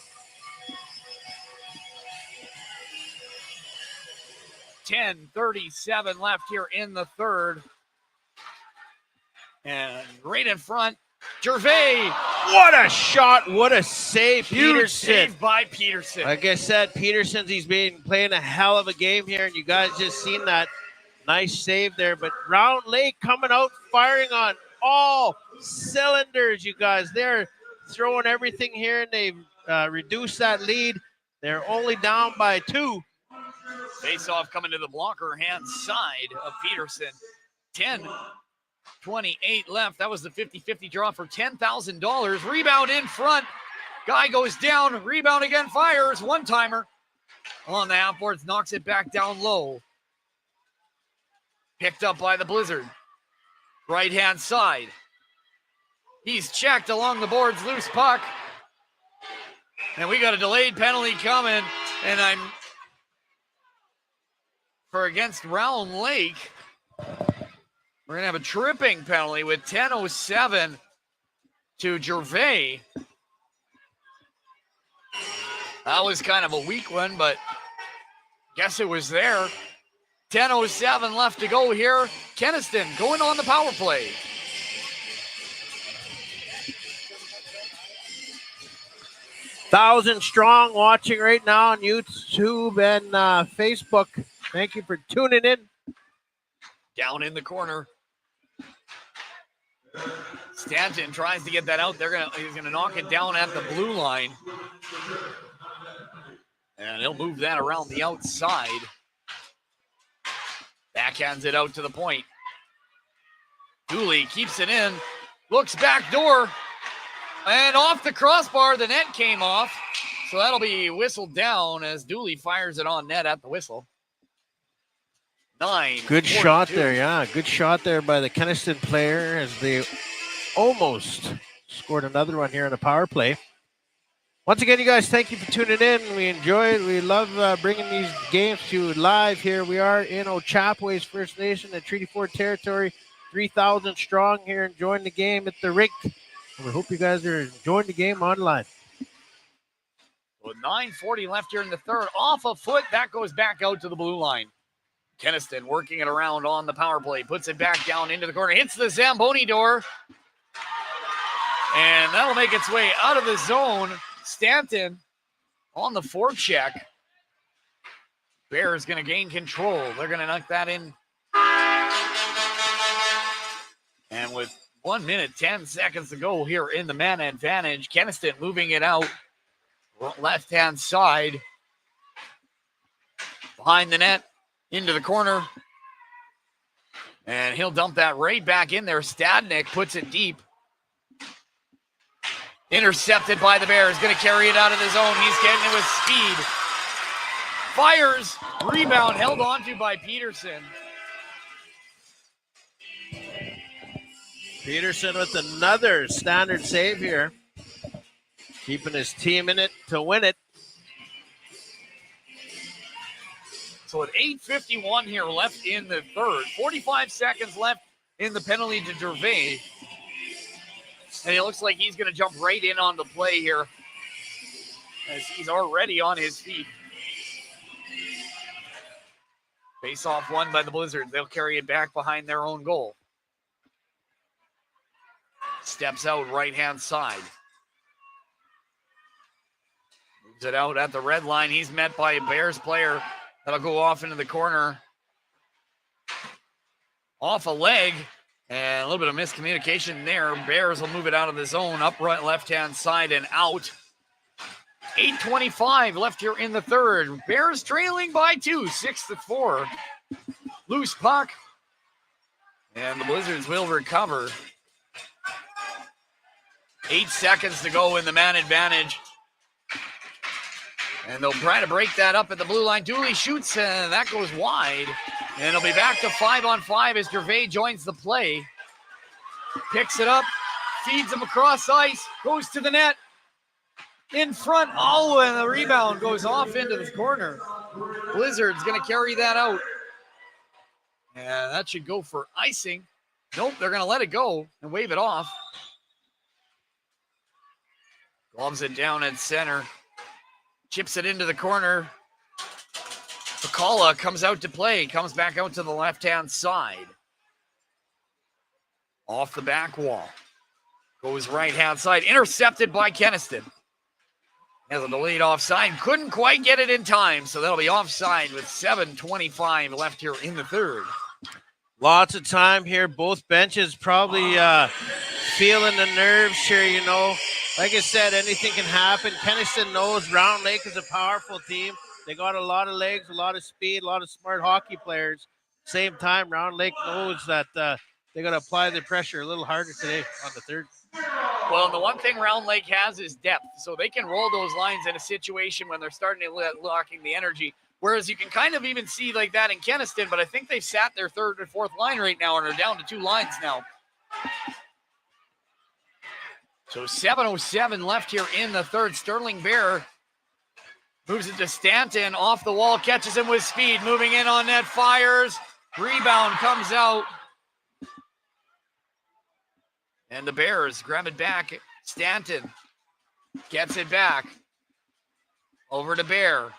10:37 left here in the third. And right in front, Gervais. What a shot. What a save, Huge Peterson. save by Peterson. Like I said, he's been playing a hell of a game here, and you guys just seen that nice save there. But Round Lake coming out, firing on all cylinders, you guys. They're throwing everything here, and they've reduced that lead. They're only down by 2. Face-off coming to the blocker hand side of Peterson. 10:28 left. That was the 50-50 draw for $10,000. Rebound in front. Guy goes down. Rebound again, fires. One-timer on the outboards. Knocks it back down low. Picked up by the Blizzard. Right-hand side. He's checked along the boards. Loose puck. And we got a delayed penalty coming, and for against Round Lake. We're going to have a tripping penalty with 10:07 to Gervais. That was kind of a weak one, but guess it was there. 10:07 left to go here. Kenaston going on the power play. Thousand strong watching right now on YouTube and Facebook. Thank you for tuning in. Down in the corner. Stanton tries to get that out. He's gonna knock it down at the blue line. And he'll move that around the outside. Backhands it out to the point. Dooley keeps it in. Looks back door. And off the crossbar, the net came off. So that'll be whistled down as Dooley fires it on net at the whistle. 9. Good shot there, yeah. Good shot there by the Kenaston player as they almost scored another one here on the power play. Once again, you guys, thank you for tuning in. We enjoy it. We love bringing these games to you live here. We are in Ochapowace First Nation in Treaty 4 territory. 3,000 strong here enjoying the game at the rink. And we hope you guys are enjoying the game online. With 9:40 left here in the third. Off a foot, that goes back out to the blue line. Kenaston working it around on the power play. Puts it back down into the corner. Hits the Zamboni door. And that'll make its way out of the zone. Stanton on the forecheck. Bears going to gain control. They're going to knock that in. And with 1 minute, 10 seconds to go here in the man advantage, Kenaston moving it out. Left-hand side. Behind the net. Into the corner. And he'll dump that right back in there. Stadnik puts it deep. Intercepted by the Bears. Going to carry it out of the zone. He's getting it with speed. Fires. Rebound held onto by Peterson. Peterson with another standard save here. Keeping his team in it to win it. So at 8:51 here left in the third. 45 seconds left in the penalty to Gervais. And it looks like he's going to jump right in on the play here as he's already on his feet. Face off won by the Blizzards. They'll carry it back behind their own goal. Steps out right-hand side. Moves it out at the red line. He's met by a Bears player. That'll go off into the corner. Off a leg. And a little bit of miscommunication there. Bears will move it out of the zone. Up right left-hand side and out. 8:25 left here in the third. Bears trailing by 2, 6-4. Loose puck. And the Blizzards will recover. 8 seconds to go in the man advantage. And they'll try to break that up at the blue line. Dooley shoots, and that goes wide. And it'll be back to 5-on-5 as Gervais joins the play. Picks it up, feeds him across ice, goes to the net. In front, oh, and the rebound goes off into the corner. Blizzard's going to carry that out. And that should go for icing. Nope, they're going to let it go and wave it off. Globs it down at center. Chips it into the corner. Pacala comes out to play. Comes back out to the left-hand side. Off the back wall. Goes right-hand side. Intercepted by Kenaston. Has a delayed offside. Couldn't quite get it in time, so that'll be offside with 7:25 left here in the third. Lots of time here. Both benches probably feeling the nerves here, you know. Like I said, anything can happen. Kenaston knows Round Lake is a powerful team. They got a lot of legs, a lot of speed, a lot of smart hockey players. Same time, Round Lake knows that they got to apply the pressure a little harder today on the third. Well, the one thing Round Lake has is depth, so they can roll those lines in a situation when they're starting to locking the energy. Whereas you can kind of even see like that in Kenaston, but I think they've sat their third and fourth line right now and are down to 2 lines now. So 7:07 left here in the third. Sterling Bear moves it to Stanton, off the wall, catches him with speed, moving in on net, fires, rebound comes out. And the Bears grab it back. Stanton gets it back. Over to Bear.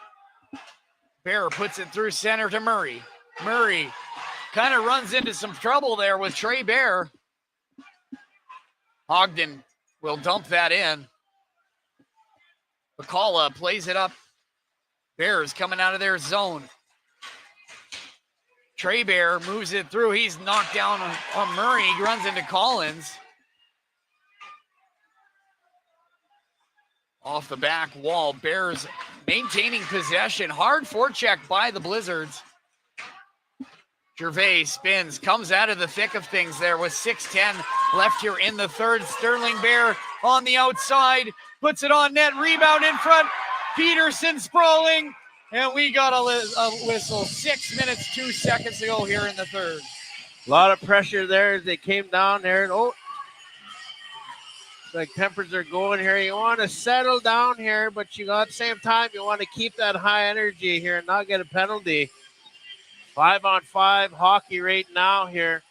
Bear puts it through center to Murray. Murray kind of runs into some trouble there with Trey Bear. Ogden will dump that in. McCullough plays it up. Bears coming out of their zone. Trey Bear moves it through. He's knocked down on Murray. He runs into Collins. Off the back wall, Bears maintaining possession. Hard forecheck by the Blizzards. Gervais spins, comes out of the thick of things there with 6:10 left here in the third. Sterling Bear on the outside, puts it on net, rebound in front. Peterson sprawling, and we got a whistle. 6 minutes, 2 seconds to go here in the third. A lot of pressure there as they came down there. And like tempers are going here. You want to settle down here, but you got at the same time, you want to keep that high energy here and not get a penalty. 5-on-5 hockey right now here.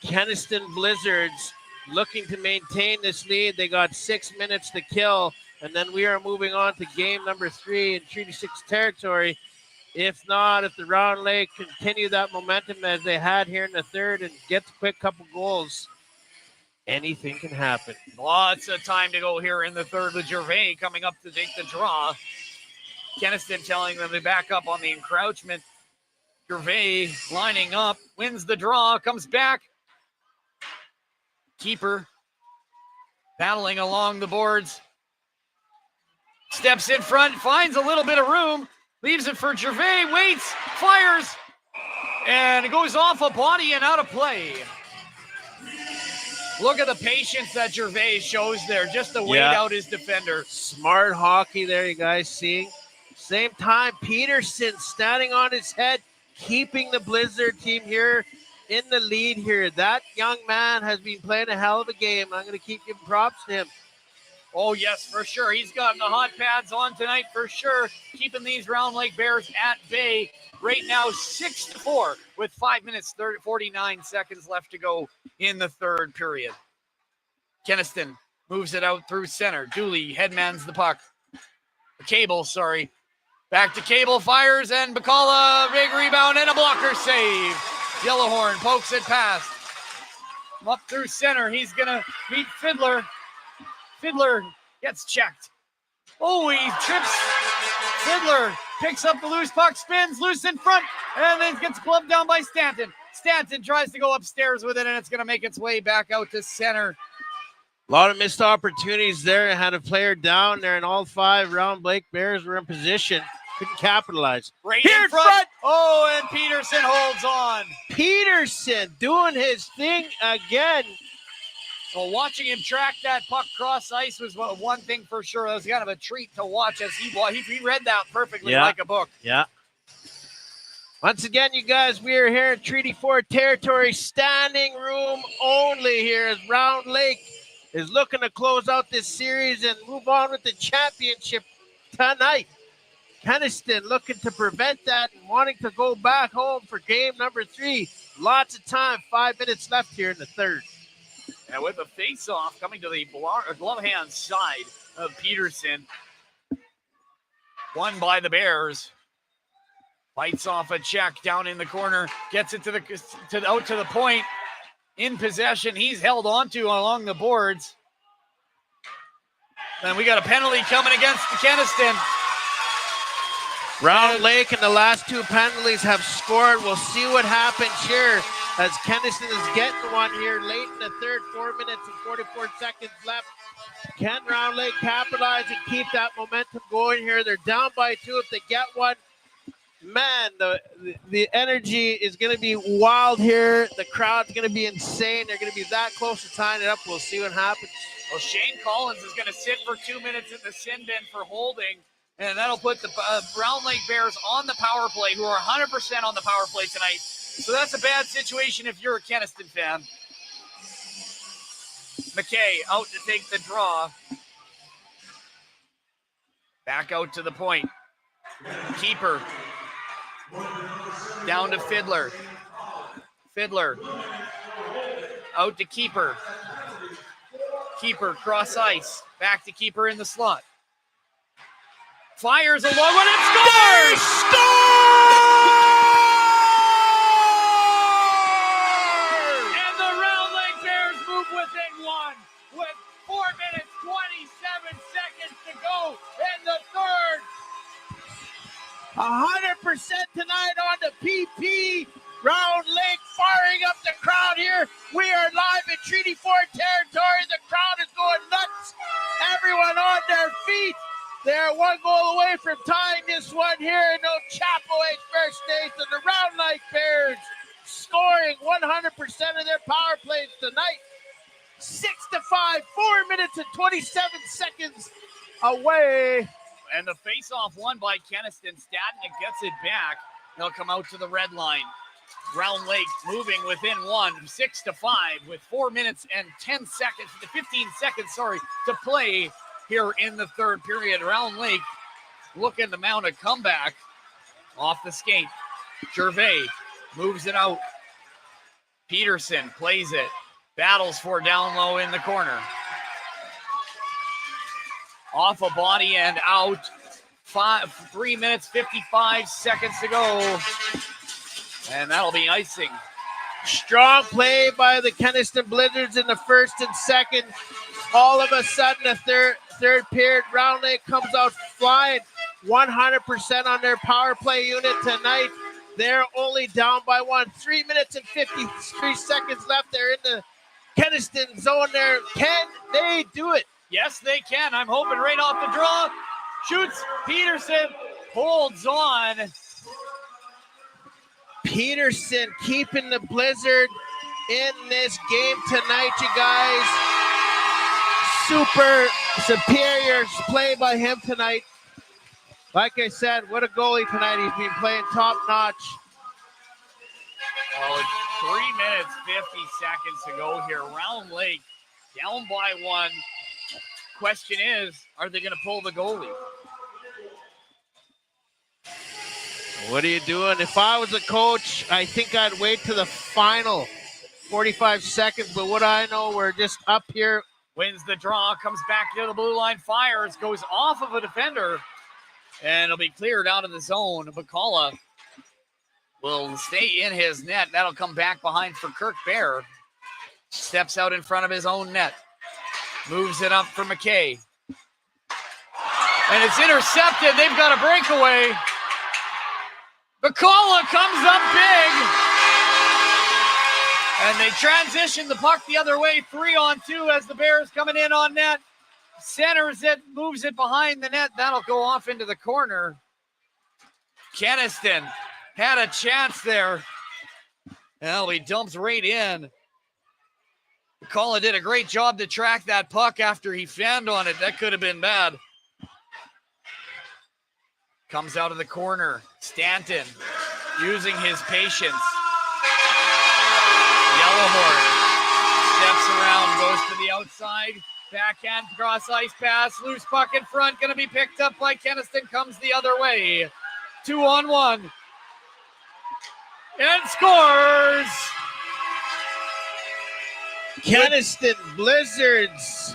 Kenaston Blizzards looking to maintain this lead. They got 6 minutes to kill, and then we are moving on to game number 3 in Treaty 6 territory. If not, if the Round Lake continue that momentum as they had here in the third and get the quick couple goals, anything can happen. Lots of time to go here in the third with Gervais coming up to take the draw. Kenaston telling them to back up on the encroachment. Gervais lining up, wins the draw, comes back. Keeper battling along the boards. Steps in front, finds a little bit of room, leaves it for Gervais, waits, fires, and it goes off a body and out of play. Look at the patience that Gervais shows there, just to wait out his defender. Smart hockey there, you guys see. Same time, Peterson standing on his head, keeping the Blizzard team here in the lead here. That young man has been playing a hell of a game. I'm going to keep giving props to him. Oh, yes, for sure. He's got the hot pads on tonight for sure, keeping these Round Lake Bears at bay. Right now, 6-4 with 5 minutes, 49 seconds left to go in the third period. Kenaston moves it out through center. Dooley headmans the puck. Cable, sorry. Back to Cable, fires, and Bacala, big rebound and a blocker save. Yellowhorn pokes it past. Up through center, he's going to meet Fiddler. Fiddler gets checked. Oh, he trips. Fiddler picks up the loose puck, spins, loose in front, and then gets gloved down by Stanton. Stanton tries to go upstairs with it, and it's going to make its way back out to center. A lot of missed opportunities there. Had a player down there, and all 5 Round Lake Bears were in position. Couldn't capitalize. Right here in front. Oh, and Peterson holds on. Peterson doing his thing again. Well, watching him track that puck cross ice was one thing for sure. It was kind of a treat to watch as he read that perfectly like a book. Yeah. Once again, you guys, we are here in Treaty 4 territory, standing room only here as Round Lake is looking to close out this series and move on with the championship tonight. Kenaston looking to prevent that and wanting to go back home for game number 3. Lots of time, 5 minutes left here in the third. And with a face-off coming to the glove hand side of Peterson. Won by the Bears. Fights off a check down in the corner. Gets it out to the point. In possession. He's held onto along the boards. And we got a penalty coming against the Kenaston. Round Lake and the last 2 penalties have scored. We'll see what happens here as Kenaston is getting one here late in the third. 4 minutes and 44 seconds left. Can Round Lake capitalize and keep that momentum going here? They're down by 2. If they get one, man, the energy is going to be wild here. The crowd's going to be insane. They're going to be that close to tying it up. We'll see what happens. Well, Shane Collins is going to sit for 2 minutes in the sin bin for holding. And that'll put the Round Lake Bears on the power play, who are 100% on the power play tonight. So that's a bad situation if you're a Kenaston fan. McKay out to take the draw. Back out to the point. Keeper. Down to Fiddler. Fiddler. Out to Keeper. Keeper cross ice. Back to Keeper in the slot. Fires a low one and scores! And the Round Lake Bears move within one with 4 minutes, 27 seconds to go in the third. 100% tonight on the PP. Round Lake firing up the crowd here. We are live in Treaty 4 territory. The crowd is going nuts. Everyone on their feet. They're one goal away from tying this one here in Old Chapel H First State. And the Round Lake Bears scoring 100% of their power plays tonight. 6-5, 4 minutes and 27 seconds away. And the face-off won by Kenaston. Stadnick gets it back. They'll come out to the red line. Round Lake moving within one, 6-5, with 4 minutes and 10 seconds, 15 seconds, to play here in the third period. Round Lake looking to mount a comeback off the skate. Gervais moves it out. Peterson plays it. Battles for down low in the corner. Off a body and out. 3 minutes, 55 seconds to go. And that'll be icing. Strong play by the Kenaston Blizzards in the first and second. All of a sudden, the third period, Round Lake comes out flying 100% on their power play unit tonight. They're only down by one. 3 minutes and 53 seconds left. They're in the Kenaston zone there. Can they do it? Yes, they can. I'm hoping right off the draw. Shoots. Peterson holds on. Peterson keeping the Blizzard in this game tonight, you guys. Super superior play by him tonight. Like I said, what a goalie tonight. He's been playing top notch. Well, it's 3 minutes, 50 seconds to go here. Round Lake down by one. Question is, are they going to pull the goalie? What are you doing? If I was a coach, I think I'd wait to the final 45 seconds. But what I know, we're just up here. Wins the draw, comes back to the blue line, fires, goes off of a defender, and it'll be cleared out of the zone. Bacala will stay in his net. That'll come back behind for Kirk Bear. Steps out in front of his own net. Moves it up for McKay. And it's intercepted. They've got a breakaway. Bacala comes up big. And they transition the puck the other way, 3-on-2 as the Bears coming in on net. Centers it, moves it behind the net. That'll go off into the corner. Kenaston had a chance there. Well, he dumps right in. Bacala did a great job to track that puck after he fanned on it. That could have been bad. Comes out of the corner. Stanton using his patience. Yellowhorn steps around, goes to the outside. Backhand cross ice pass. Loose puck in front. Going to be picked up by Kenaston. Comes the other way. 2-on-1. And scores. Kenaston Blizzards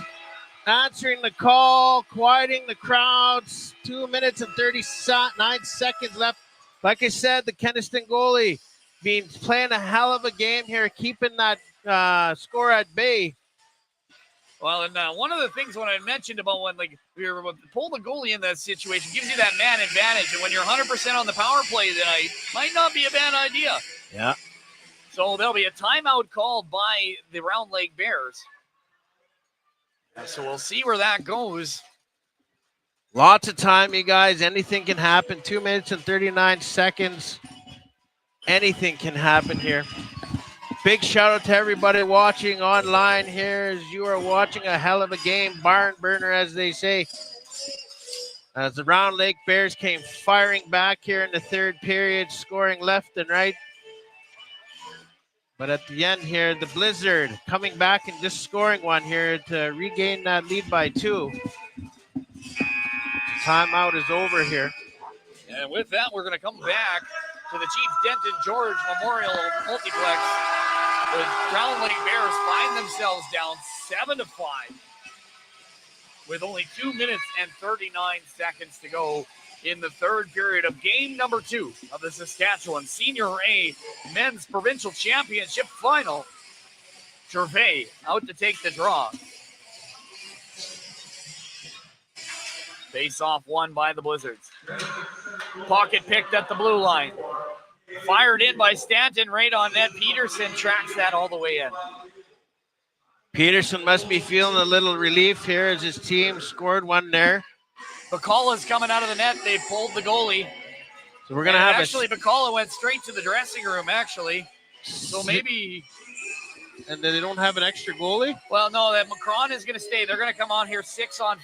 answering the call, quieting the crowds. 2 minutes and 39 seconds left. Like I said, the Kenaston goalie been playing a hell of a game here, keeping that score at bay. Well, and one of the things when I mentioned about when we were pull the goalie in that situation gives you that man advantage, and when you're 100% on the power play tonight, might not be a bad idea. Yeah. So there'll be a timeout called by the Round Lake Bears. So we'll see where that goes. Lots of time, you guys. Anything can happen. 2 minutes and 39 seconds. Anything can happen here. Big shout out to everybody watching online here as you are watching a hell of a game. Barn burner, as they say. As the Round Lake Bears came firing back here in the third period, scoring left and right. But at the end here, the Blizzard coming back and just scoring one here to regain that lead by 2. Timeout is over here. And with that, we're going to come back to the Chief Denton George Memorial Multiplex. The Round Lake Bears find themselves down 7-5 with only 2 minutes and 39 seconds to go in the third period of game number 2 of the Saskatchewan Senior A Men's Provincial Championship Final. Gervais out to take the draw. Face off won by the Blizzards. Pocket picked at the blue line. Fired in by Stanton right on net. Peterson tracks that all the way in. Peterson must be feeling a little relief here as his team scored one there. Bacala's coming out of the net. They pulled the goalie. So we're going to have actually, Bacala went straight to the dressing room, actually. So maybe... And then they don't have an extra goalie? Well, no, that Macron is going to stay. They're going to come on here 6-on-5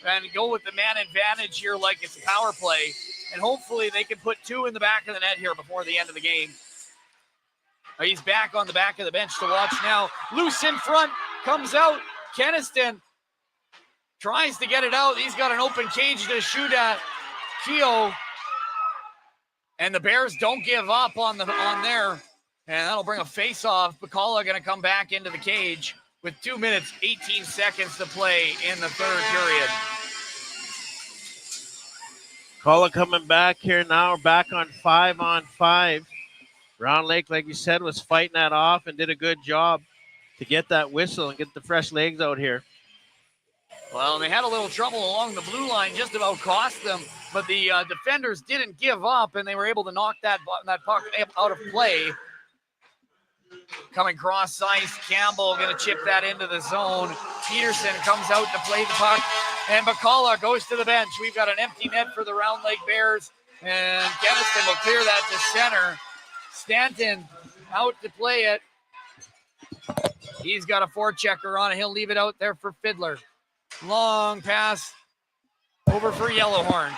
and go with the man advantage here like it's a power play. And hopefully they can put 2 in the back of the net here before the end of the game. He's back on the back of the bench to watch now. Loose in front, comes out. Kenaston tries to get it out. He's got an open cage to shoot at. Keogh. And the Bears don't give up on there. And that'll bring a face-off. Bacala going to come back into the cage with 2 minutes, 18 seconds to play in the third period. Bacala coming back here now. We're back on 5-on-5. Round Lake, like you said, was fighting that off and did a good job to get that whistle and get the fresh legs out here. Well, they had a little trouble along the blue line, just about cost them, but the defenders didn't give up, and they were able to knock that puck out of play. Coming cross ice, Campbell going to chip that into the zone. Peterson comes out to play the puck, and Bacala goes to the bench. We've got an empty net for the Round Lake Bears, and Kenaston will clear that to center. Stanton out to play it. He's got a forechecker on it. He'll leave it out there for Fiddler. Long pass over for Yellowhorn.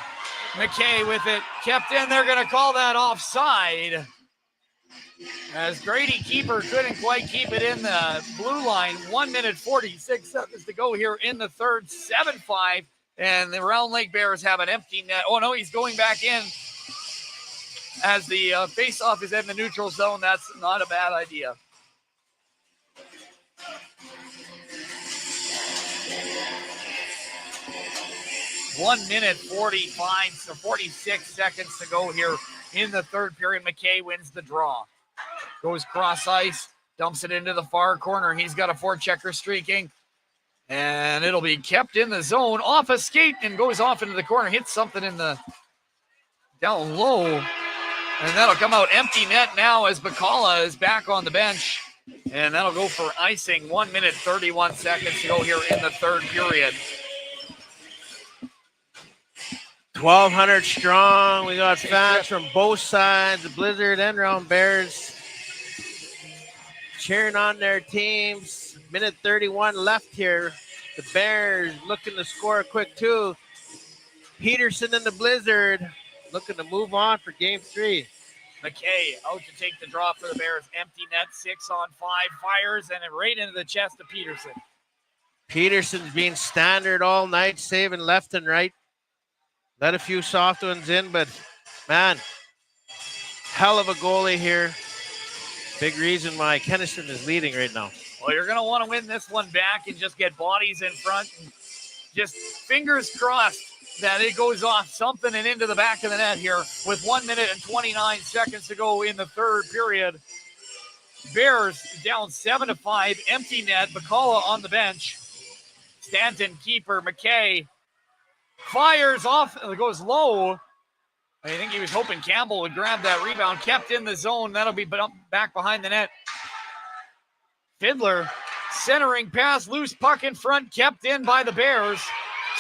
McKay with it. Kept in. They're going to call that offside. As Grady Keeper couldn't quite keep it in the blue line. 1 minute, 46 seconds to go here in the third. 7-5. And the Round Lake Bears have an empty net. Oh, no, he's going back in. As the face-off is in the neutral zone, that's not a bad idea. One minute, 46 seconds to go here in the third period. McKay wins the draw. Goes cross ice, dumps it into the far corner. He's got a forechecker streaking, and it'll be kept in the zone. Off a skate and goes off into the corner. Hits something in the down low. And that'll come out empty net now as Bacala is back on the bench. And that'll go for icing. 1 minute, 31 seconds to go here in the third period. 1,200 strong. We got fans from both sides, the Blizzard and Round Bears, cheering on their teams. Minute 31 left here. The Bears looking to score a quick 2. Peterson and the Blizzard looking to move on for game 3. McKay out to take the draw for the Bears. Empty net, 6-on-5. Fires and it right into the chest of Peterson. Peterson's being standard all night, saving left and right. Let a few soft ones in, but man, hell of a goalie here. Big reason why Kenaston is leading right now. Well, you're going to want to win this one back and just get bodies in front. And just fingers crossed that it goes off something and into the back of the net here with 1 minute and 29 seconds to go in the third period. Bears down 7-5, empty net. Bacala on the bench. Stanton, keeper, McKay fires off, it goes low. I think he was hoping Campbell would grab that rebound. Kept in the zone. That'll be back behind the net. Fiddler centering pass, loose puck in front, kept in by the Bears.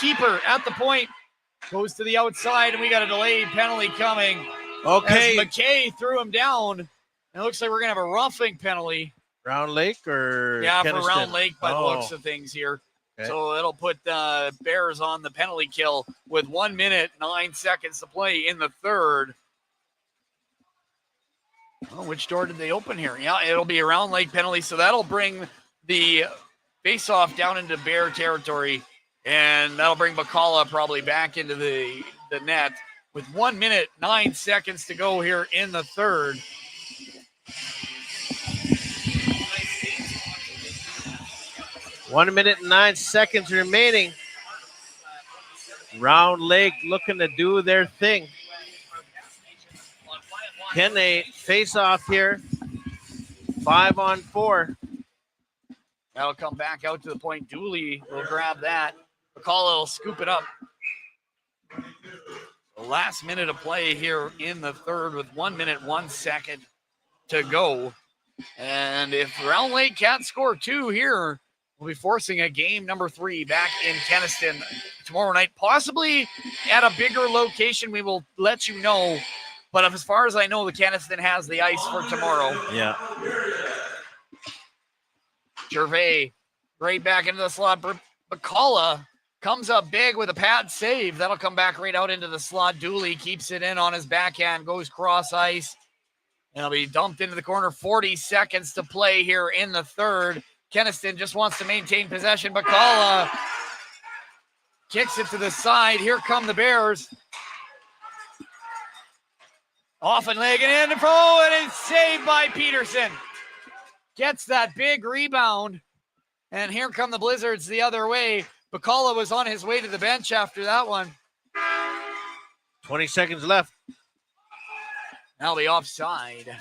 Keeper at the point goes to the outside, and we got a delayed penalty coming. Okay. As McKay threw him down. It looks like we're going to have a roughing penalty. Round Lake or Yeah, Kenaston? for Round Lake by the looks of things here. Okay. So it'll put the Bears on the penalty kill with 1 minute, 9 seconds to play in the third. Oh, which door did they open here? Yeah, it'll be a Round Lake penalty, so that'll bring the face-off down into Bear territory, and that'll bring Bacala probably back into the net with 1 minute, 9 seconds to go here in the third. One minute and 9 seconds remaining. Round Lake looking to do their thing. Can they face off here? 5-on-4. That'll come back out to the point. Dooley will grab that. Bacala will scoop it up. The last minute of play here in the third with 1 minute, 1 second to go. And if Round Lake can't score two here, we'll be forcing a game number 3 back in Kenaston tomorrow night, possibly at a bigger location. We will let you know. But as far as I know, the Kenaston has the ice for tomorrow. Yeah. Gervais, right back into the slot. Bacala comes up big with a pad save. That'll come back right out into the slot. Dooley keeps it in on his backhand, goes cross ice. And it'll be dumped into the corner. 40 seconds to play here in the third. Kenaston just wants to maintain possession. Bacala kicks it to the side. Here come the Bears. Off and leg and in. Oh, and it's saved by Peterson. Gets that big rebound. And here come the Blizzards the other way. Bacala was on his way to the bench after that one. 20 seconds left. That'll be offside.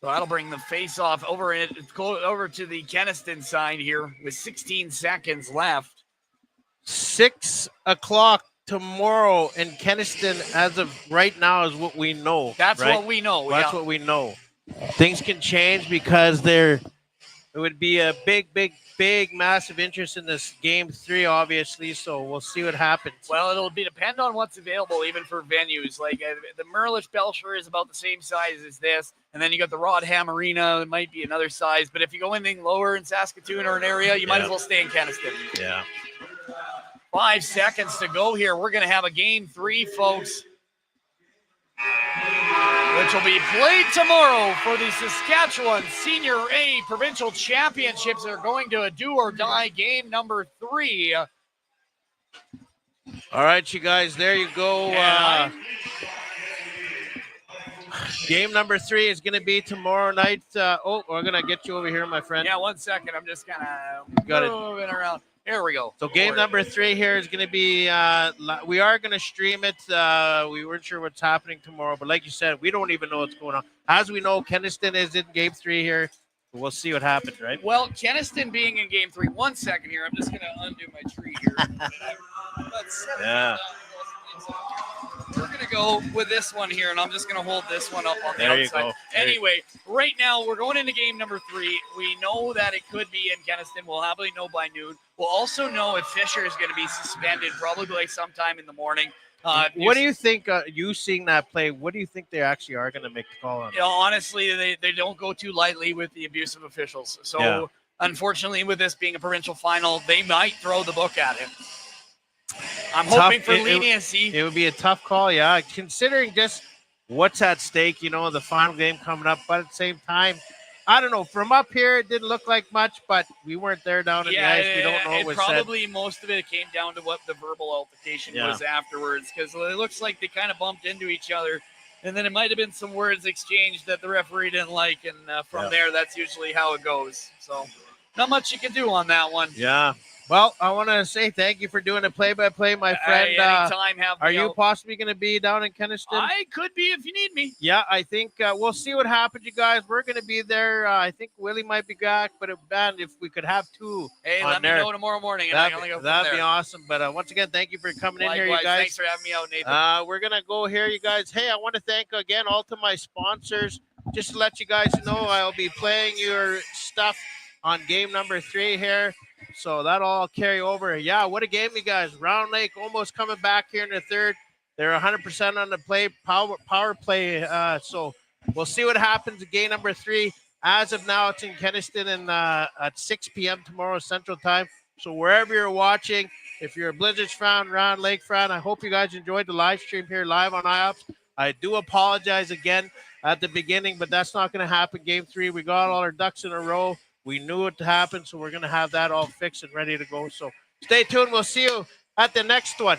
So that'll bring the face-off over to the Kenaston side here with 16 seconds left. 6 o'clock tomorrow in Kenaston as of right now is what we know. That's right? what we know. That's what we know. Things can change because it would be a big, massive interest in this game 3, obviously. So we'll see what happens. Well, it'll depend on what's available, even for venues. Like the Merlich Belcher is about the same size as this, and then you got the Rodham Arena. It might be another size, but if you go anything lower in Saskatoon or an area, you might as well stay in Kenaston. Yeah. 5 seconds to go here. We're going to have a game 3, folks, which will be played tomorrow for the Saskatchewan Senior A Provincial Championships. They're going to a do-or-die game number 3. All right, you guys, there you go. Game number 3 is going to be tomorrow night. We're going to get you over here, my friend. Yeah, 1 second. I'm just kind of moving around. Here we go. So game number 3 here is going to be, we are going to stream it. We weren't sure what's happening tomorrow, but like you said, we don't even know what's going on. As we know, Kenaston is in game 3 here. We'll see what happens, right? Well, Kenaston being in game 3, 1 second here. I'm just going to undo my tree here. Yeah. We're going to go with this one here, and I'm just going to hold this one up on the there outside. You go. Anyway, right now, we're going into game number 3. We know that it could be in Kenaston. We'll probably know by noon. We'll also know if Fisher is going to be suspended probably sometime in the morning. What do you think, you seeing that play, what do you think they actually are going to make the call on? You know, honestly, they don't go too lightly with the abuse of officials. So, Unfortunately, with this being a provincial final, they might throw the book at him. I'm hoping for leniency. It would be a tough call, yeah, considering just what's at stake, the final game coming up. But at the same time, I don't know. From up here, it didn't look like much, but we weren't there down in the ice. We don't know what was probably said. Most of it came down to what the verbal altercation was afterwards, because it looks like they kind of bumped into each other, and then it might have been some words exchanged that the referee didn't like, and from there, that's usually how it goes. So not much you can do on that one. Yeah. Well, I want to say thank you for doing a play-by-play, my friend. Anytime, are you possibly going to be down in Kenaston? I could be if you need me. Yeah, I think we'll see what happens, you guys. We're going to be there. I think Willie might be back, but if we could have 2 Hey, let me know tomorrow morning. That'd be awesome. But once again, thank you for coming in here, you guys. Thanks for having me out, Nathan. We're going to go here, you guys. Hey, I want to thank, again, all to my sponsors. Just to let you guys know, I'll be playing your stuff on game number 3 here. So that'll all carry over. Yeah, what a game, you guys. Round Lake almost coming back here in the third. They're 100% on the power play. So we'll see what happens in game number 3. As of now, it's in Kenaston and at 6 p.m. tomorrow Central Time. So wherever you're watching, if you're a Blizzards fan, Round Lake fan, I hope you guys enjoyed the live stream here live on IOPS. I do apologize again at the beginning, but that's not going to happen. Game 3, we got all our ducks in a row. We knew it to happen, so we're going to have that all fixed and ready to go. So stay tuned. We'll see you at the next one.